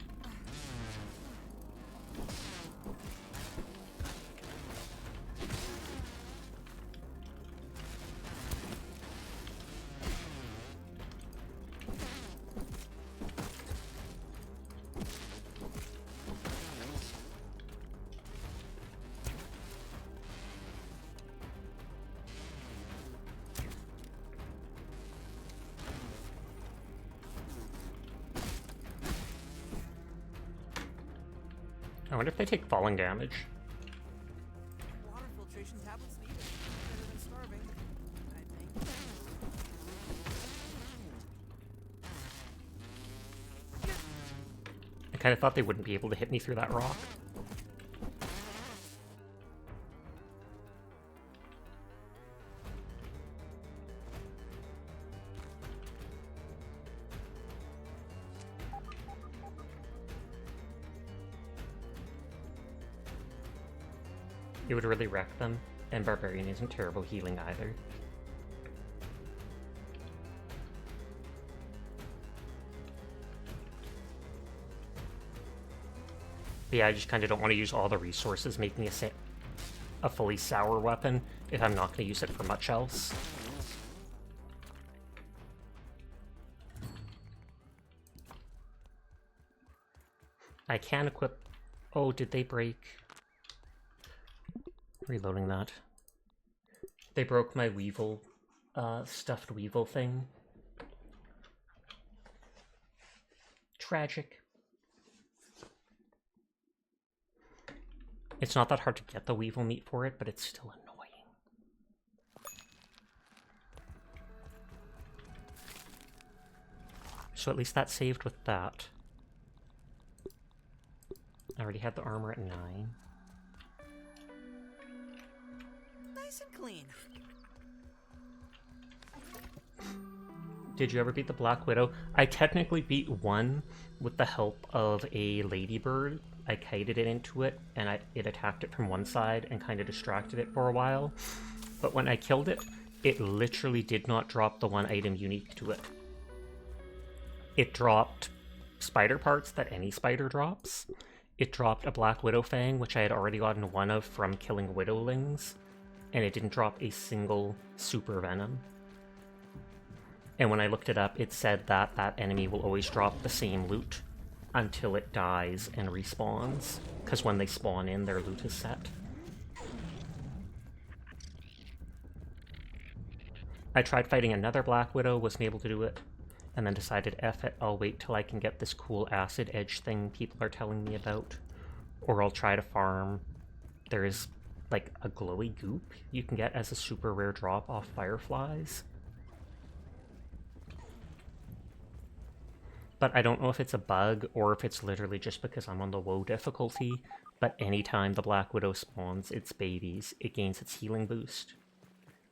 I wonder if they take falling damage. Water filtration tablets needed. Better than starving, I think. I kind of thought they wouldn't be able to hit me through that rock. It would really wreck them, and Barbarian isn't terrible healing either. But yeah, I just kind of don't want to use all the resources making a fully sour weapon if I'm not going to use it for much else. I can equip... Oh, did they break... Reloading that. They broke my Weevil, stuffed Weevil thing. Tragic. It's not that hard to get the Weevil meat for it, but it's still annoying. So at least that saved with that. I already had the armor at 9. Nice and clean. Did you ever beat the Black Widow? I technically beat one with the help of a ladybird. I kited it into it, and it attacked it from one side and kind of distracted it for a while. But when I killed it, it literally did not drop the one item unique to it. It dropped spider parts that any spider drops. It dropped a Black Widow fang, which I had already gotten one of from killing widowlings. and it didn't drop a single super venom. And when I looked it up, it said that that enemy will always drop the same loot until it dies and respawns, because when they spawn in, their loot is set. I tried fighting another Black Widow, wasn't able to do it, and then decided, F it, I'll wait till I can get this cool acid edge thing people are telling me about, or I'll try to farm. There is, like, a glowy goop you can get as a super rare drop off fireflies. But I don't know if it's a bug or if it's literally just because I'm on the WoW difficulty, but anytime the Black Widow spawns its babies, it gains its healing boost.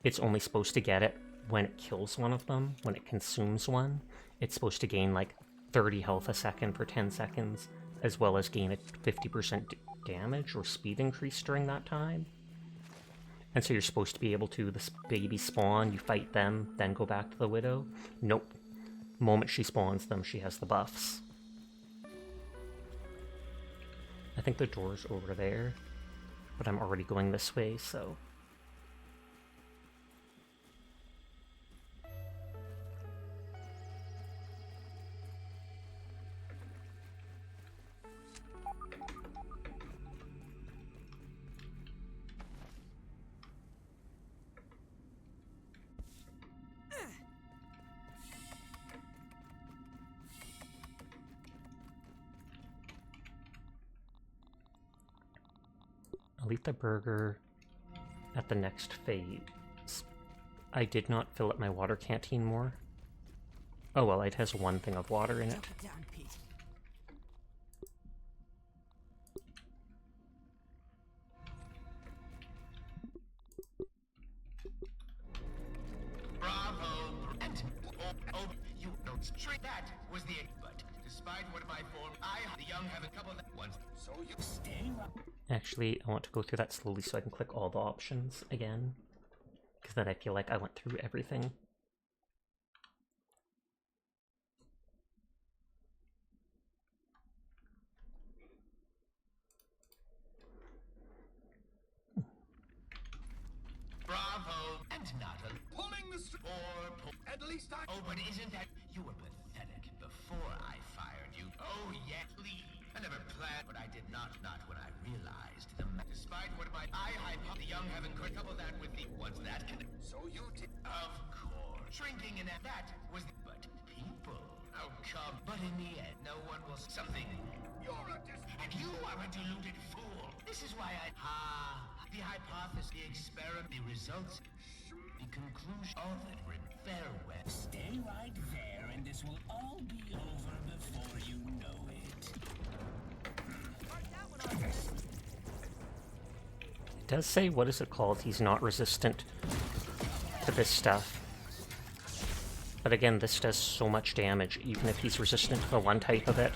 It's only supposed to get it when it kills one of them, when it consumes one. It's supposed to gain like 30 health a second for 10 seconds, as well as gain a 50% damage or speed increase during that time. And so you're supposed to be able to, the baby spawn, you fight them, then go back to the Widow. Nope. Moment she spawns them, she has the buffs. I think the door's over there, but I'm already going this way, so... I'll eat the burger at the next phase. I did not fill up my water canteen more. Oh well, it has one thing of water in it. Drop it down, Pete. Bravo! And you don't straight. That was the but despite what my form, the young have a couple of ones. So you stay right. Actually, I want to go through that slowly so I can click all the options again, because then I feel like I went through everything. Bravo! And not a Pulling the string. At least I. Oh, but isn't that you were pathetic before I fired you? Oh yeah, please. I never planned, but I did not when I realized the despite what my the young haven't could couple that with the what's that can So you did. of course shrinking in that was the but people oh come but in the end no one will something You're a and you are a deluded fool. This is why the hypothesis, the experiment, the results, the conclusion, all that farewell. Stay right there, and this will all be over before you know it. It does say, what is it called? He's not resistant to this stuff. But again, this does so much damage, even if he's resistant to the one type of it.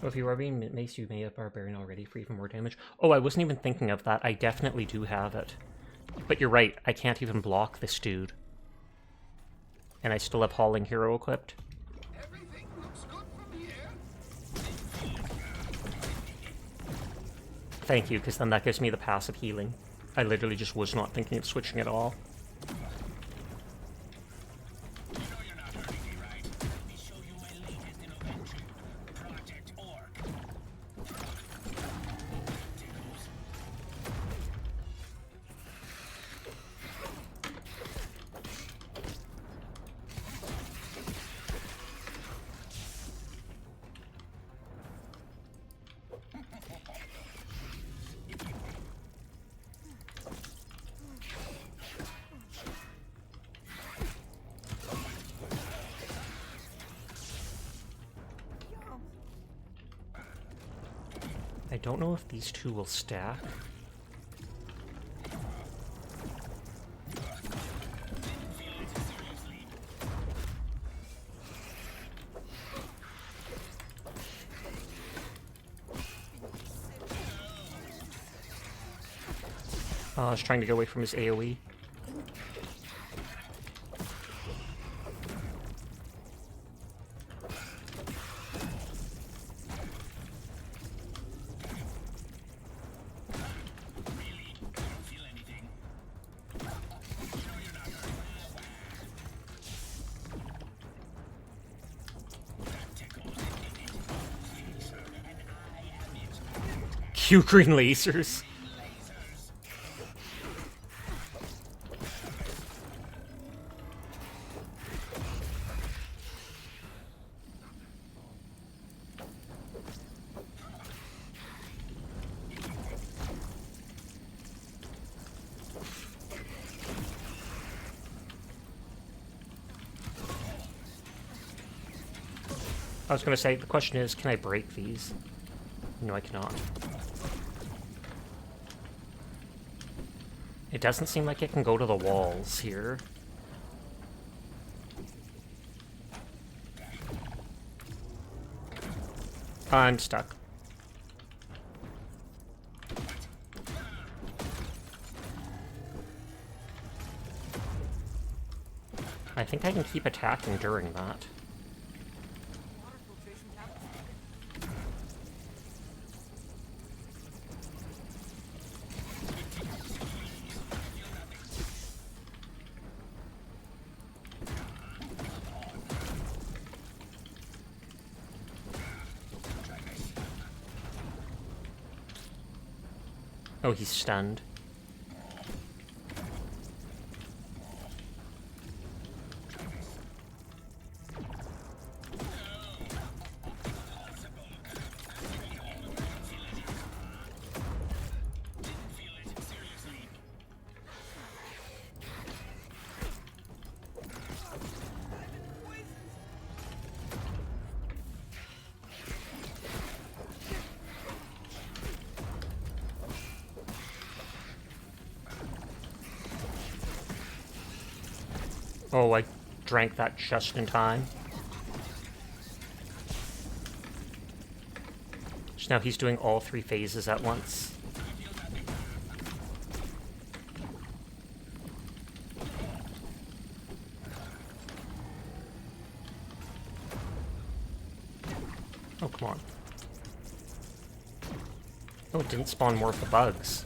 Oh, if you are being Mace, you may have Barbarian already for even more damage. Oh, I wasn't even thinking of that. I definitely do have it. But you're right, I can't even block this dude. And I still have Hauling Hero equipped. Everything looks good from here. Thank you, because then that gives me the passive healing. I literally just was not thinking of switching at all. I don't know if these two will stack. I was trying to get away from his AoE. Cue green lasers. I was gonna say, the question is, can I break these? No, I cannot. It doesn't seem like it can go to the walls here. I'm stuck. I think I can keep attacking during that. Water filtration cabinet. Oh, he's stunned. Oh, I drank that just in time. So now he's doing all 3 phases at once. Oh, come on. Oh, it didn't spawn more of the bugs.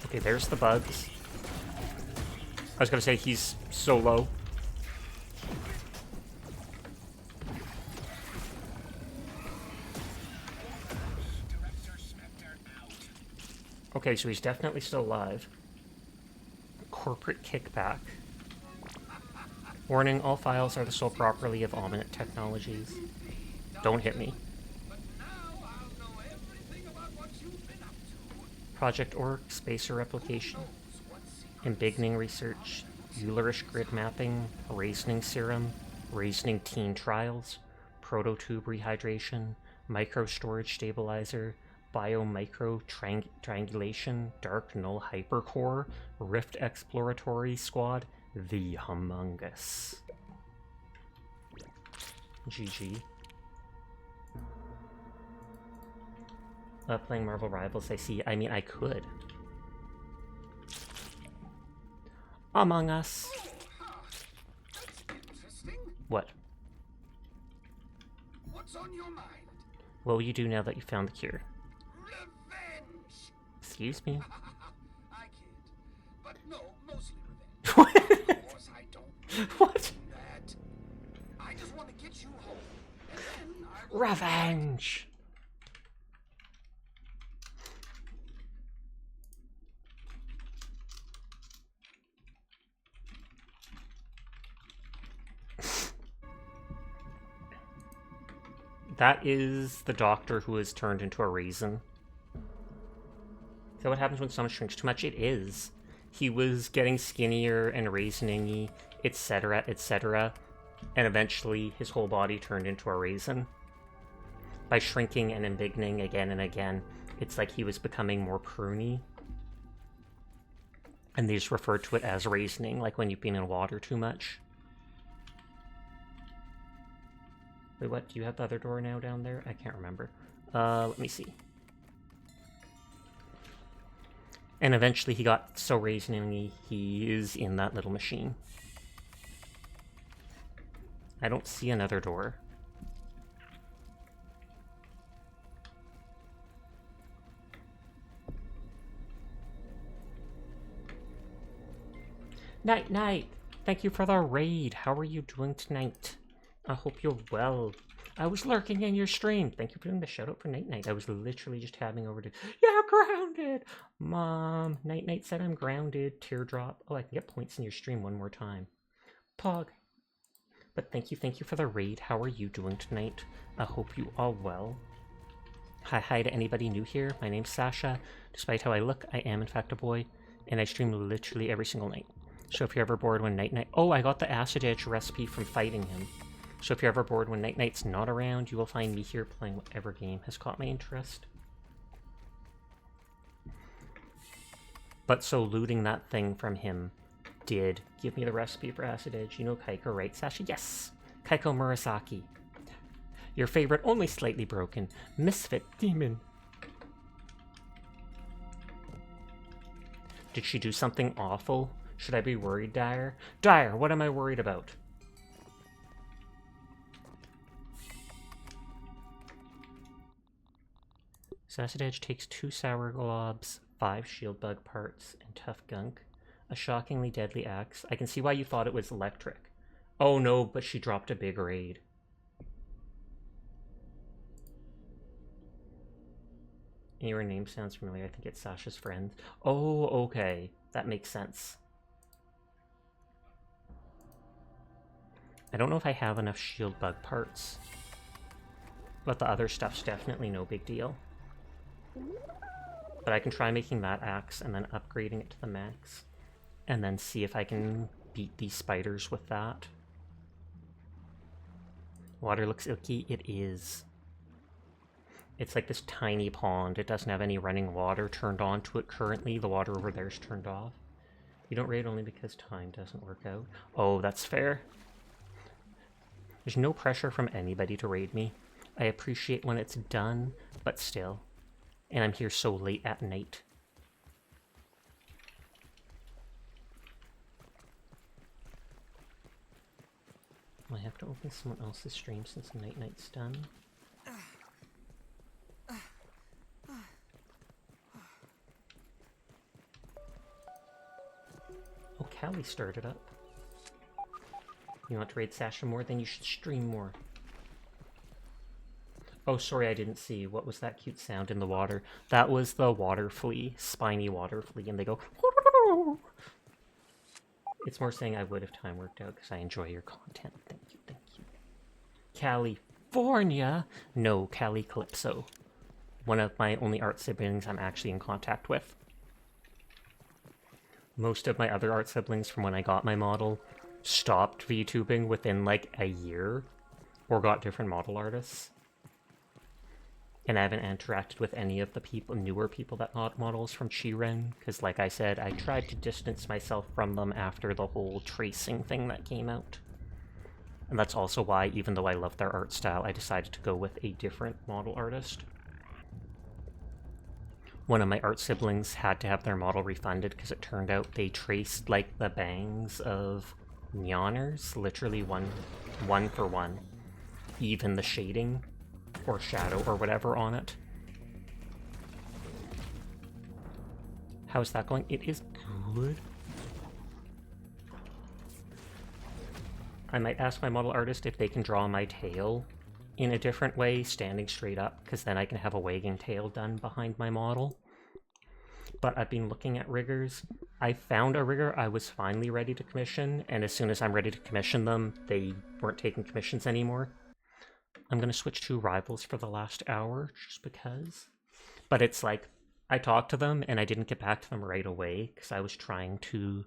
Okay, there's the bugs. I was gonna say, he's so low. Okay, so he's definitely still alive. Corporate kickback. Warning, all files are the sole property of Ominent Technologies. Don't hit me. But now I'll know everything about what you've been up to. Project Orc, Spacer Replication. Embiggening Research. Eulerish Grid Mapping. Raisening Serum. Raisening Teen Trials. Prototube Rehydration. Micro Storage Stabilizer. Biomicro Triangulation. Dark Null Hypercore. Rift Exploratory Squad. The Humongous. GG. Playing Marvel Rivals, I see. I mean, I could. Among Us. That's interesting. What? What's on your mind? What will you do now that you found the cure? Revenge. Excuse me. I kid. But no, mostly revenge. What? Of course I don't What? do that. I just want to get you home. And then I will Revenge! That is the doctor who is turned into a raisin. Is that what happens when someone shrinks too much? It is. He was getting skinnier and raisining-y, etc., etc. And eventually his whole body turned into a raisin. By shrinking and embiggening again and again, it's like he was becoming more pruny. And they just refer to it as raisioning, like when you've been in water too much. Wait, what? Do you have the other door now down there? I can't remember. Let me see. And eventually he got so raisioning he is in that little machine. I don't see another door. Night, night! Thank you for the raid. How are you doing tonight? I hope you're well. I was lurking in your stream. Thank you for doing the shout out for Night Night. I was literally just tabbing over to... You're grounded! Mom, Night Night said I'm grounded. Teardrop. Oh, I can get points in your stream one more time. Pog. But thank you for the raid. How are you doing tonight? I hope you are well. Hi to anybody new here. My name's Sasha. Despite how I look, I am in fact a boy. And I stream literally every single night. So if you're ever bored when Night Night... Oh, I got the Acid Edge recipe from fighting him. So if you're ever bored when Night Night's not around, you will find me here playing whatever game has caught my interest. But so looting that thing from him did give me the recipe for Acid Edge. You know Kaiko, right, Sasha? Yes! Kaiko Murasaki. Your favorite, only slightly broken, misfit demon. Did she do something awful? Should I be worried, Dyer? Dyer, what am I worried about? Acid Edge takes 2 sour globs, 5 shield bug parts, and tough gunk. A shockingly deadly axe. I can see why you thought it was electric. Oh no, but she dropped a big raid. Your name sounds familiar. I think it's Sasha's friend. Oh, okay. That makes sense. I don't know if I have enough shield bug parts. But the other stuff's definitely no big deal. But I can try making that axe and then upgrading it to the max. And then see if I can beat these spiders with that. Water looks icky. It is. It's like this tiny pond. It doesn't have any running water turned on to it currently. The water over there is turned off. You don't raid only because time doesn't work out. Oh, that's fair. There's no pressure from anybody to raid me. I appreciate when it's done, but still. And I'm here so late at night. I have to open someone else's stream since Night Night's done. Oh, Callie started up. You want to raid Sasha more? Then you should stream more. Oh, sorry, I didn't see. What was that cute sound in the water? That was the water flea, spiny water flea, and they go... It's more saying I would if time worked out, because I enjoy your content. Thank you, thank you. California? No, Cali Calypso. One of my only art siblings I'm actually in contact with. Most of my other art siblings from when I got my model stopped VTubing within like a year, or got different model artists. And I haven't interacted with any of the people, newer people that got models from Chiren, because like I said, I tried to distance myself from them after the whole tracing thing that came out. And that's also why, even though I love their art style, I decided to go with a different model artist. One of my art siblings had to have their model refunded because it turned out they traced like the bangs of Neoners, literally one for one. Even the shading or shadow or whatever on it. How's that going? It is good. I might ask my model artist if they can draw my tail in a different way, standing straight up, because then I can have a wagging tail done behind my model. But I've been looking at riggers. I found a rigger I was finally ready to commission, and as soon as I'm ready to commission them, they weren't taking commissions anymore. I'm going to switch to rivals for the last hour, just because. But it's like, I talked to them, and I didn't get back to them right away, because I was trying to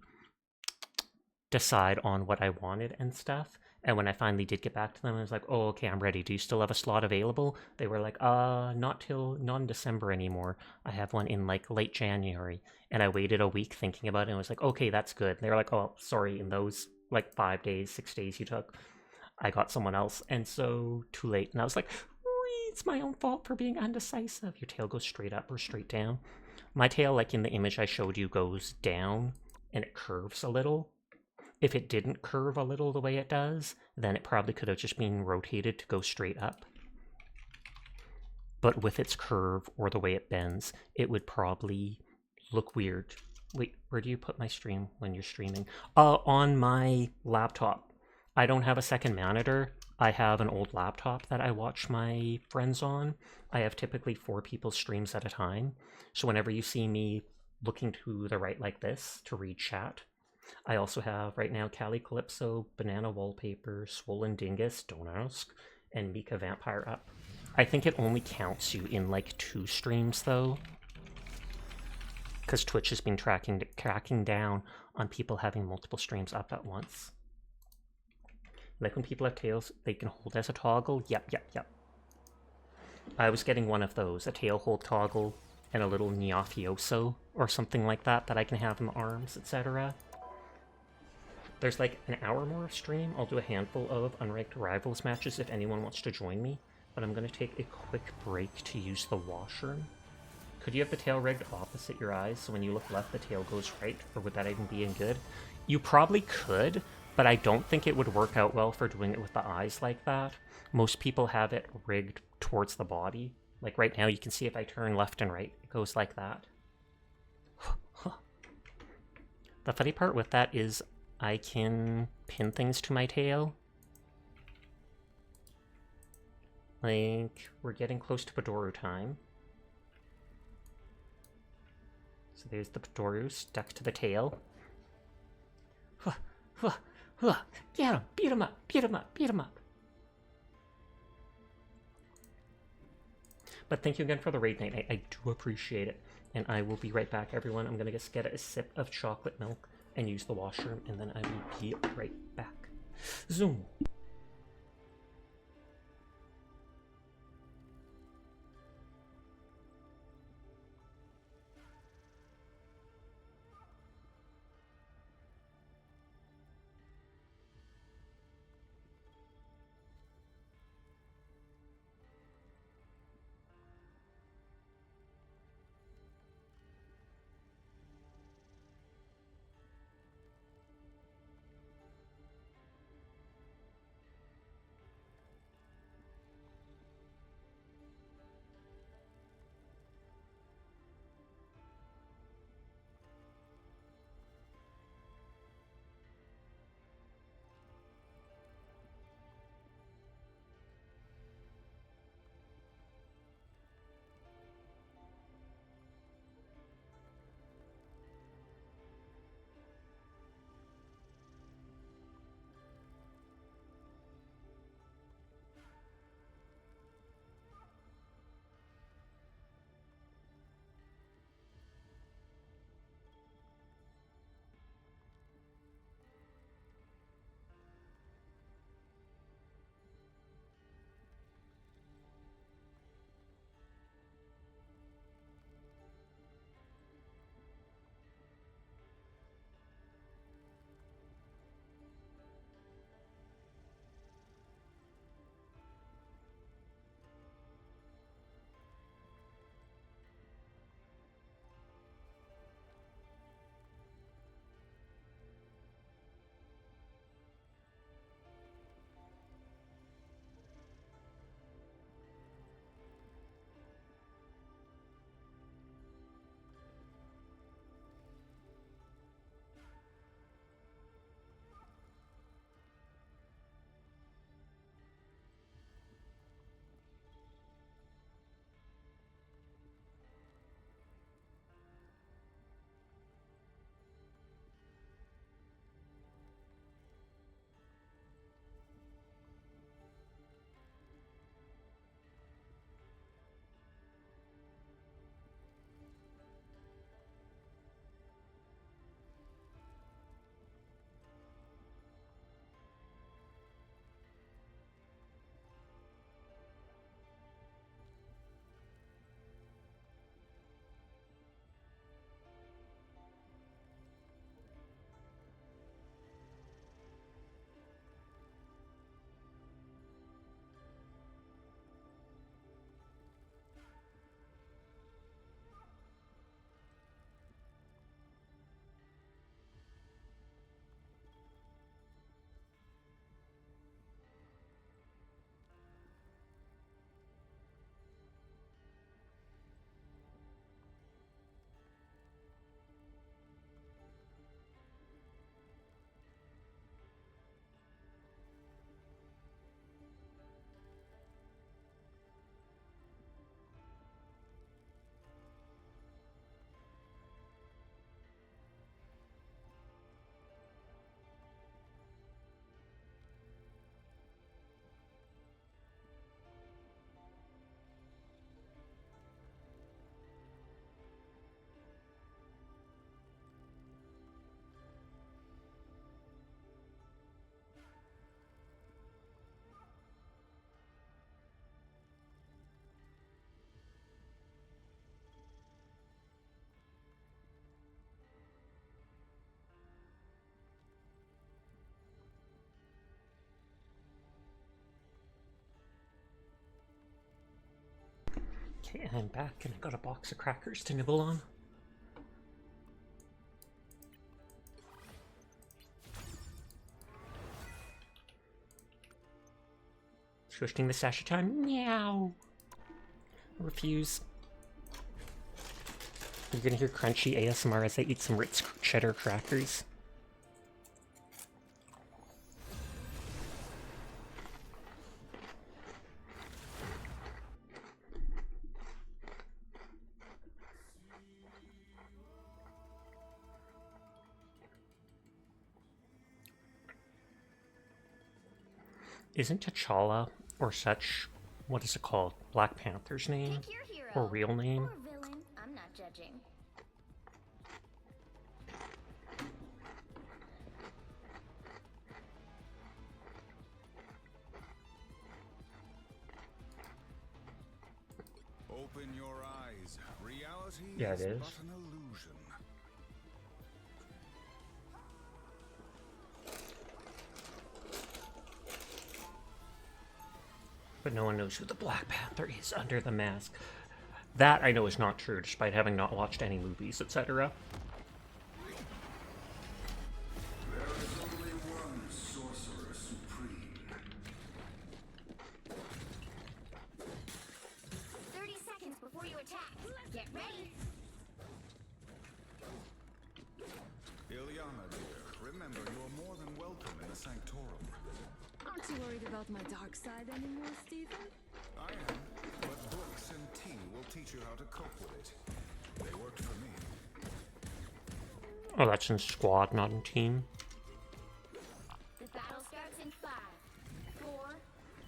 decide on what I wanted and stuff. And when I finally did get back to them, I was like, oh, okay, I'm ready. Do you still have a slot available? They were like, not in December anymore. I have one in like late January. And I waited a week thinking about it and I was like, okay, that's good. They were like, oh, sorry, in those like 5 days, 6 days you took, I got someone else. And so too late. And I was like, it's my own fault for being undecisive. Your tail goes straight up or straight down. My tail, like in the image I showed you, goes down and it curves a little. If it didn't curve a little the way it does, then it probably could have just been rotated to go straight up. But with its curve or the way it bends, it would probably look weird. Wait, where do you put my stream when you're streaming? On my laptop. I don't have a second monitor. I have an old laptop that I watch my friends on. I have typically 4 people's streams at a time. So whenever you see me looking to the right like this to read chat, I also have right now Callie Calypso, Banana Wallpaper, Swollen Dingus, don't ask, and Mika Vampire up. I think it only counts you in like 2 streams though, because Twitch has been cracking down on people having multiple streams up at once. Like when people have tails, they can hold as a toggle. Yep. I was getting one of those, a tail hold toggle and a little Niafioso or something like that I can have in the arms, etc. There's like an hour more of stream. I'll do a handful of unranked rivals matches if anyone wants to join me, but I'm going to take a quick break to use the washroom. Could you have the tail rigged opposite your eyes so when you look left the tail goes right, or would that even be any good? You probably could, but I don't think it would work out well for doing it with the eyes like that. Most people have it rigged towards the body. Like right now you can see if I turn left and right, it goes like that. The funny part with that is I can pin things to my tail. Like, we're getting close to Padoru time. So there's the Padoru stuck to the tail. Get him! Beat him up! Beat him up! Beat him up! But thank you again for the raid night. I do appreciate it. And I will be right back, everyone. I'm gonna just get a sip of chocolate milk and use the washroom, and then I will be right back. Zoom! Okay, I'm back and I got a box of crackers to nibble on. Twisting the Sasha time. Meow. Refuse. You're gonna hear crunchy ASMR as I eat some Ritz cheddar crackers. Isn't T'Challa or such, what is it called? Black Panther's name? Pick your hero. Or real name? Or villain. I'm not judging. Open your eyes. Reality Yeah, it is is. but an illusion. But no one knows who the Black Panther is under the mask. That I know is not true, despite having not watched any movies, etc. There is only one sorcerer supreme. 30 seconds before you attack. Get ready. Ilyana, dear, remember you're more than welcome in the Sanctorum. Aren't you worried about my dark side anymore, Stephen? I am, but books and tea will teach you how to cope with it. They worked for me. Oh, that's in squad, not in team. The battle starts in 5, 4,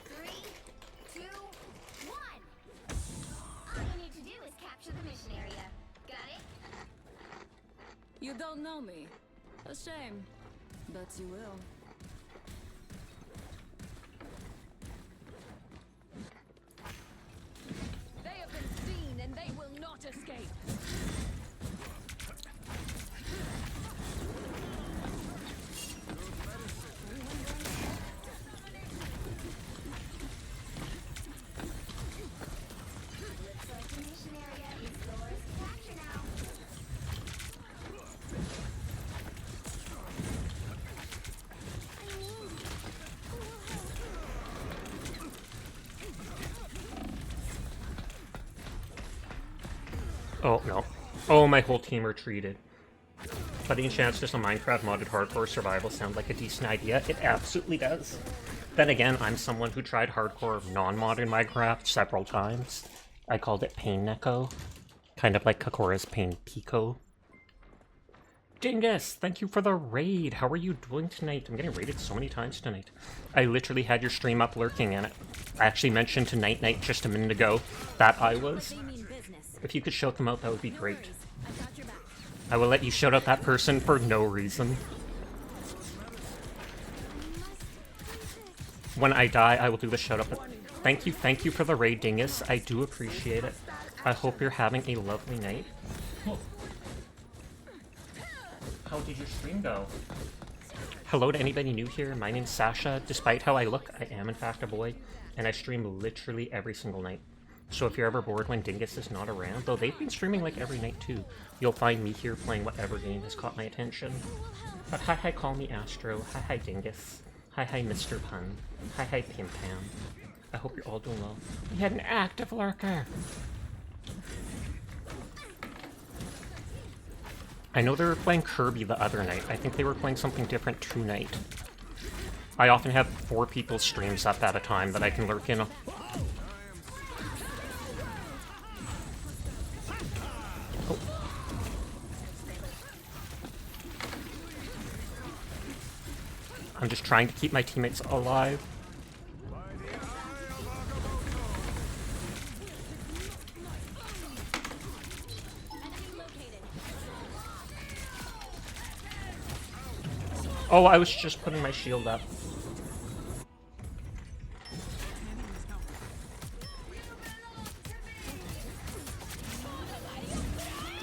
3, 2, 1. All you need to do is capture the mission area. Got it? You don't know me. A shame. But you will. They have been seen and they will not escape. Looks like the mission area is yours to capture now. Oh, no. Oh, my whole team retreated. Putting a chance to some Minecraft modded hardcore survival sounds like a decent idea. It absolutely does. Then again, I'm someone who tried hardcore non-modern Minecraft several times. I called it Pain Neko. Kind of like Kakura's Pain Pico. Dingus, thank you for the raid. How are you doing tonight? I'm getting raided so many times tonight. I literally had your stream up lurking in it. I actually mentioned to Night Night just a minute ago that I was. If you could shout them out, that would be great. I will let you shout out that person for no reason. When I die, I will do the shout out. Thank you for the raid, Dingus. I do appreciate it. I hope you're having a lovely night. How did your stream go? Hello to anybody new here. My name's Sasha. Despite how I look, I am in fact a boy, and I stream literally every single night. So if you're ever bored when Dingus is not around, though they've been streaming like every night too, you'll find me here playing whatever game has caught my attention. But hi, call me Astro. Hi, Dingus. Hi, Mr. Pun. Hi, Pim Pam. I hope you're all doing well. We had an active lurker. I know they were playing Kirby the other night. I think they were playing something different tonight. I often have 4 people's streams up at a time that I can lurk in. I'm just trying to keep my teammates alive. Oh, I was just putting my shield up.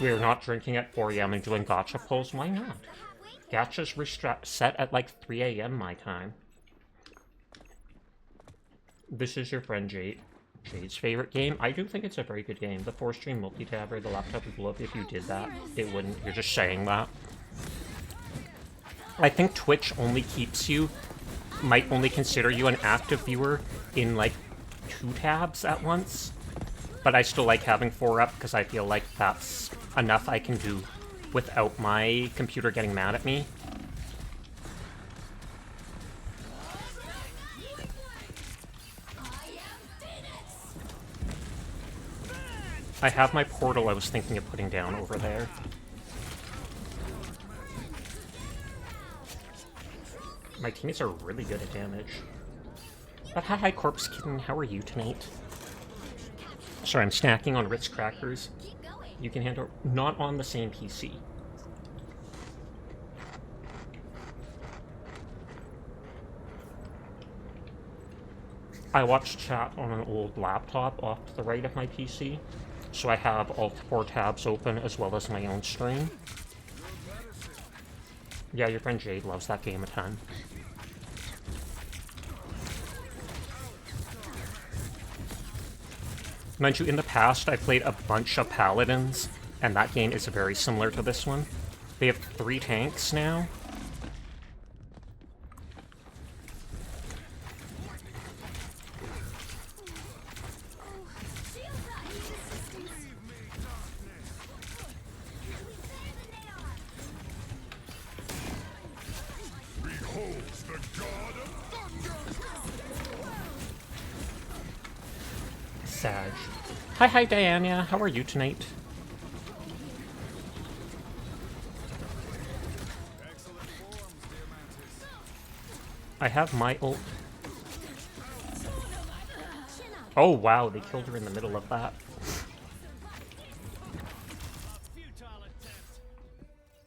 We are not drinking at 4 AM and doing gacha pulls. Why not? Gacha's set at like 3 AM my time. This is your friend Jade. Jade's favorite game. I do think it's a very good game. The 4-stream multi-tabber, the laptop would blow up if you did that. It wouldn't. You're just saying that. I think Twitch only keeps you, might only consider you an active viewer in like 2 tabs at once. But I still like having 4 up because I feel like that's enough I can do without my computer getting mad at me. I have my portal I was thinking of putting down over there. My teammates are really good at damage. But hi, Corpse Kitten, how are you tonight? Sorry, I'm snacking on Ritz crackers. You can handle... Not on the same PC. I watch chat on an old laptop off to the right of my PC. So I have all 4 tabs open as well as my own stream. Yeah, your friend Jade loves that game a ton. Mind you, in the past, I played a bunch of Paladins, and that game is very similar to this one. They have 3 tanks now. Sag. Hi, Diana. How are you tonight? I have my ult. Oh, wow. They killed her in the middle of that.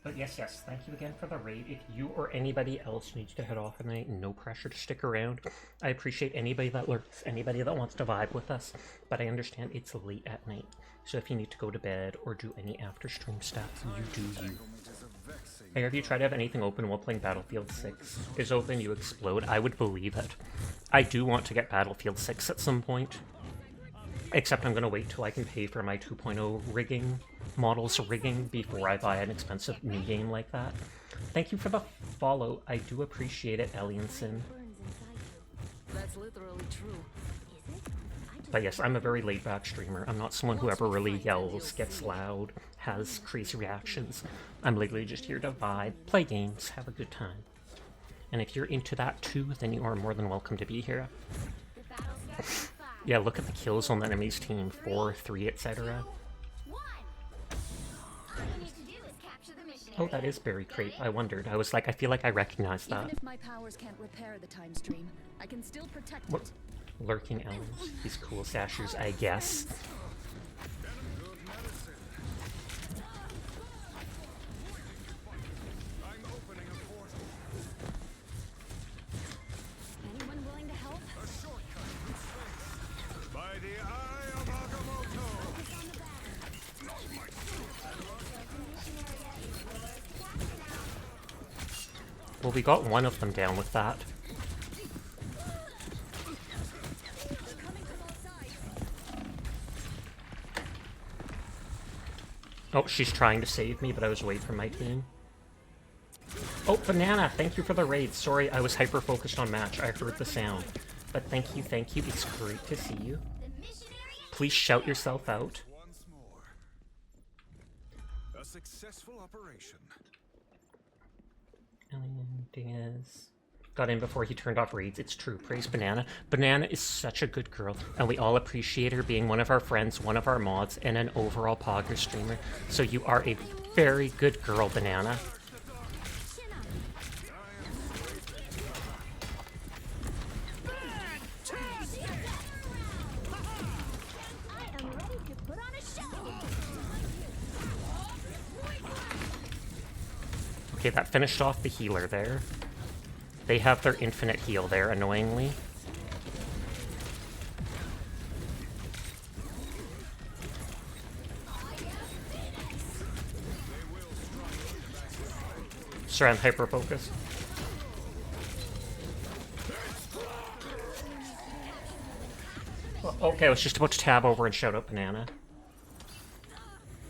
But yes, thank you again for the raid. If you or anybody else needs to head off at night, no pressure to stick around. I appreciate anybody that lurks, anybody that wants to vibe with us, but I understand it's late at night. So if you need to go to bed or do any after stream stuff, you do you. Hey, have you tried to have anything open while playing Battlefield 6? Is open, you explode. I would believe it. I do want to get Battlefield 6 at some point. Except I'm going to wait till I can pay for my 2.0 rigging, models rigging, before I buy an expensive new game like that. Thank you for the follow. I do appreciate it, Elianson. That's literally true. But yes, I'm a very laid-back streamer. I'm not someone who ever really yells, gets loud, has crazy reactions. I'm literally just here to vibe, play games, have a good time. And if you're into that too, then you are more than welcome to be here. Yeah, look at the kills on the enemy's team. 4, 3, etc. Oh, that is Berry Crate. I wondered. I was like, I feel like I recognize that. Even if my powers can't repair the time stream, I can still protect What? it. Lurking elves. These cool sashers, I guess. Anyone willing to help? By the eye of Agamotto! Well, we got one of them down with that. Oh, she's trying to save me, but I was away from my team. Oh, Banana, thank you for the raid. Sorry, I was hyper-focused on match. I heard the sound. But thank you. It's great to see you. Please shout yourself out. Once more. A successful operation. Alien Diaz got in before he turned off raids. It's true. Praise Banana. Banana is such a good girl, and we all appreciate her being one of our friends, one of our mods, and an overall Pogger streamer. So you are a very good girl, Banana. Okay, that finished off the healer there. They have their infinite heal there, annoyingly. Sorry, I'm hyper-focused. Oh. Okay, I was just about to tab over and shout out Banana.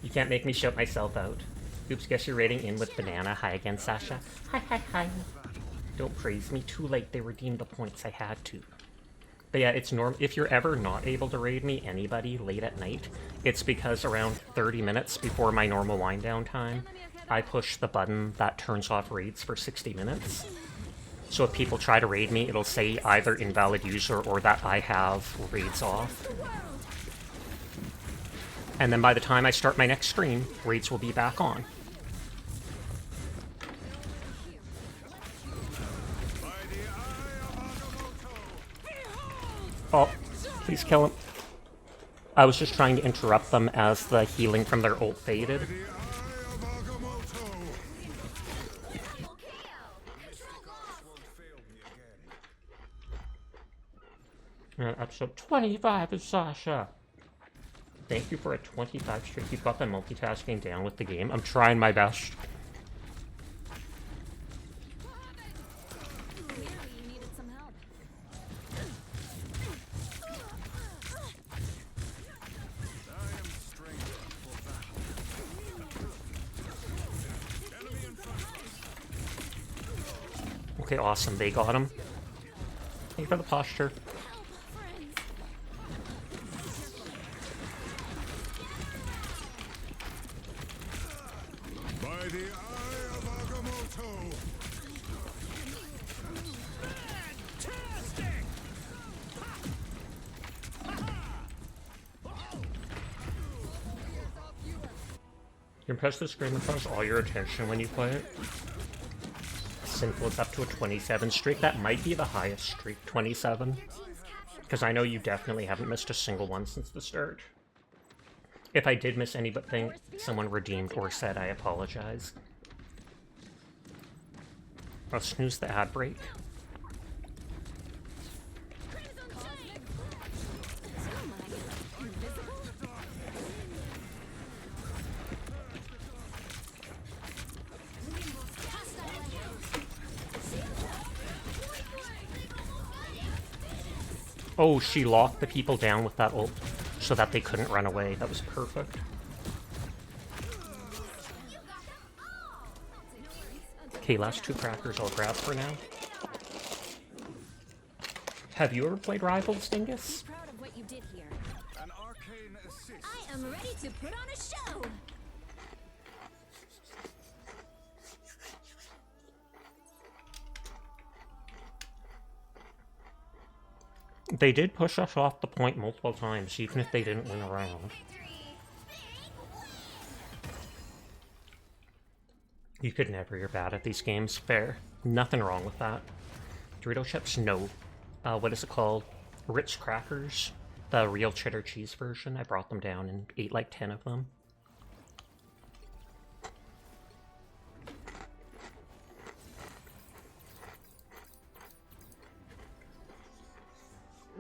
You can't make me shout myself out. Oops, guess you're rating in with Banana. Hi again, Sasha. Hi. Don't praise me. Too late, they redeemed the points. I had to. But yeah, it's normal. If you're ever not able to raid me, anybody, late at night, it's because around 30 minutes before my normal wind down time, I push the button that turns off raids for 60 minutes. So if people try to raid me, it'll say either invalid user or that I have raids off. And then by the time I start my next stream, raids will be back on. Oh, please kill him. I was just trying to interrupt them as the healing from their ult faded. Episode 25 is Sasha. Thank you for a 25 streak. You've got the multitasking down with the game. I'm trying my best. Okay, awesome. They got him. Thank you for the posture. By the eye of Agamotto. You can press the screen and focus all your attention when you play it. Sinful is up to a 27 streak. That might be the highest streak, 27. Because I know you definitely haven't missed a single one since the start. If I did miss anything someone redeemed or said, I apologize. I'll snooze the ad break. Oh, she locked the people down with that ult so that they couldn't run away. That was perfect. Okay, last two crackers I'll grab for now. Have you ever played Rivals, Dingus? Proud of what you did here. An arcane assist. I am ready to put on a show. They did push us off the point multiple times, even if they didn't win a round. You could never, you're bad at these games. Fair. Nothing wrong with that. Dorito chips? No. What is it called? Ritz crackers? The real cheddar cheese version. I brought them down and ate like 10 of them.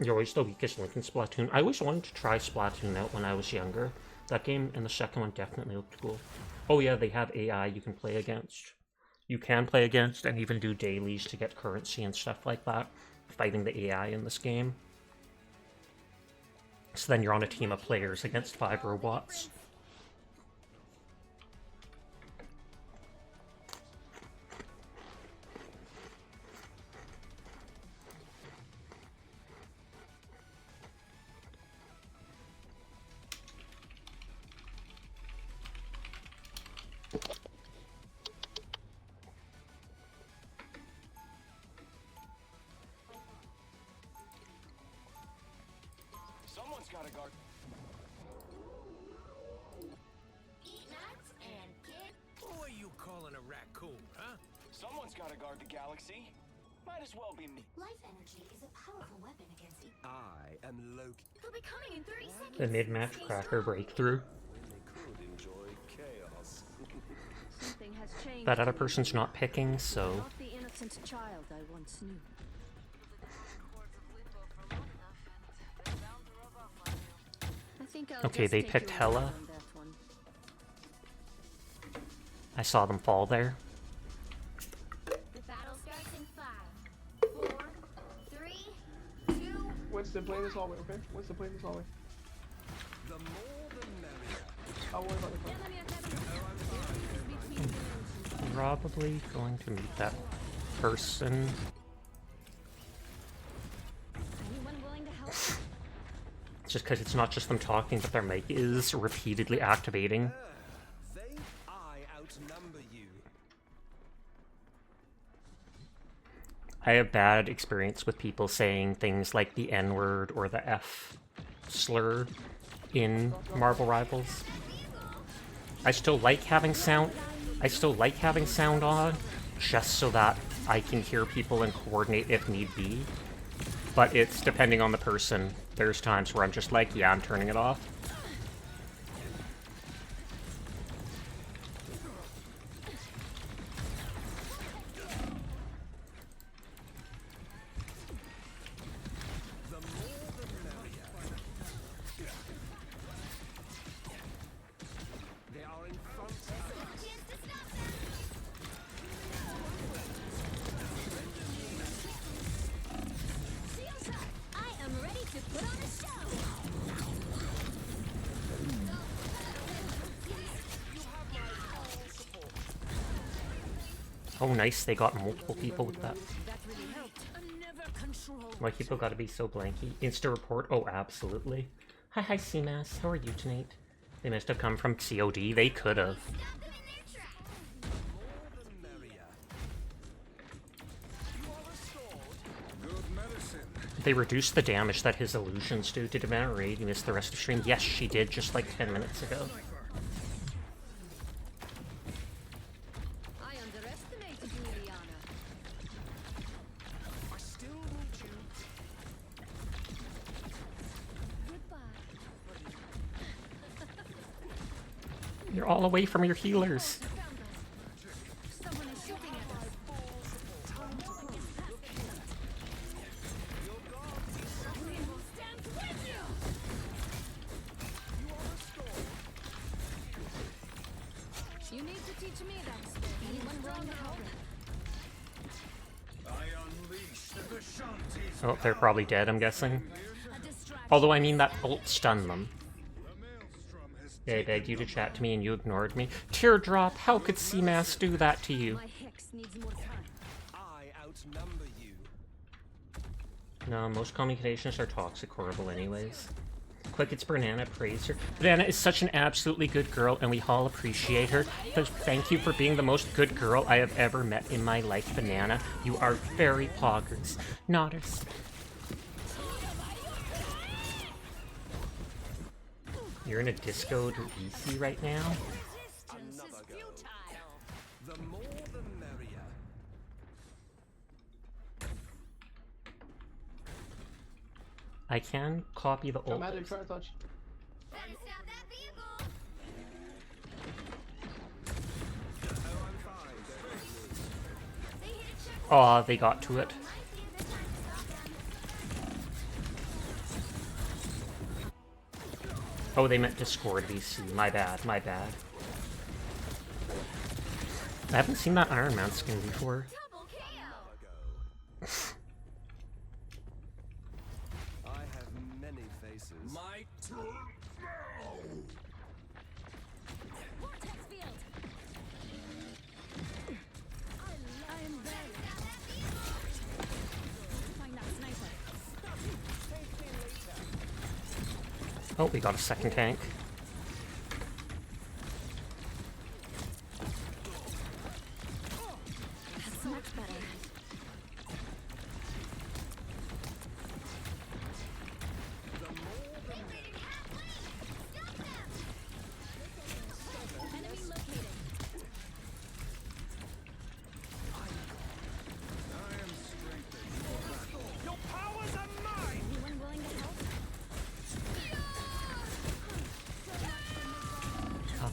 You're always the weakest link in Splatoon. I always wanted to try Splatoon out when I was younger. That game and the second one definitely looked cool. Oh yeah, they have AI you can play against. You can play against and even do dailies to get currency and stuff like that, fighting the AI in this game. So then you're on a team of players against 5 robots. Someone's got to guard. Eat nuts and get Who are you calling a raccoon, huh? Someone's got to guard the galaxy. Might as well be me. life energy is a powerful weapon against it. I am Loki. He'll be coming in 30 seconds. The mid-match Stay cracker strong. breakthrough. They could enjoy chaos. Something has changed. That other person's not picking, so... Not the innocent child I once knew. I think I'll Okay, just they take picked your Hella. word on that one. I saw them fall there. The battle starts in 5, 4, 3, 2, Winston, play in this hallway, okay? Winston, play in this hallway. The more the merrier. I'll worry about the phone. Probably going to meet that person. Anyone willing to help? Just because it's not just them talking, but their mic is repeatedly activating. I outnumber you. I have bad experience with people saying things like the N-word or the F slur in Marvel Rivals. I still like having sound on, just so that I can hear people and coordinate if need be. But it's depending on the person. There's times where I'm just like, yeah, I'm turning it off. I am ready to put on a show. Oh, nice, they got multiple people with that. That really helped. I never control. Why people gotta be so blanky? Insta report? Oh, absolutely. Hi, CMAS. How are you tonight? They must have come from COD. They could have. They reduced the damage that his illusions do. Did Amanda Raid miss the rest of stream? Yes, she did, just like 10 minutes ago. I underestimated you, Liana. I still need you. You're all away from your healers. Someone is shooting at us. You need to teach me that skill. Anyone willing to help? I unleash the Vishantis. Oh, they're probably dead, I'm guessing. Although, I mean, that ult stunned them. Yeah, I begged you to chat to me and you ignored me. Teardrop, how could CMAS do that to you? My hex needs more time. I outnumber you. No, most commutations are toxic horrible anyways. Quick, it's Banana, praise her. Banana is such an absolutely good girl and we all appreciate her. So thank you for being the most good girl I have ever met in my life, Banana. You are very poggers. Nodders. You're in a disco to EC right now? Another go. The more the merrier. I can copy the Come ult. at him, try to touch. Aw, they got to it. Oh, they meant Discord VC. My bad, my bad. I haven't seen that Iron Man skin before. I have many faces. My turn now. Vortex field. I am there. Find that sniper. Oh, we got a second tank. That's much better. Enemy located. Your powers are mine. Anyone willing to help? Oh.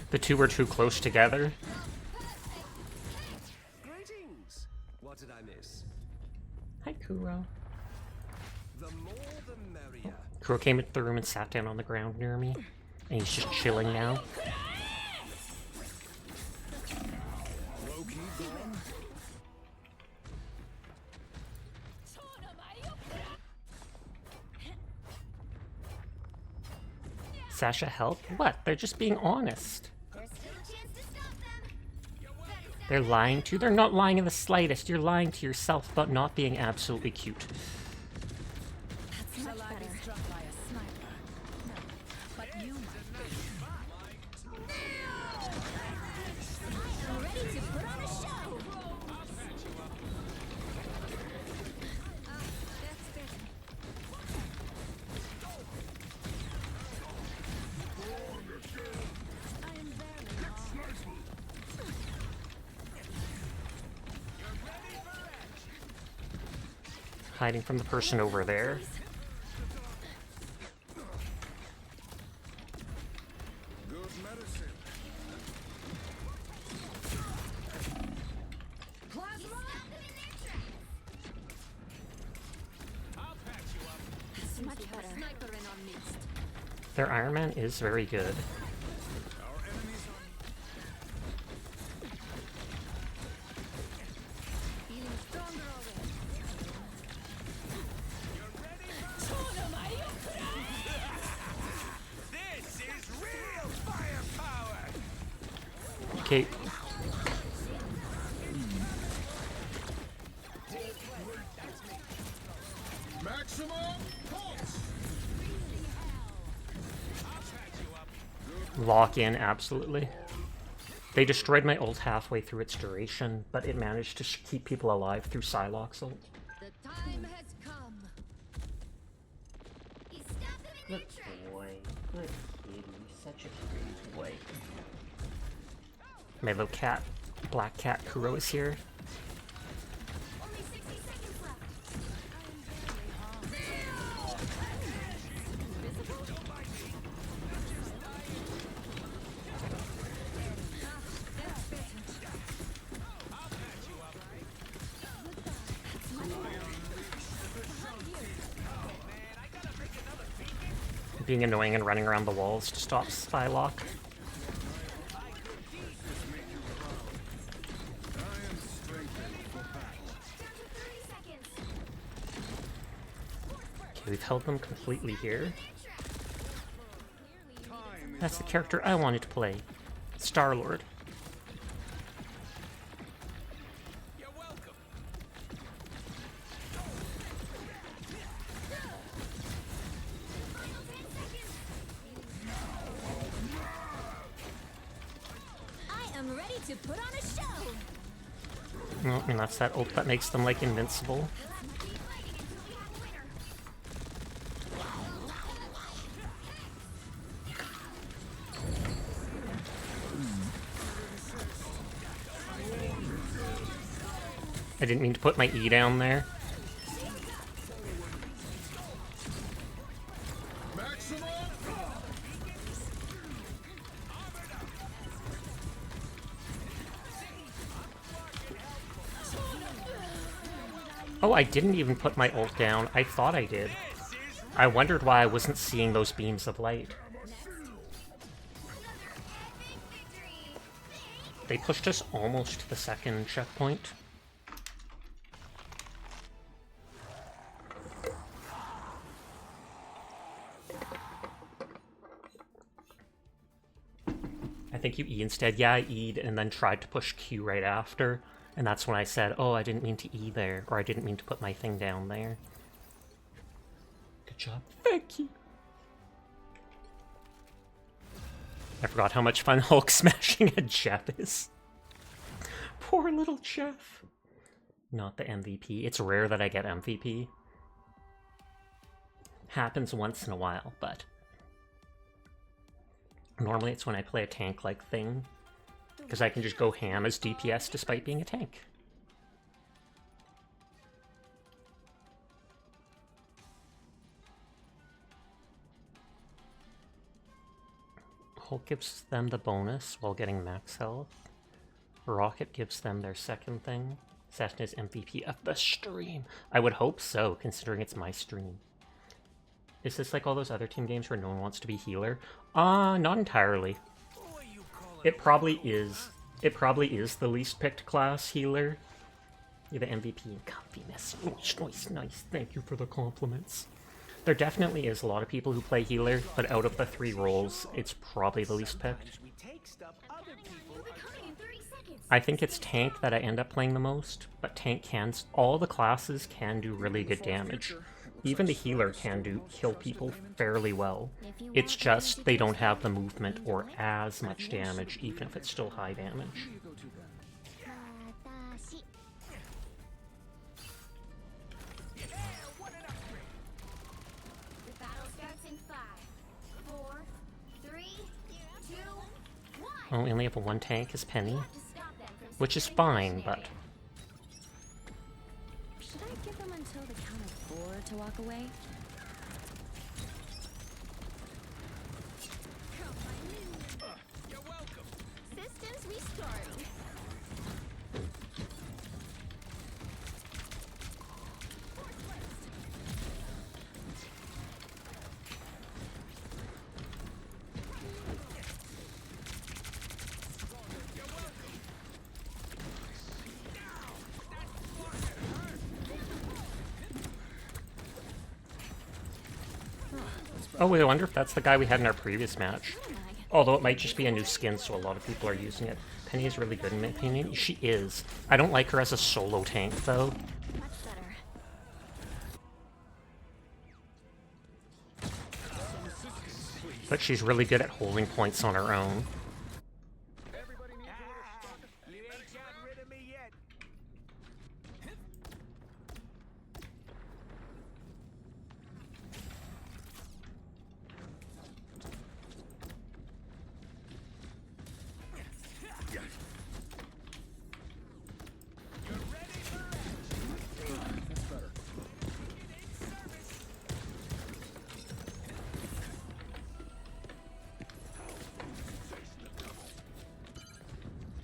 The two were too close together. Greetings. What did I miss? Hi, Kuro. The more the merrier. Kuro came into the room and sat down on the ground near me. And he's just chilling now. Loki gone. Sasha, help? What? They're just being honest. There's still a chance to stop them. They're lying to you. They're not lying in the slightest. You're lying to yourself about not being absolutely cute. That's much better. Struck by a sniper. No, but you I am ready to put on a show. Hiding from the person over there. Good medicine. That's much better. Their Iron Man is very good. Our enemies are This is real firepower! Okay. maximum pulse. Lock in, absolutely. They destroyed my ult halfway through its duration, but it managed to keep people alive through Psylocke's ult. The time has come. You stop them in their tracks. Boy. Good kitty. Such a cute boy. My little cat, black cat Kuro is here. Only 60 seconds left. Being annoying and running around the walls to stop Psylocke. Okay, we've held them completely here. That's the character I wanted to play. Star-Lord. You're welcome. I am ready to put on a show. Well, and that's that ult that makes them, like, invincible. Keep fighting until we have a winner. I didn't mean to put my E down there. Maximum. Oh, I didn't even put my ult down. I thought I did. I wondered why I wasn't seeing those beams of light. They pushed us almost to the second checkpoint. I think you E instead. Yeah, I E'd and then tried to push Q right after. And that's when I said, oh, I didn't mean to E there. Or I didn't mean to put my thing down there. Good job. Thank you. I forgot how much fun Hulk smashing a Jeff is. Poor little Jeff. Not the MVP. It's rare that I get MVP. Happens once in a while, but... normally it's when I play a tank-like thing. Because I can just go ham as DPS despite being a tank. Hulk gives them the bonus while getting max health. Rocket gives them their second thing. Assassin is MVP of the stream. I would hope so, considering it's my stream. Is this like all those other team games where no one wants to be healer? Not entirely. It probably is. It probably is the least picked class healer. You're the MVP in comfiness. Nice, nice, nice. Thank you for the compliments. There definitely is a lot of people who play healer, but out of the 3 roles, it's probably the least picked. I think it's tank that I end up playing the most, but tank can... all the classes can do really good damage. Even the healer can kill people fairly well. It's just they don't have the movement or as much damage, even if it's still high damage. Oh, we only have a 1 tank as Penny, which is fine, but... Should I give them until the count of 4 to walk away? You're welcome. Systems restarting. Oh, I wonder if that's the guy we had in our previous match. Although it might just be a new skin, so a lot of people are using it. Penny is really good in my opinion. She is. I don't like her as a solo tank, though. Much better. But she's really good at holding points on her own. You ain't got rid of me yet.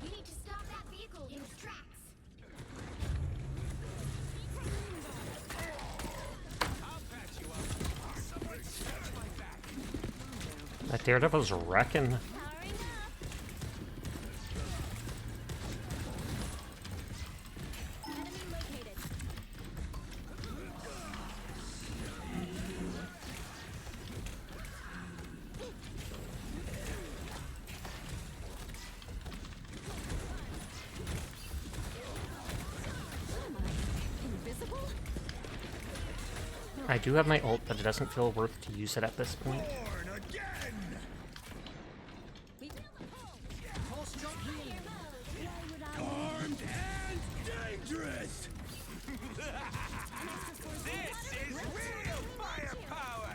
You need to stop that vehicle in its tracks. That Daredevil's wrecking. Enemy located. What am I? Invisible? I do have my ult, but it doesn't feel worth to use it at this point. Armed and dangerous. This is real firepower.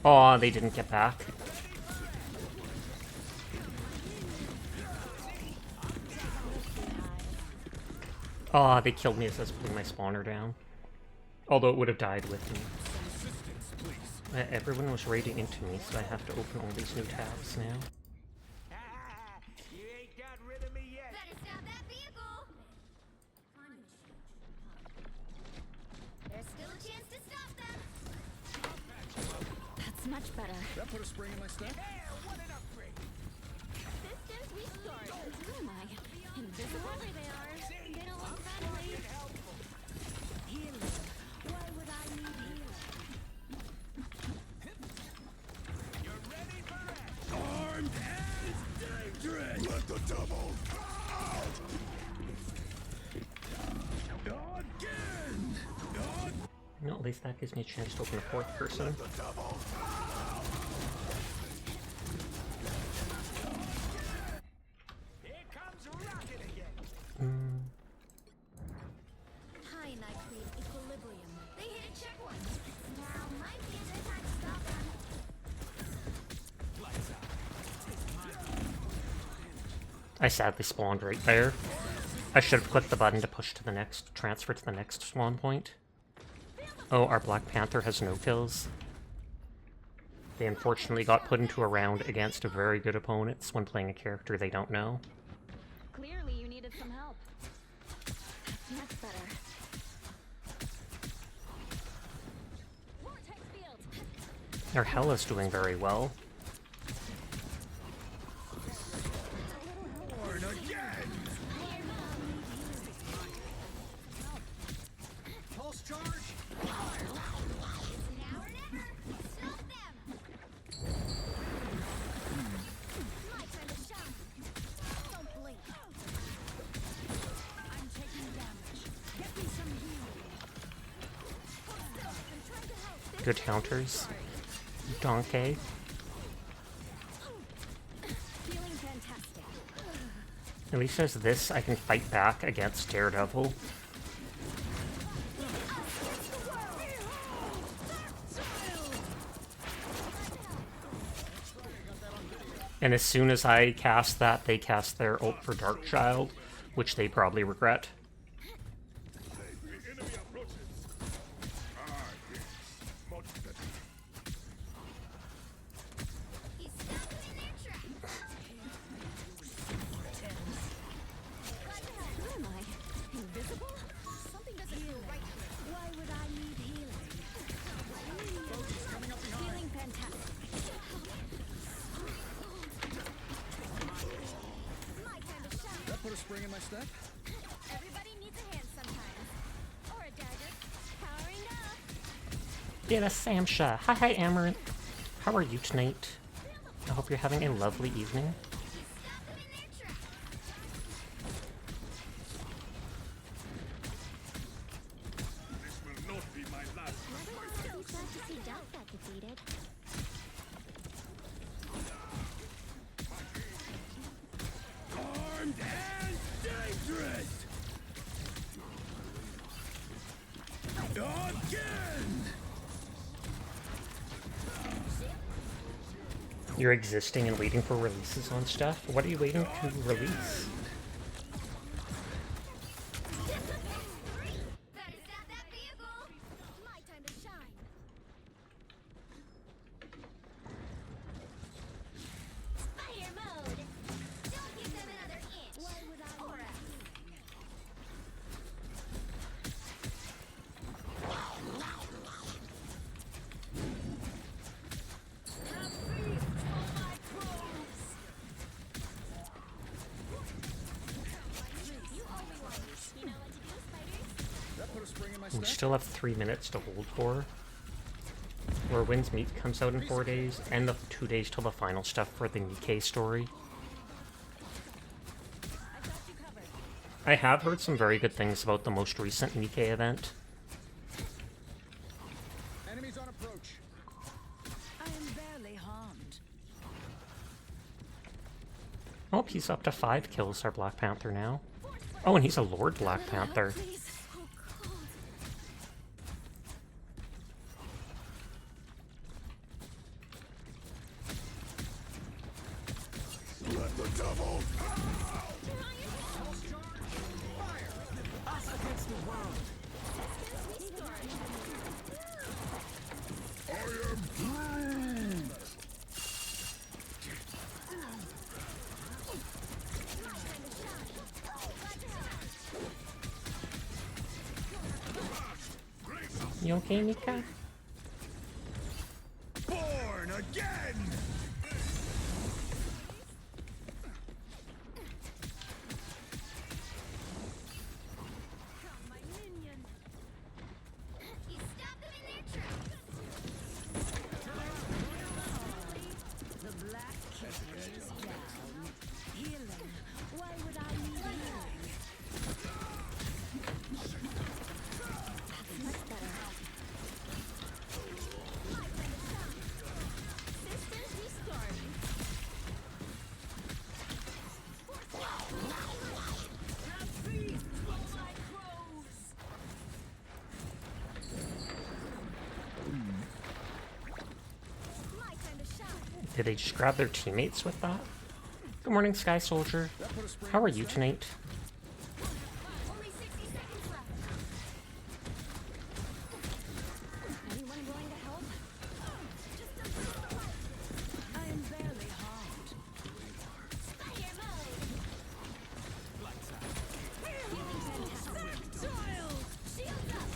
Aw, they didn't get back. Aw, they killed me as I was putting my spawner down. Although it would have died with me. Everyone was raiding into me, so I have to open all these new tabs now. You ain't got rid of me yet. Better stop that vehicle. There's still a chance to stop them. That's much better. That put a spring in my step? What an upgrade. Systems restarting. Who am I? Invisible? There they are. They don't look friendly. Healing. Why would I need healing? You're ready for action. Armed and dangerous! Let the devil out! Again! No, at least that gives me a chance to open a 4th person. Here comes rocket again. High nitrate equilibrium. They hit a checkpoint. Now might be a good time to stop them. I sadly spawned right there. I should have clicked the button to push to the next, transfer to the next spawn point. Oh, our Black Panther has no kills. They unfortunately got put into a round against very good opponents when playing a character they don't know. Clearly you needed some help. Much better. Vortex field. Our Hella's doing very well. Pulse charge. Now or never. Stop them. My time to shine. Don't blink. I'm taking damage. Get me some healing. Hold still. I'm trying to help. Good counters. Donkey. Feeling fantastic. At least as this, I can fight back against Daredevil. And as soon as I cast that, they cast their ult for Darkchild, which they probably regret. He's stopped them in their tracks. Who am I? Invisible? Something doesn't feel right here. Why would I need healing? Feeling fantastic. My time to shine. That put a spring in my step. Everybody needs a hand sometimes. Or a dagger. Powering up. Yeah, that's Samsha. Hi, Amaranth. How are you tonight? I hope you're having a lovely evening. Stop them in their tracks. This will not be my last. So glad to see Duck got defeated. Armed and dangerous. Again. You're existing and waiting for releases on stuff? What are you waiting to release? That is not that vehicle. My time to shine. Fire mode. Don't give them another inch. Why would I Or need you owe me one. You know what to do, spiders? That put a spring in my We step. still have 3 minutes to hold for. Where Wind's Meat comes out in 4 days, and the 2 days till the final stuff for the Nikkei story. I have heard some very good things about the most recent Nikkei event. Enemies on approach. I am barely harmed. Oh, he's up to 5 kills, our Black Panther now. Oh, and he's a Lord Black Panther. Please. Oh, cold. Let the devil. I am through. You okay, Mika? Born again. Come, my minion. You stop them in their tracks. The black kitten is down. Healing. Why would I need healing? Much better. Sisters restarting. My time to shine. Did they just grab their teammates with that? Good morning, Sky Soldier. How are you tonight? Only 60 seconds left. Anyone willing to help? Just don't push the light. I am barely harmed. Fire mode. Feeling fantastic. Shields up.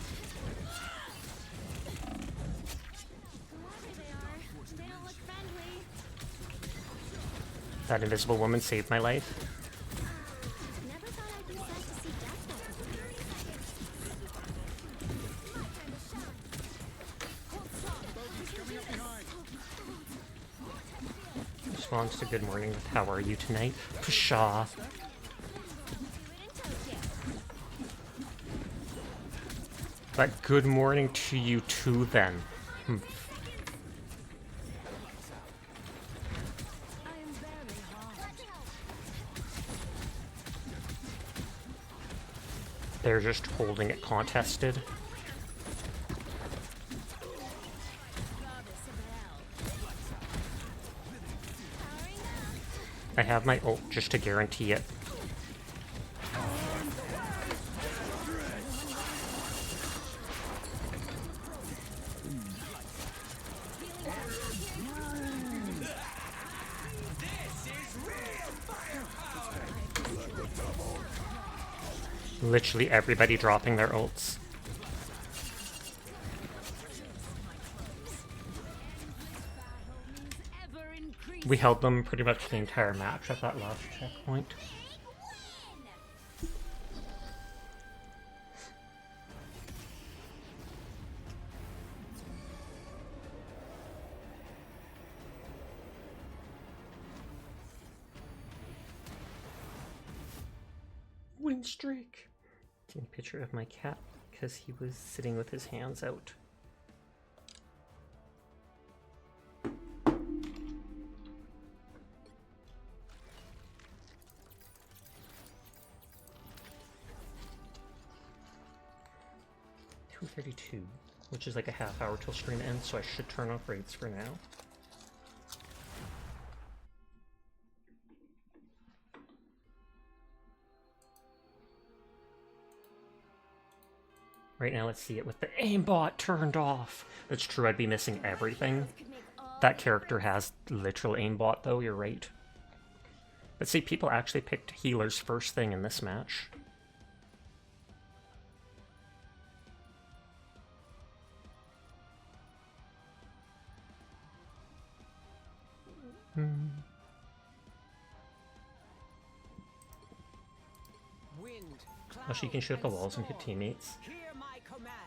Wherever they are. That invisible woman saved my life. Never thought I'd be sad to see death back Responds to good morning with how are you tonight? Pshaw. But good morning to you too then. They're just holding it contested. I have my ult just to guarantee it. Literally everybody dropping their ults. We held them pretty much the entire match at that last checkpoint. Win streak! Taking a picture of my cat because he was sitting with his hands out. .32, which is like a half hour till stream ends, so I should turn off raids for now. Right now, let's see it with the aimbot turned off. That's true, I'd be missing everything. That character has literal aimbot though, you're right. But see, people actually picked healers first thing in this match. Oh, she can shoot the walls and hit teammates.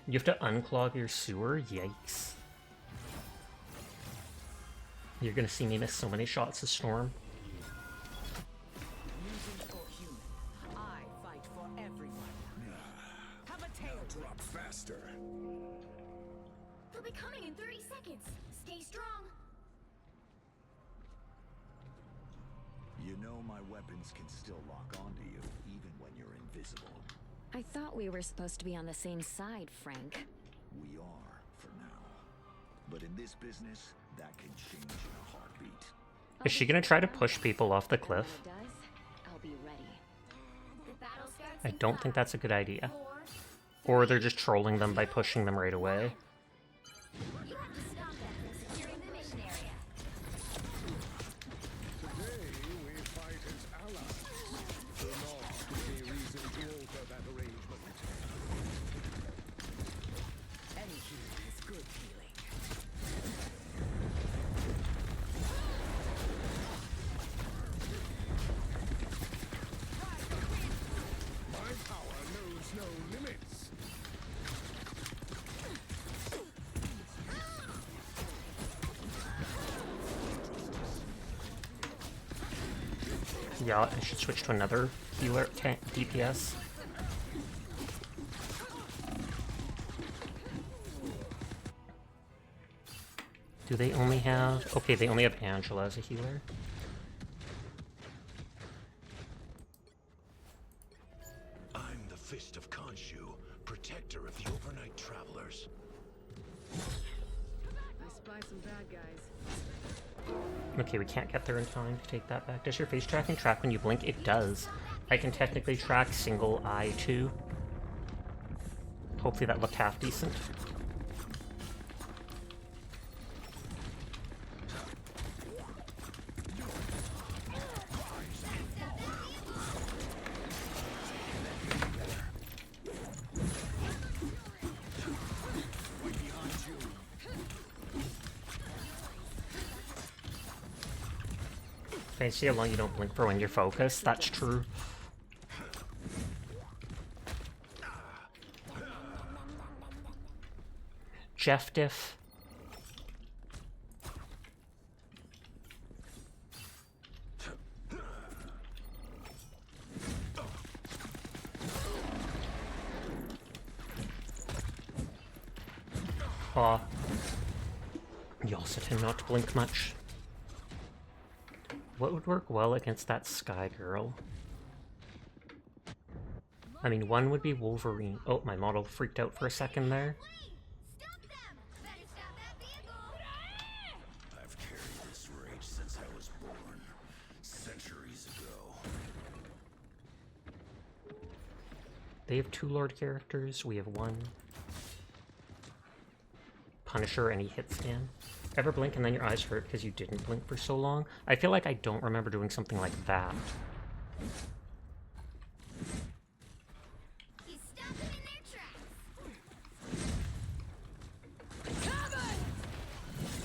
You have to unclog your sewer? Yikes. You're gonna see me miss so many shots of Storm. Drop faster. They'll be coming in 30 seconds. Stay strong. You know my weapons can still lock onto you, even when you're invisible. I thought we were supposed to be on the same side, Frank. We are, for now. But in this business, that can change in a heartbeat. Is she gonna try to push people off the cliff? I'll be ready. I don't think that's a good idea. Or they're just trolling them by pushing them right away. You have to stop them from securing the mission area. Today we fight as allies. Do not give me reason to alter that arrangement. Any healing is good healing. My power knows no limits. Yeah, I should switch to another healer tank DPS. Do they only have... Okay, they only have Angela as a healer. I'm the Fist of Khonshu, protector of the overnight travelers. I spy some bad guys. Okay, we can't get there in time to take that back. Does your face tracking track when you blink? It does. I can technically track single eye too. Hopefully that looked half decent. Okay, see how long you don't blink for when you're focused? That's true. Jeff Diff. Aw. You also tend not to blink much. What would work well against that Sky Girl? I mean, one would be Wolverine. Oh, my model freaked out for a second there. I've carried this rage since I was born, centuries ago. They have 2 Lord characters, we have 1. Punisher, any hit scan. Ever blink and then your eyes hurt because you didn't blink for so long? I feel like I don't remember doing something like that.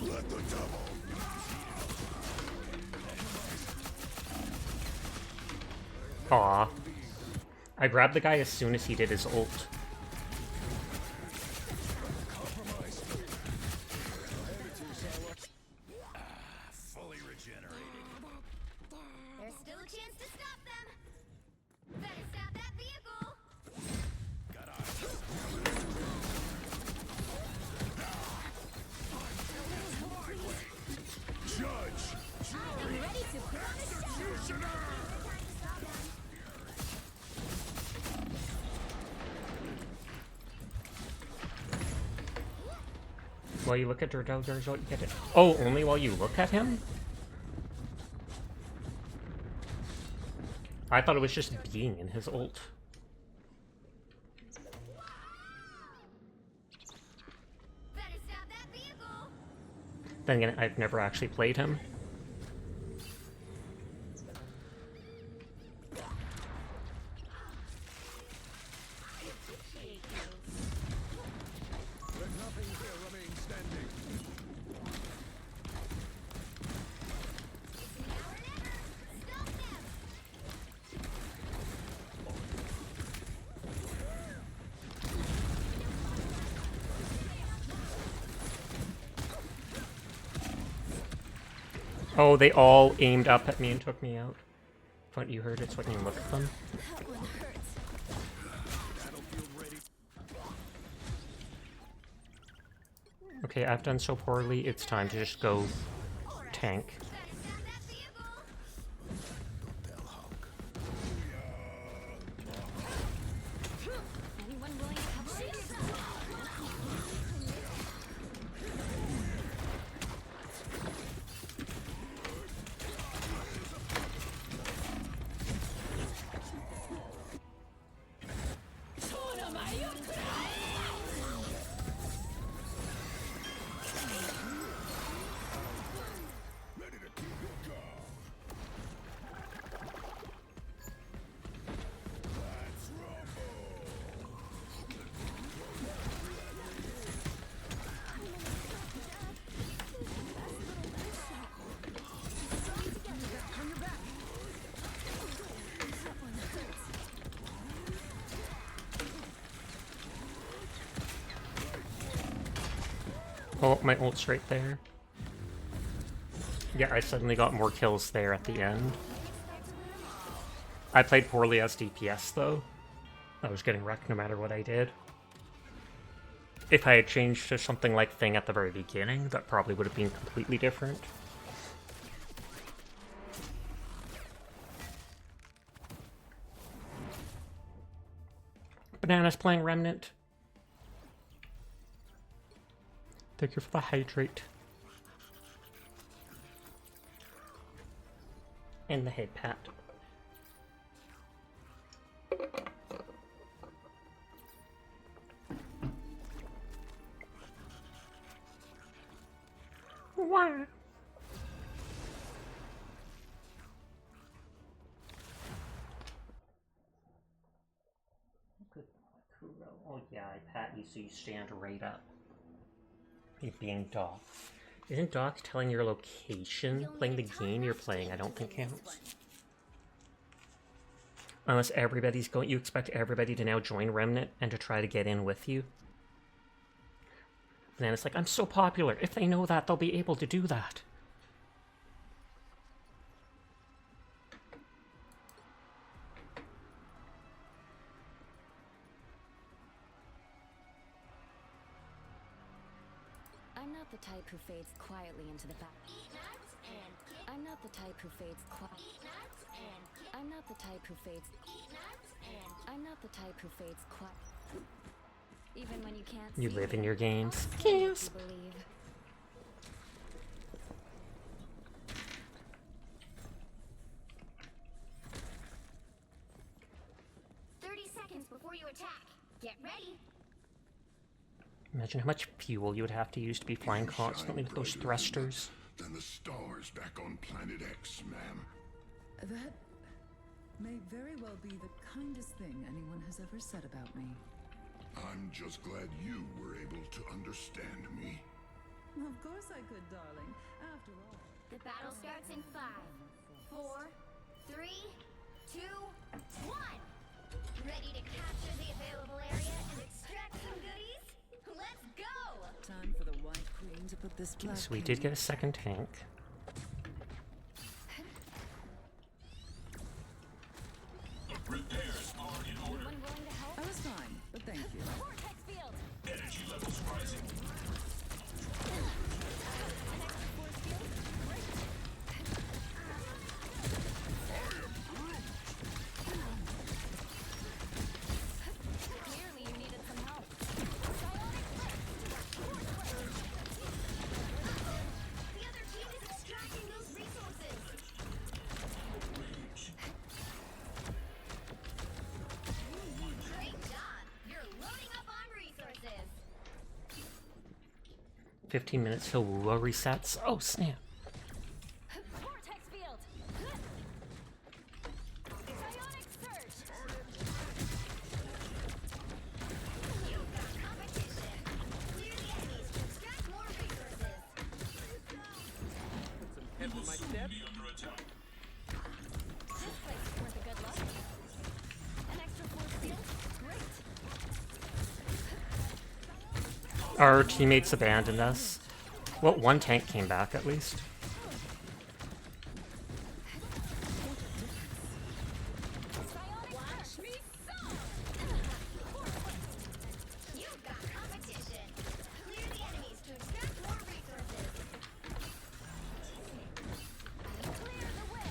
Let the devil. Aw. I grabbed the guy as soon as he did his ult. Fully regenerated. There's still a chance to stop them. Better stop that vehicle. Got eyes. Judge. I'm ready to put on a show. While you look at Jar Jar Jar, you get it. Oh, only while you look at him? I thought it was just being in his ult. Better stop that vehicle. Then again, I've never actually played him. Let nothing here remain standing. It's now or never. Stop them. Oh, they all aimed up at me and took me out. What you heard, it's when you look at them. That one hurts. Okay, I've done so poorly, it's time to just go tank. Anyone willing to help me? Oh, my ult's right there. Yeah, I suddenly got more kills there at the end. I played poorly as DPS though. I was getting wrecked no matter what I did. If I had changed to something like Thing at the very beginning, that probably would have been completely different. Banana's playing Remnant. Thank you for the hydrate. And the head pat. Why? Oh yeah, I pat you so you stand right up. You being doll. Isn't Doc telling your location? Playing the game you're playing, I don't think counts. Unless everybody's going, you expect everybody to now join Remnant and to try to get in with you. And then it's like, I'm so popular. If they know that, they'll be able to do that. I'm not the type who fades quietly into the back. I'm not the type who fades quietly. I'm not the type who fades. I'm not the type who fades quiet. Even when you can't. You live in your games. Yes. Believe. Before you attack, get ready. Imagine how much fuel you would have to use to be flying constantly with those thrusters. Than the stars back on planet X, ma'am. That may very well be the kindest thing anyone has ever said about me. I'm just glad you were able to understand me. Of course I could, darling. After all. The battle starts in 5, 4, 3, 2, 1. Ready to capture the available area and extract some goodies? Let's go! Time for the White Queen to put this black. So we did get a second tank. Repairs are in order. I was fine, but thank you. Vortex field. Energy levels rising. Clearly you needed some help. The other team is extracting those resources. Great job. You're loading up on resources. 15 minutes till Wuwa resets. Oh, snap. Vortex field. Psionic surge. You've got competition. Clear the enemies to extract more resources. You will soon be under attack. This place is worth a good look. An extra force field. Great. Our teammates abandoned us. Well, one tank came back at least. Watch me so. You've got competition. Clear the enemies to extract more resources. Clear the way.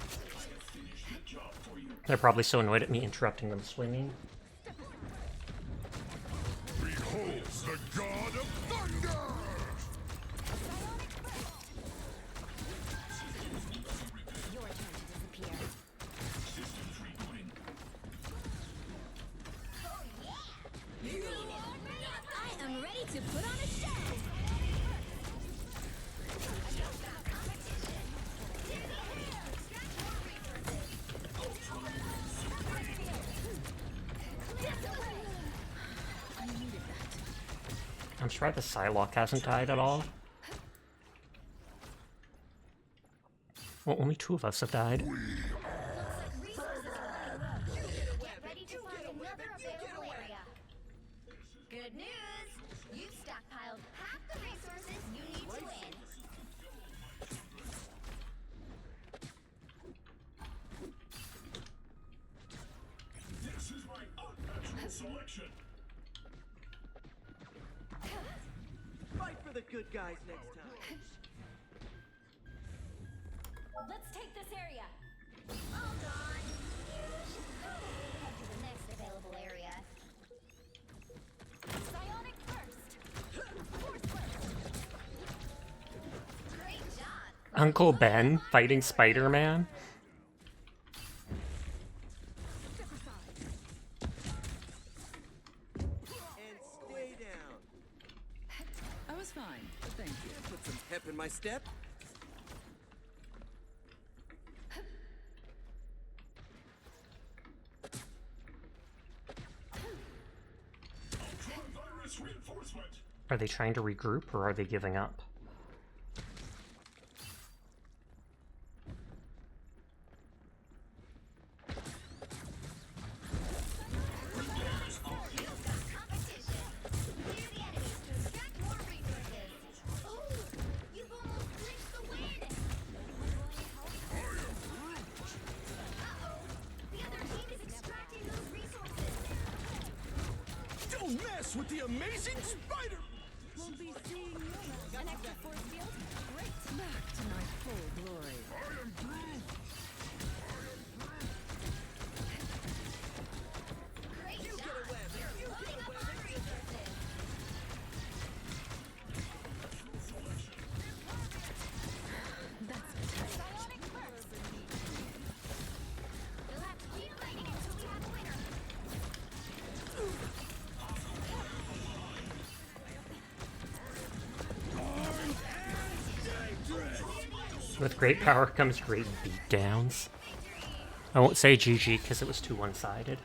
I have finished the job for you. They're probably so annoyed at me interrupting them swinging. Behold the god of thunder! Your turn to disappear. Systems rebooting. I am ready to put on a show. You've got competition. Clear the enemies to extract more resources. I needed that. I'm surprised the Psylocke hasn't died at all. Well, only 2 of us have died. Resources are running low. Get ready to find another available area. Good news! You've stockpiled half the resources you need to win. This is my unnatural selection. Fight for the good guys next time. Let's take this area. All gone. Head to the next available area. Psionic first. Force first. Great job. Uncle Ben fighting Spider-Man. And stay down. I was fine, but thank you. Put some pep in my step. Ultravirus reinforcement. Are they trying to regroup or are they giving up? face with the amazing spider! We'll be seeing you an extra force field. Great. Back to my full glory. I am Groot! Great job. You're loading up on resources. Psionic burst. You'll have to keep fighting until we have a winner. With great power comes great beatdowns. I won't say GG because it was too one-sided.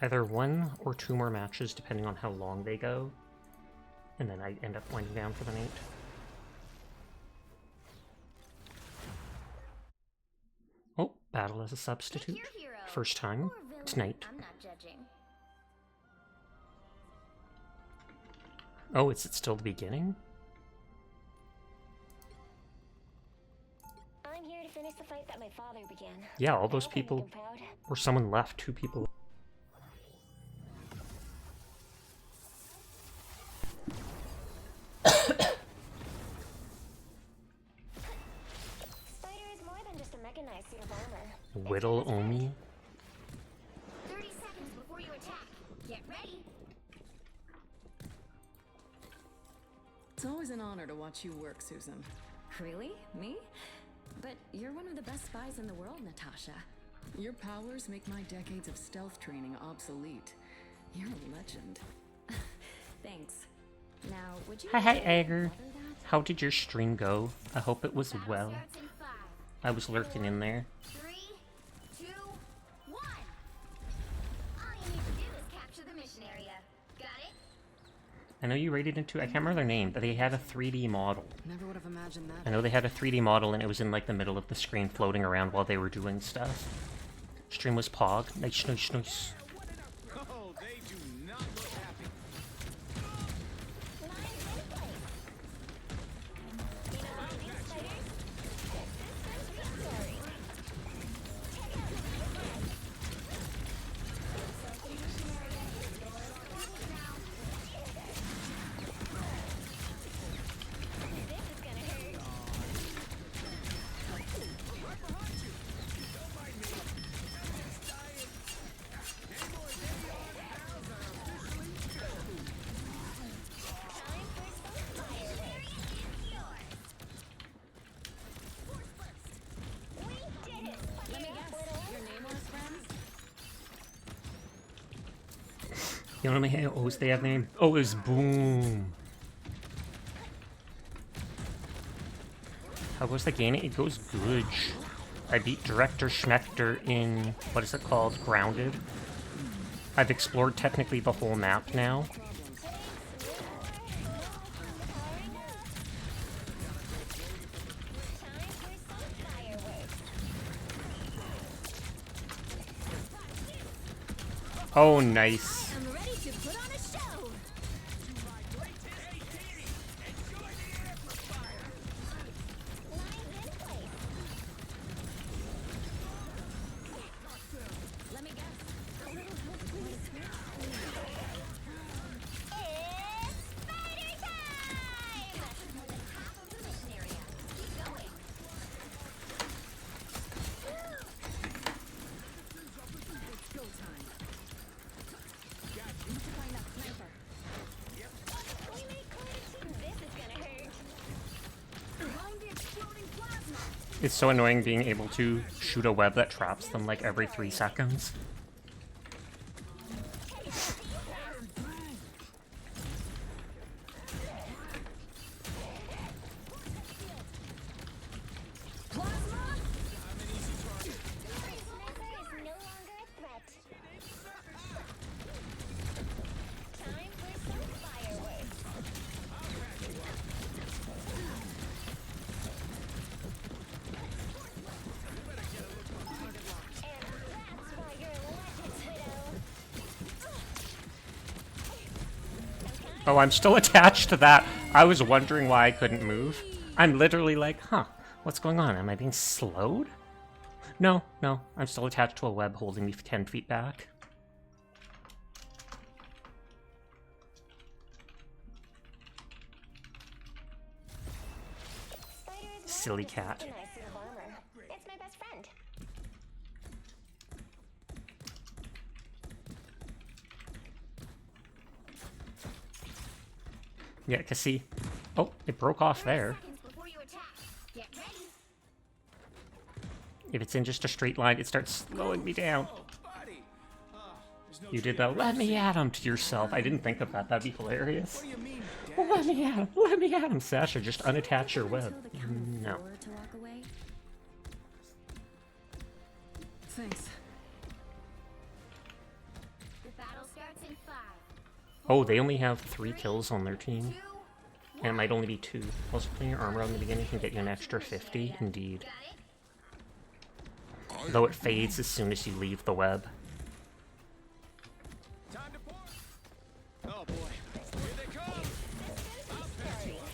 Either 1 or 2 more matches depending on how long they go. And then I end up winding down for the night. Oh, battle as a substitute. First time tonight. I'm not judging. Oh, is it still the beginning? I'm here to finish the fight that my father began. Yeah, all those people, or someone left, 2 people. Spider is more than just a mechanized suit of armor. Whittle Omi. 30 seconds before you attack. Get ready. It's always an honor to watch you work, Susan. Really? Me? But you're one of the best spies in the world, Natasha. Your powers make my decades of stealth training obsolete. You're a legend. Thanks. Now, would you... Hi, Agar. How did your stream go? I hope it was well. I was lurking in there. 3, 2, 1. All you need to do is capture the mission area. Got it? I know you rated into, I can't remember their name, but they had a 3D model. Never would have imagined that. I know they had a 3D model and it was in like the middle of the screen floating around while they were doing stuff. Stream was Pog. Nice, nice, nice. Oh, they do not look happy. You know what was they have name? Oh, it was Boom. How goes the game? It goes good. I beat Director Shmector in, what is it called? Grounded. I've explored technically the whole map now. Oh, nice. I'm ready to put on a show. Let me guess. A little help with my spirit. It's spider time! That's more than half of the mission area. Keep going. It's go time. We made quite a team. This is gonna hurt. Behind the exploding plasma. It's so annoying being able to shoot a web that traps them like every 3 seconds. Oh, I'm still attached to that. I was wondering why I couldn't move. I'm literally like, huh, what's going on? Am I being slowed? No, no, I'm still attached to a web holding me 10 feet back. Silly cat. It's my best friend. Yeah, cause see, oh, it broke off there. If it's in just a straight line, it starts slowing me down. You did the "let me at him" to yourself. I didn't think of that. That'd be hilarious. Well, let me at him. Let me at him, Sasha. Just unattach your web. No. Thanks. The battle starts in 5. Oh, they only have 3 kills on their team. And it might only be 2. Plus, putting your armor on the beginning can get you an extra 50. Indeed. Though it fades as soon as you leave the web. Oh boy. Here they come. I'll patch you up.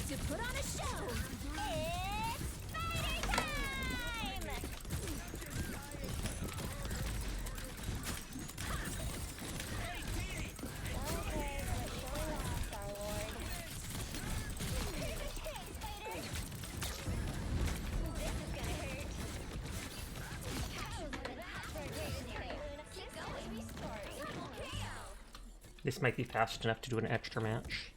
To put on a show. It's fighting time! This might be fast enough to do an extra match.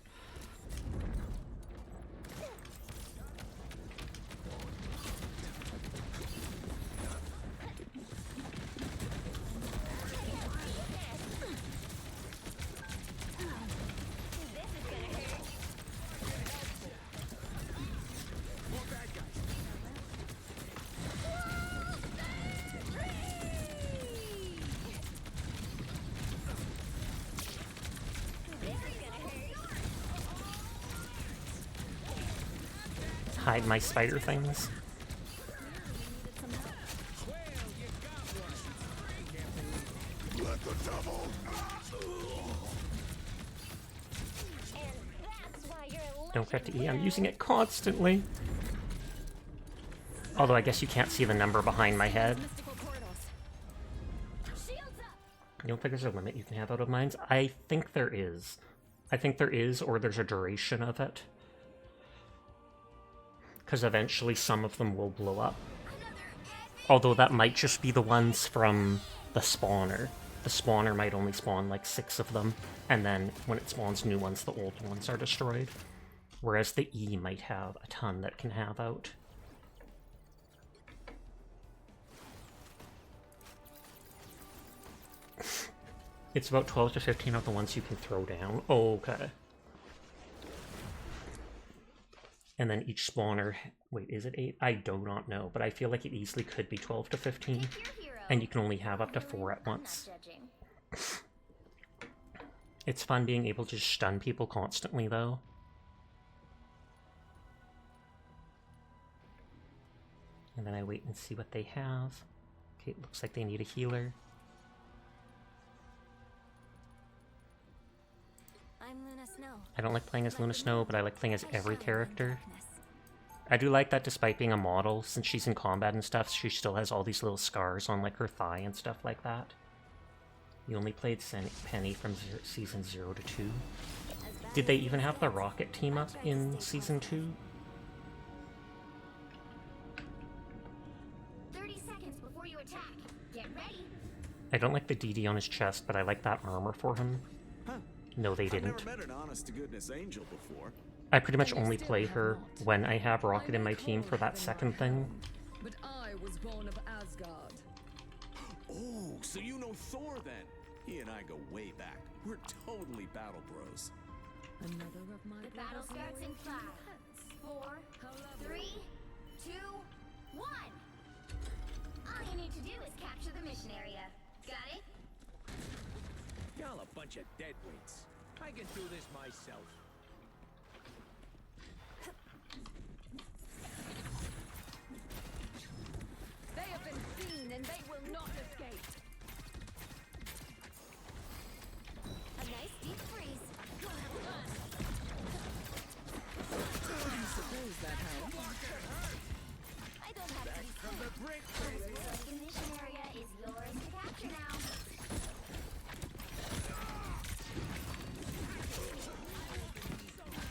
Hide my spider things. Let the devil. Don't forget to E. I'm using it constantly. Although I guess you can't see the number behind my head. You don't think there's a limit you can have out of mines? I think there is. I think there is, or there's a duration of it. Because eventually some of them will blow up. Although that might just be the ones from the spawner. The spawner might only spawn like 6 of them, and then when it spawns new ones, the old ones are destroyed. Whereas the E might have a ton that can have out. It's about 12 to 15 of the ones you can throw down. Okay. And then each spawner... Wait, is it 8? I do not know, but I feel like it easily could be 12 to 15. And you can only have up to 4 at once. It's fun being able to just stun people constantly, though. And then I wait and see what they have. Okay, it looks like they need a healer. I'm Luna Snow. I don't like playing as Luna Snow, but I like playing as every character. I do like that despite being a model, since she's in combat and stuff, she still has all these little scars on like her thigh and stuff like that. You only played Penny from season 0 to 2. Did they even have the Rocket team up in season 2? 30 seconds before you attack. Get ready. I don't like the DD on his chest, but I like that armor for him. Huh. No, they didn't. I've never met an honest-to-goodness angel before. I pretty much only play her when I have Rocket in my team for that second thing. But I was born of Asgard. Oh, so you know Thor then? He and I go way back. We're totally battle bros. Another of my The battle starts in 5, 4, 3, 2, 1. All you need to do is capture the mission area. Got it? Y'all a bunch of deadweights. I can do this myself. They have been seen and they will not escape. A nice deep freeze. I suppose that helps. I don't have to be scared. The mission area is yours to capture now.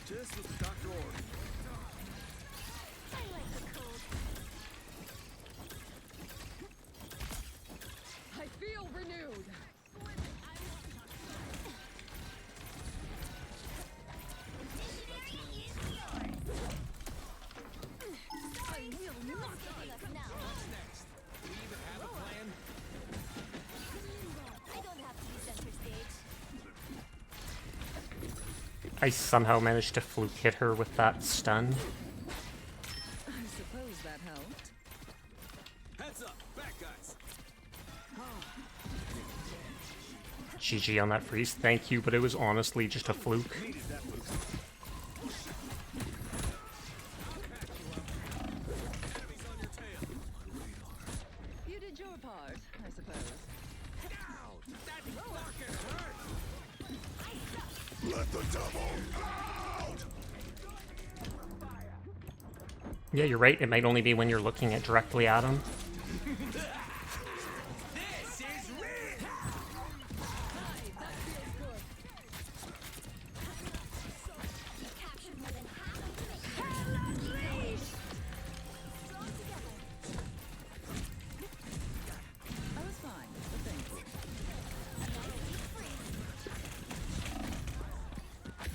Just what the doctor ordered. I like the cold. I feel renewed. I will not give us now. Do we even have a plan? I don't have to be center stage. I somehow managed to fluke hit her with that stun. I suppose that helped. Heads up, back guys. GG on that freeze, thank you, but it was honestly just a fluke. Needed that boost. Enemies on your tail. You did your part, I suppose. Ow! That fucking hurt! Let the devil out! Yeah, you're right, it might only be when you're looking at directly at him. This is real! You captured more than half of the mission. Strong together. I was fine, but thanks. A nice deep freeze.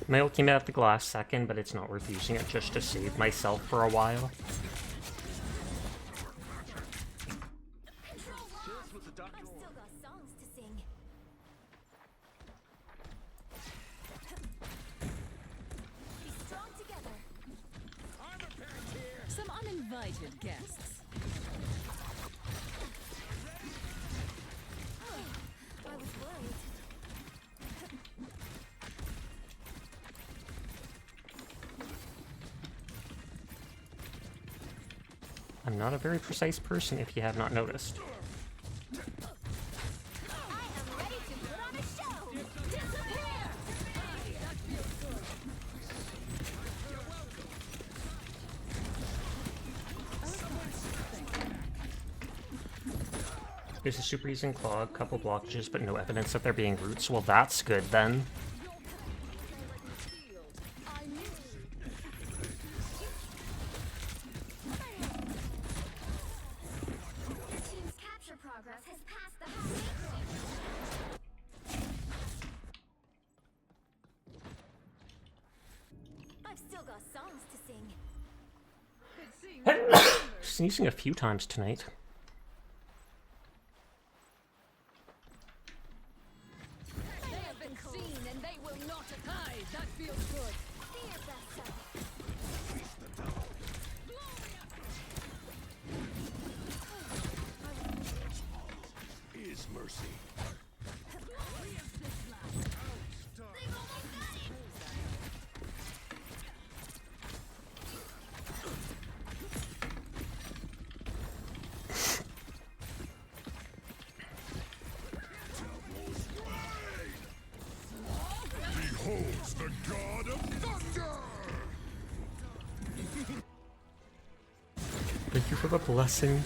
My ult came out at the last second, but it's not worth using it just to save myself for a while. Control lock. Just what the doctor I've ordered. still got songs to sing. Be strong together. Armor pack here! Some uninvited guests. I was worried. I'm not a very precise person if you have not noticed. I am ready to put on a show. Disappear! There's a super using clog, couple blockages, but no evidence of there being roots. Well, that's good then. Your team's capture progress has passed the halfway point. I've still got songs to sing. Sneezing a few times tonight. They have been seen and they will not hide. That feels good. Be your best self. Is mercy. They've almost got him. Beholds the god of thunder! Thank you for the blessing.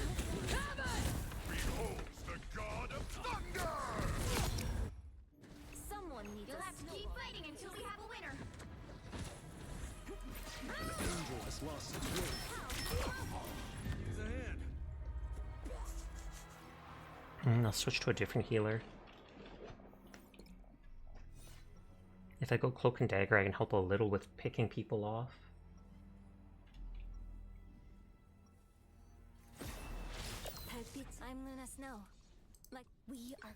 Someone needs You'll have to keep fighting until we have a winner. Angel has lost its way. He's ahead. I'll switch to a different healer. If I go Cloak and Dagger, I can help a little with picking people off. I'm Luna Snow. Like, we are...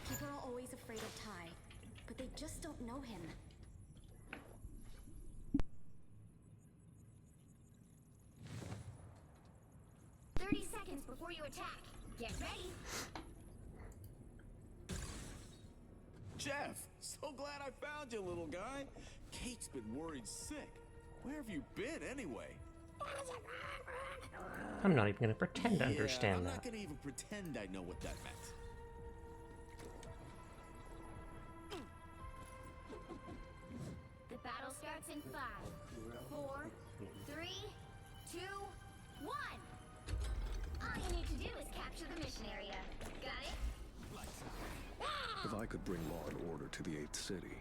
People are always afraid of Ty, but they just don't know him. Seconds before you attack. Get ready. Jeff, so glad I found you, little guy. Kate's been worried sick. Where have you been, anyway? I'm not even gonna pretend to understand I'm that. not gonna even pretend I know what that meant. The battle starts in 5, 4, 3, 2, 1. All you need to do is capture the mission area. Got it? If I could bring law and order to the 8th city,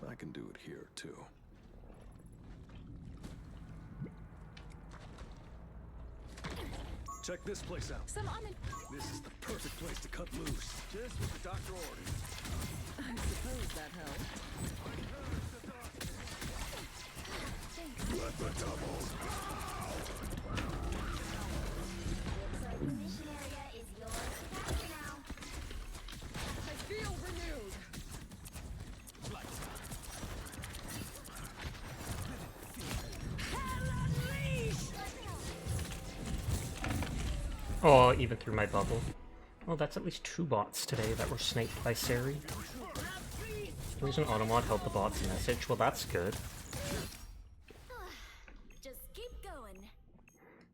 I can do it here, too. Check this place out. This is the perfect place to cut loose. Just what the doctor ordered. I suppose that helped. Let the doubles The mission area is yours to capture now. I feel renewed. Oh, even through my bubble. Well, that's at least 2 bots today that were sniped by Sari. There's an Automod held the bot's message. Well, that's good. Just keep going.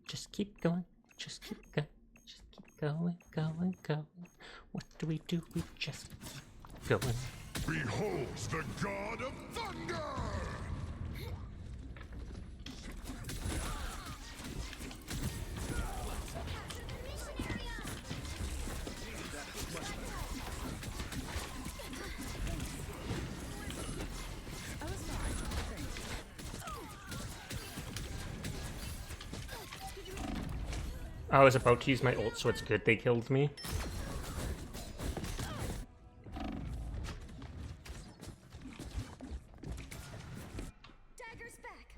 Just keep going. Just keep going. Just keep going, going, going. What do? We just keep going. Beholds the god of thunder! I was about to use my ult, so it's good they killed me. Dagger's back.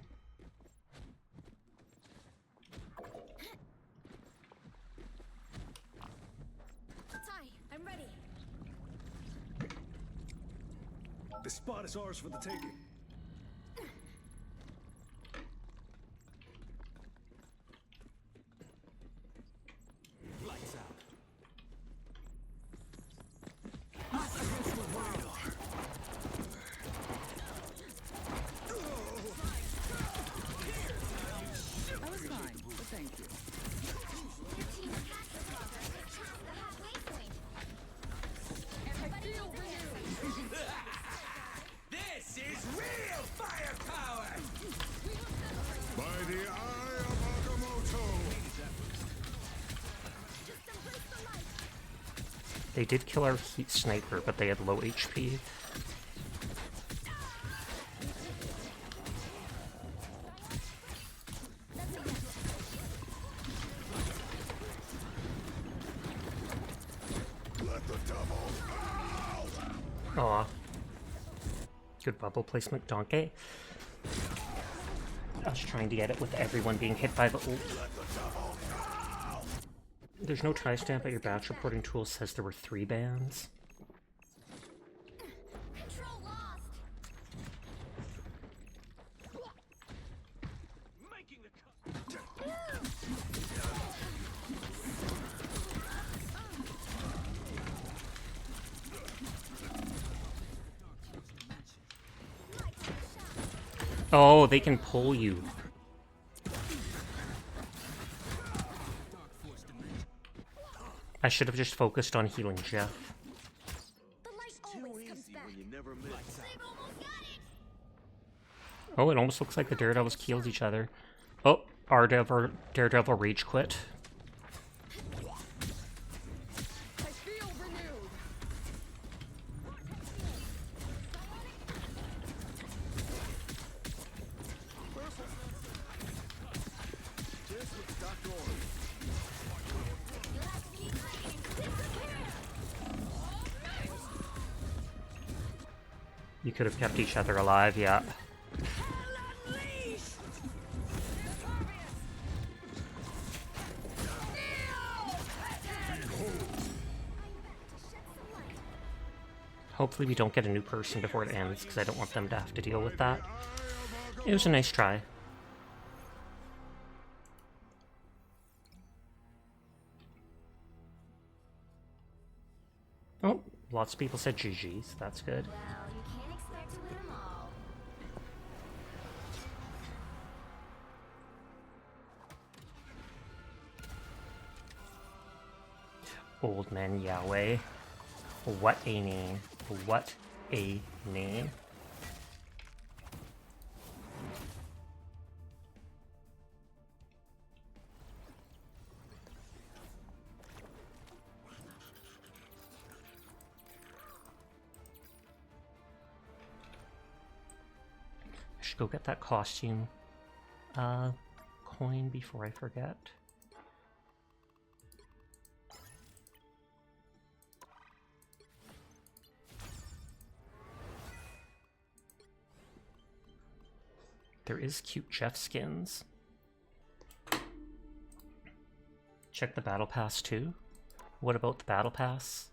Ty, I'm ready. This spot is ours for the taking. Lights out. I was fine, but thank you. Your team has the progress and past the halfway point. Everybody renewed. This is real firepower! By the eye of Agamotto! They did kill our heat sniper, but they had low HP. Let the double Aw. Good bubble placement, donkey. I was trying to get it with everyone being hit by the ult. There's no timestamp, but your batch reporting tool says there were 3 bans. Control lost. Making the cut. Oh, they can pull you. I should have just focused on healing Jeff. The light always comes back. You never miss. They've almost got it. Oh, it almost looks like the Daredevils killed each other. Oh, our Daredevil rage quit. I feel renewed. You could have kept each other alive, yeah. Hopefully we don't get a new person before it ends, because I don't want them to have to deal with that. It was a nice try. Oh, lots of people said GG's. That's good. Well, you can't expect to win them all. Old Man Yahweh. What a name. What a name. I should go get that costume coin before I forget. There is cute Jeff skins. Check the battle pass too. What about the battle pass?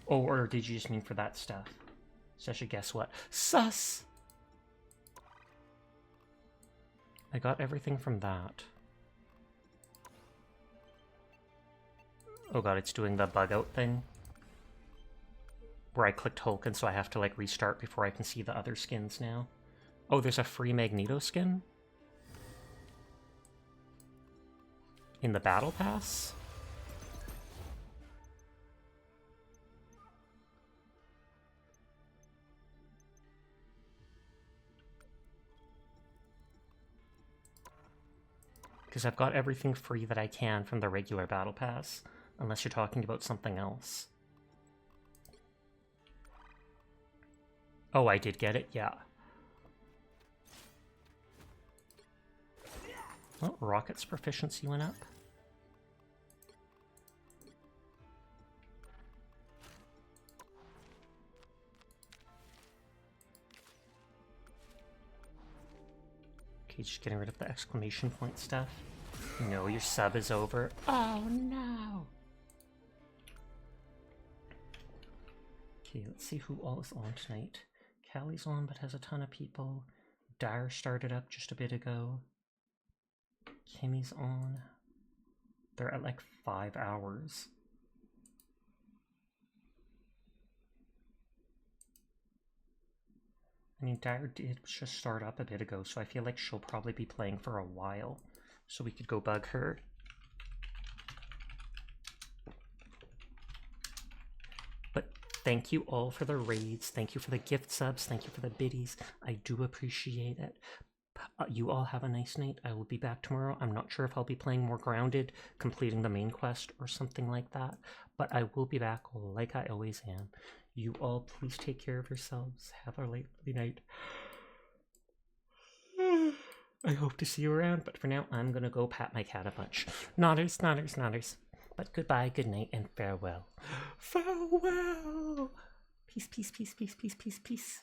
Oh, or did you just mean for that stuff? So I should guess what? Sus! I got everything from that. Oh god, it's doing the bug out thing. Where I clicked Hulk and so I have to like restart before I can see the other skins now. Oh, there's a free Magneto skin? In the battle pass? Because I've got everything free that I can from the regular battle pass, unless you're talking about something else. Oh, I did get it? Yeah. Oh, Rocket's proficiency went up. Okay, just getting rid of the exclamation point stuff. No, your sub is over. Oh no! Okay, let's see who all is on tonight. Callie's on, but has a ton of people. Dire started up just a bit ago. Kimmy's on. They're at like 5 hours. I mean, Dire did just start up a bit ago, so I feel like she'll probably be playing for a while. So we could go bug her. But thank you all for the raids. Thank you for the gift subs. Thank you for the biddies. I do appreciate it. You all have a nice night. I will be back tomorrow. I'm not sure if I'll be playing more Grounded, completing the main quest or something like that. But I will be back like I always am. You all please take care of yourselves. Have a lovely night. I hope to see you around, but for now, I'm gonna go pat my cat a bunch. Nodders, nodders, nodders. But goodbye, good night, and farewell. Farewell! Peace, peace, peace, peace, peace, peace, peace.